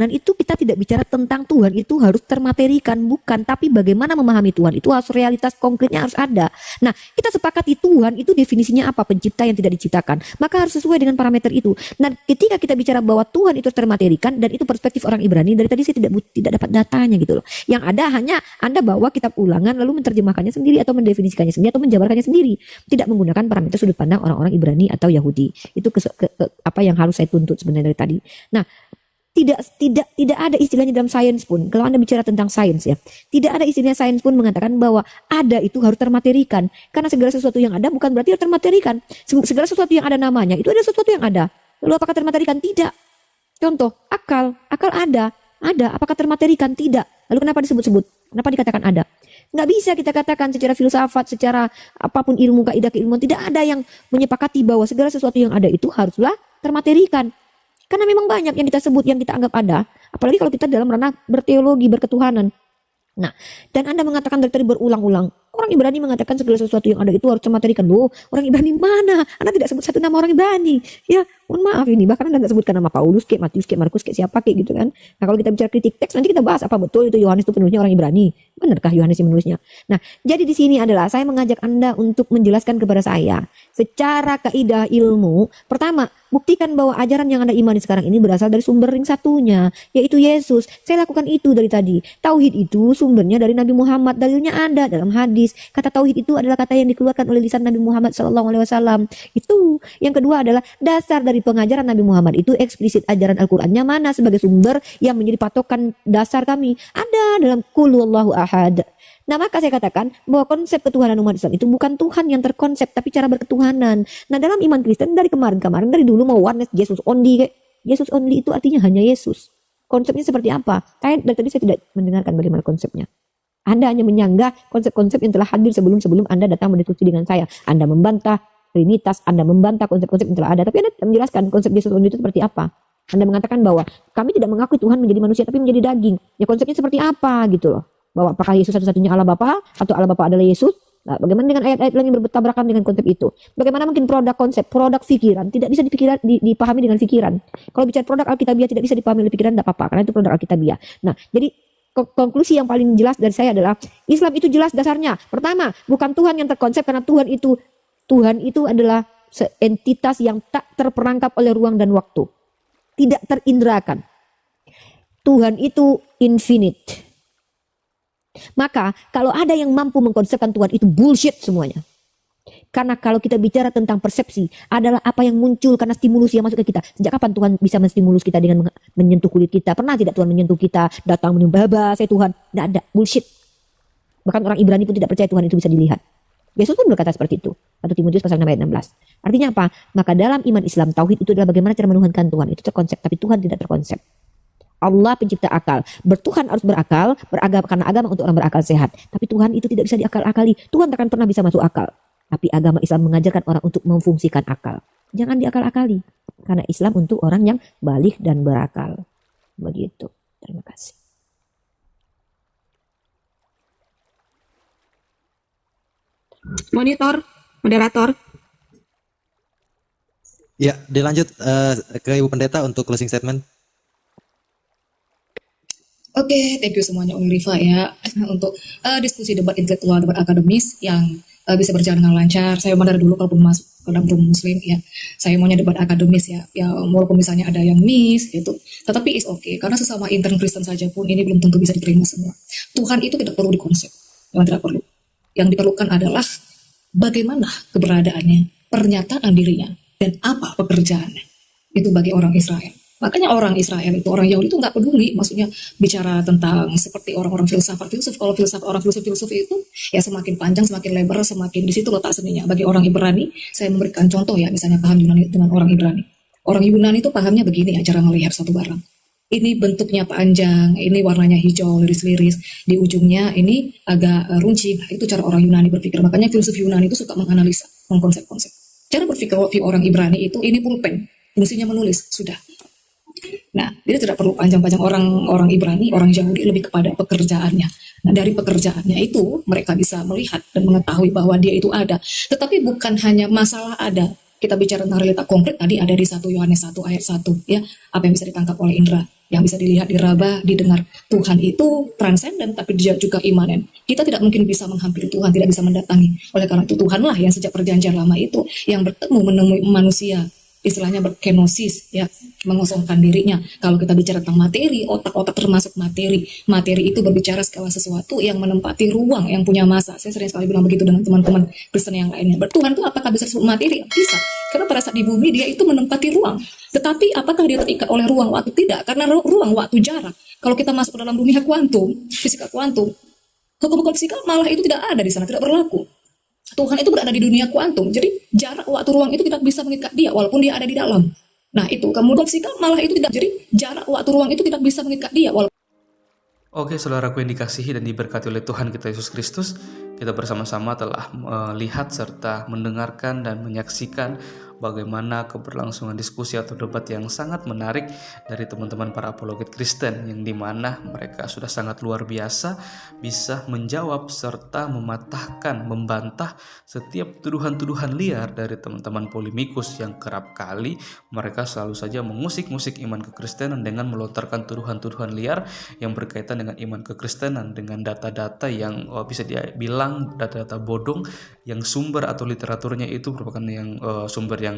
[SPEAKER 2] itu kita tidak bicara tentang Tuhan itu harus termaterikan, bukan. Tapi bagaimana memahami Tuhan itu harus realitas konkretnya harus ada. Nah, kita sepakati Tuhan itu definisinya apa? Pencipta yang tidak diciptakan. Maka harus sesuai dengan parameter itu. Nah, ketika kita bicara bahwa Tuhan itu termaterikan dan itu perspektif orang Ibrani, dari tadi saya tidak dapat datanya gitu loh. Yang ada hanya Anda bawa kitab Ulangan lalu menerjemahkannya sendiri atau mendefinisikannya sendiri atau menjabarkannya sendiri. Tidak menggunakan parameter sudut pandang orang-orang Ibrani atau Yahudi. Itu apa yang harus saya tuntut sebenarnya dari tadi. Nah, tidak ada istilahnya dalam sains pun. Kalau Anda bicara tentang sains ya, tidak ada istilahnya sains pun mengatakan bahwa ada itu harus termaterikan. Karena segala sesuatu yang ada bukan berarti harus termaterikan. Segala sesuatu yang ada namanya itu ada sesuatu yang ada. Lalu apakah termaterikan? Tidak. Contoh, akal ada. Apakah termaterikan? Tidak. Lalu kenapa disebut-sebut? Kenapa dikatakan ada? Nggak bisa kita katakan secara filsafat, secara apapun ilmu, kaidah keilmuan, tidak ada yang menyepakati bahwa segala sesuatu yang ada itu haruslah termaterikan. Karena memang banyak yang kita sebut, yang kita anggap ada. Apalagi kalau kita dalam ranah berteologi, berketuhanan. Nah, dan Anda mengatakan dari tadi berulang-ulang. Orang Ibrani mengatakan segala sesuatu yang ada itu harus termaterikan. Loh, orang Ibrani mana? Anda tidak sebut satu nama orang Ibrani. Ya, mohon maaf ini. Bahkan Anda tidak sebutkan nama Paulus, kayak Matius, kayak Markus, kayak siapa, kayak gitu kan. Nah, kalau kita bicara kritik teks, nanti kita bahas apa betul itu Yohanes itu penulisnya orang Ibrani. Benarkah Yohanes yang menulisnya? Nah, jadi di sini adalah saya mengajak Anda untuk menjelaskan kepada saya. Secara kaidah ilmu, pertama, buktikan bahwa ajaran yang Anda imani sekarang ini berasal dari sumber yang satunya, yaitu Yesus. Saya lakukan itu dari tadi. Tauhid itu sumbernya dari Nabi Muhammad. Dalilnya ada dalam hadis. Kata tauhid itu adalah kata yang dikeluarkan oleh lisan Nabi Muhammad SAW. Itu. Yang kedua adalah dasar dari pengajaran Nabi Muhammad itu eksplisit ajaran Al-Qur'annya mana sebagai sumber yang menjadi patokan dasar kami. Ada dalam Qul huwallahu ahad. Nah, maka saya katakan bahwa konsep ketuhanan umat Islam itu bukan Tuhan yang terkonsep, tapi cara berketuhanan. Nah, dalam iman Kristen dari kemarin dari dulu mau oneness, Jesus only. Jesus only itu artinya hanya Yesus. Konsepnya seperti apa? Dari tadi saya tidak mendengarkan bagaimana konsepnya. Anda hanya menyanggah konsep-konsep yang telah hadir sebelum Anda datang berdiskusi dengan saya. Anda membantah Trinitas, Anda membantah konsep-konsep yang telah ada. Tapi Anda tidak menjelaskan konsep Jesus only itu seperti apa. Anda mengatakan bahwa kami tidak mengakui Tuhan menjadi manusia, tapi menjadi daging. Ya konsepnya seperti apa gitu loh. Bahwa apakah Yesus satu-satunya Allah Bapa atau Allah Bapa adalah Yesus? Nah, bagaimana dengan ayat-ayat lain yang bertabrakan dengan konsep itu? Bagaimana mungkin produk konsep, produk pikiran tidak bisa dipahami dengan pikiran. Kalau bicara produk Alkitabiah tidak bisa dipahami oleh pikiran, tidak apa-apa karena itu produk Alkitabiah. Nah, jadi konklusi yang paling jelas dari saya adalah Islam itu jelas dasarnya. Pertama, bukan Tuhan yang terkonsep karena Tuhan itu adalah entitas yang tak terperangkap oleh ruang dan waktu. Tidak terindrakan. Tuhan itu infinite. Maka kalau ada yang mampu mengkonsepkan Tuhan itu bullshit semuanya. Karena kalau kita bicara tentang persepsi adalah apa yang muncul karena stimulus yang masuk ke kita. Sejak kapan Tuhan bisa menstimulus kita dengan menyentuh kulit kita? Pernah tidak Tuhan menyentuh kita? Datang menyembah saya Tuhan? Tidak ada, bullshit. Bahkan orang Ibrani pun tidak percaya Tuhan itu bisa dilihat. Yesus pun berkata seperti itu. 1 Timotius pasal 6 ayat 16. Artinya apa? Maka dalam iman Islam, tauhid itu adalah bagaimana cara menuhankan Tuhan. Itu terkonsep, tapi Tuhan tidak terkonsep. Allah pencipta akal. Bertuhan harus berakal, beragama karena agama untuk orang berakal sehat. Tapi Tuhan itu tidak bisa diakal-akali. Tuhan takkan pernah bisa masuk akal. Tapi agama Islam mengajarkan orang untuk memfungsikan akal. Jangan diakal-akali. Karena Islam untuk orang yang balik dan berakal. Begitu. Terima kasih.
[SPEAKER 6] Monitor, moderator.
[SPEAKER 4] Ya, dilanjut ke Ibu Pendeta untuk closing statement.
[SPEAKER 3] Oke, thank you semuanya Umi Rifa ya untuk diskusi debat intelektual, debat akademis yang bisa berjalan dengan lancar. Saya mau dari dulu kalau belum masuk ke dalam room muslim ya, saya maunya debat akademis ya. Ya walaupun misalnya ada yang miss gitu, tetapi is okay karena sesama intern Kristen saja pun ini belum tentu bisa diterima semua. Tuhan itu tidak perlu dikonsep, yang tidak perlu. Yang diperlukan adalah bagaimana keberadaannya, pernyataan dirinya, dan apa pekerjaannya. Itu bagi orang Israel. Makanya orang Israel itu, orang Yahudi itu nggak peduli, maksudnya bicara tentang seperti orang-orang filsuf. Kalau orang filsuf itu ya semakin panjang, semakin lebar, semakin di situ letak seninya. Bagi orang Ibrani, saya memberikan contoh ya, misalnya paham Yunani dengan orang Ibrani. Orang Yunani itu pahamnya begini ya, cara melihat satu barang. Ini bentuknya panjang, ini warnanya hijau, liris-liris, di ujungnya ini agak runcing. Itu cara orang Yunani berpikir. Makanya filsuf Yunani itu suka menganalisa, mengkonsep-konsep. Cara berpikir orang Ibrani itu, ini pulpen, fungsinya menulis, sudah. Nah, dia tidak perlu panjang-panjang. Orang Ibrani, orang Yahudi lebih kepada pekerjaannya. Nah, dari pekerjaannya itu, mereka bisa melihat dan mengetahui bahwa dia itu ada. Tetapi bukan hanya masalah ada. Kita bicara tentang realita konkret, tadi ada di 1 Yohanes 1 ayat 1. Ya, apa yang bisa ditangkap oleh indera. Yang bisa dilihat, diraba, didengar. Tuhan itu transenden, tapi dia juga imanen. Kita tidak mungkin bisa menghampiri Tuhan, tidak bisa mendatangi. Oleh karena itu Tuhanlah yang sejak perjanjian lama itu, yang bertemu menemui manusia. Istilahnya berkenosis, ya, mengosongkan dirinya. Kalau kita bicara tentang materi, otak-otak termasuk materi. Materi itu berbicara segala sesuatu yang menempati ruang, yang punya masa. Saya sering sekali bilang begitu dengan teman-teman Kristen yang lainnya. Bertuhan itu apakah bisa disebut materi? Bisa. Karena pada saat di bumi dia itu menempati ruang. Tetapi apakah dia terikat oleh ruang waktu? Tidak. Karena ruang waktu jarak. Kalau kita masuk ke dalam dunia kuantum, fisika kuantum, hukum-hukum fisika malah itu tidak ada di sana, tidak berlaku. Tuhan itu berada di dunia kuantum, jadi jarak waktu ruang itu tidak bisa mengikat dia walaupun dia ada di dalam. Nah itu, kemudian fisika malah itu tidak, jadi jarak waktu ruang itu tidak bisa mengikat dia walaupun.
[SPEAKER 1] Oke, saudaraku yang dikasihi dan diberkati oleh Tuhan kita Yesus Kristus, kita bersama-sama telah melihat serta mendengarkan dan menyaksikan bagaimana keberlangsungan diskusi atau debat yang sangat menarik dari teman-teman para apologet Kristen, yang dimana mereka sudah sangat luar biasa bisa menjawab serta mematahkan, membantah setiap tuduhan-tuduhan liar dari teman-teman polemikus yang kerap kali mereka selalu saja mengusik-ngusik iman kekristenan dengan melontarkan tuduhan-tuduhan liar yang berkaitan dengan iman kekristenan dengan data-data yang bisa dibilang data-data bodong, yang sumber atau literaturnya itu merupakan yang sumber yang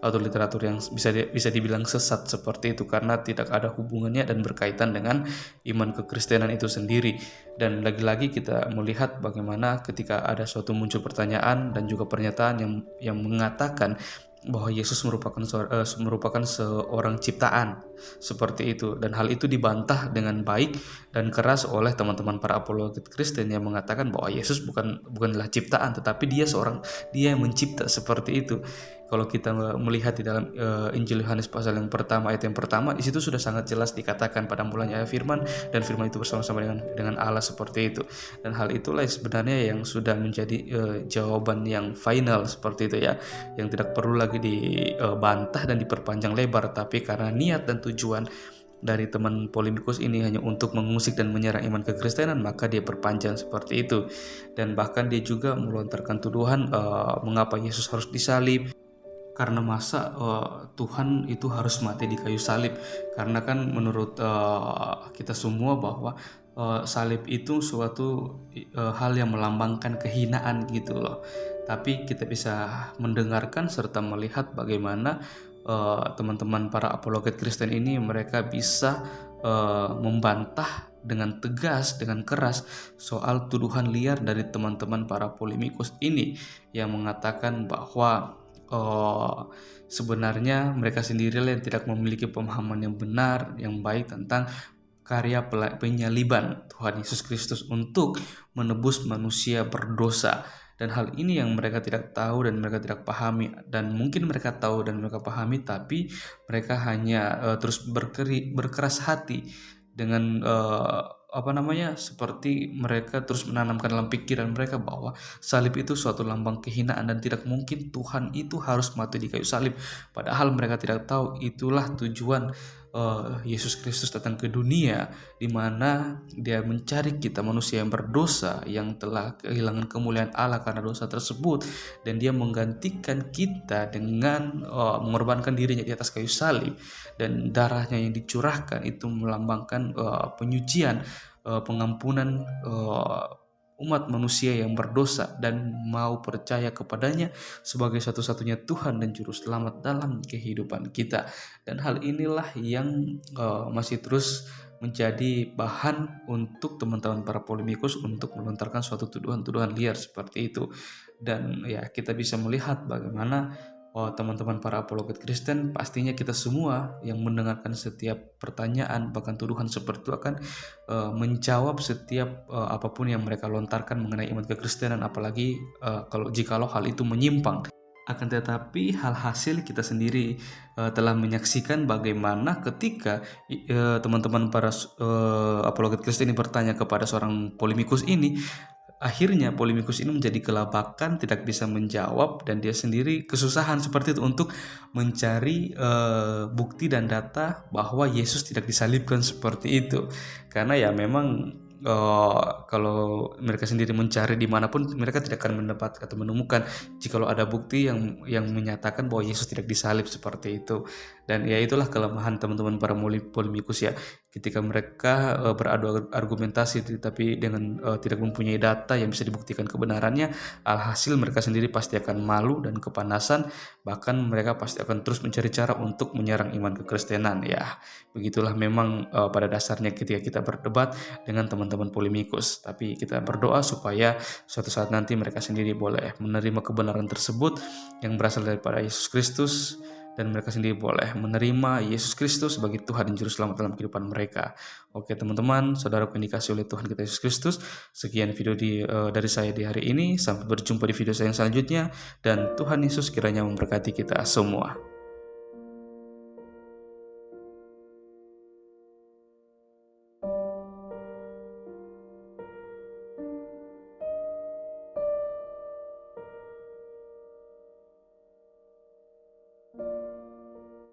[SPEAKER 1] atau literatur yang bisa dibilang sesat seperti itu, karena tidak ada hubungannya dan berkaitan dengan iman kekristenan itu sendiri. Dan lagi-lagi kita melihat bagaimana ketika ada suatu muncul pertanyaan dan juga pernyataan yang mengatakan bahwa Yesus merupakan seorang ciptaan seperti itu, dan hal itu dibantah dengan baik dan keras oleh teman-teman para apologet Kristen yang mengatakan bahwa Yesus bukanlah ciptaan, tetapi dia yang mencipta seperti itu. Kalau kita melihat di dalam Injil Yohanes pasal yang pertama, ayat yang pertama, di situ sudah sangat jelas dikatakan pada mulanya ada firman, dan firman itu bersama-sama dengan Allah seperti itu. Dan hal itulah sebenarnya yang sudah menjadi jawaban yang final seperti itu ya, yang tidak perlu lagi dibantah dan diperpanjang lebar, tapi karena niat dan tujuan dari teman polemikus ini hanya untuk mengusik dan menyerang iman kekristenan, maka dia perpanjang seperti itu. Dan bahkan dia juga melontarkan tuduhan mengapa Yesus harus disalib, karena masa Tuhan itu harus mati di kayu salib. Karena kan menurut kita semua bahwa salib itu suatu hal yang melambangkan kehinaan gitu loh. Tapi kita bisa mendengarkan serta melihat bagaimana teman-teman para apologet Kristen ini mereka bisa membantah dengan tegas, dengan keras soal tuduhan liar dari teman-teman para polemikus ini yang mengatakan bahwa sebenarnya mereka sendirilah yang tidak memiliki pemahaman yang benar, yang baik tentang karya penyaliban Tuhan Yesus Kristus untuk menebus manusia berdosa. Dan hal ini yang mereka tidak tahu dan mereka tidak pahami, dan mungkin mereka tahu dan mereka pahami tapi mereka hanya terus berkeras hati dengan seperti mereka terus menanamkan dalam pikiran mereka bahwa salib itu suatu lambang kehinaan dan tidak mungkin Tuhan itu harus mati di kayu salib. Padahal mereka tidak tahu itulah tujuan Yesus Kristus datang ke dunia, di mana dia mencari kita manusia yang berdosa yang telah kehilangan kemuliaan Allah karena dosa tersebut, dan dia menggantikan kita dengan mengorbankan dirinya di atas kayu salib, dan darahnya yang dicurahkan itu melambangkan penyucian, pengampunan umat manusia yang berdosa dan mau percaya kepadanya sebagai satu-satunya Tuhan dan Juru Selamat dalam kehidupan kita. Dan hal inilah yang masih terus menjadi bahan untuk teman-teman para polemikus untuk melontarkan suatu tuduhan-tuduhan liar seperti itu. Dan ya, kita bisa melihat bagaimana teman-teman para apologet Kristen, pastinya kita semua yang mendengarkan setiap pertanyaan bahkan tuduhan seperti itu akan menjawab setiap apapun yang mereka lontarkan mengenai iman kekristenan, apalagi jikalau hal itu menyimpang. Akan tetapi hal hasil kita sendiri telah menyaksikan bagaimana ketika teman-teman para apologet Kristen ini bertanya kepada seorang polemikus ini, akhirnya polemikus ini menjadi kelabakan, tidak bisa menjawab, dan dia sendiri kesusahan seperti itu untuk mencari bukti dan data bahwa Yesus tidak disalibkan seperti itu. Karena ya memang kalau mereka sendiri mencari dimanapun, mereka tidak akan mendapat atau menemukan jikalau ada bukti yang menyatakan bahwa Yesus tidak disalib seperti itu. Dan ya itulah kelemahan teman-teman para polemikus ya, ketika mereka beradu argumentasi tapi dengan tidak mempunyai data yang bisa dibuktikan kebenarannya, alhasil mereka sendiri pasti akan malu dan kepanasan, bahkan mereka pasti akan terus mencari cara untuk menyerang iman kekristenan. Ya begitulah memang pada dasarnya ketika kita berdebat dengan teman-teman polemikus. Tapi kita berdoa supaya suatu saat nanti mereka sendiri boleh menerima kebenaran tersebut yang berasal daripada Yesus Kristus, dan mereka sendiri boleh menerima Yesus Kristus sebagai Tuhan dan Juru Selamat dalam kehidupan mereka. Oke teman-teman, saudaraku yang dikasihi oleh Tuhan kita Yesus Kristus, sekian video dari saya di hari ini. Sampai berjumpa di video saya yang selanjutnya, dan Tuhan Yesus kiranya memberkati kita semua.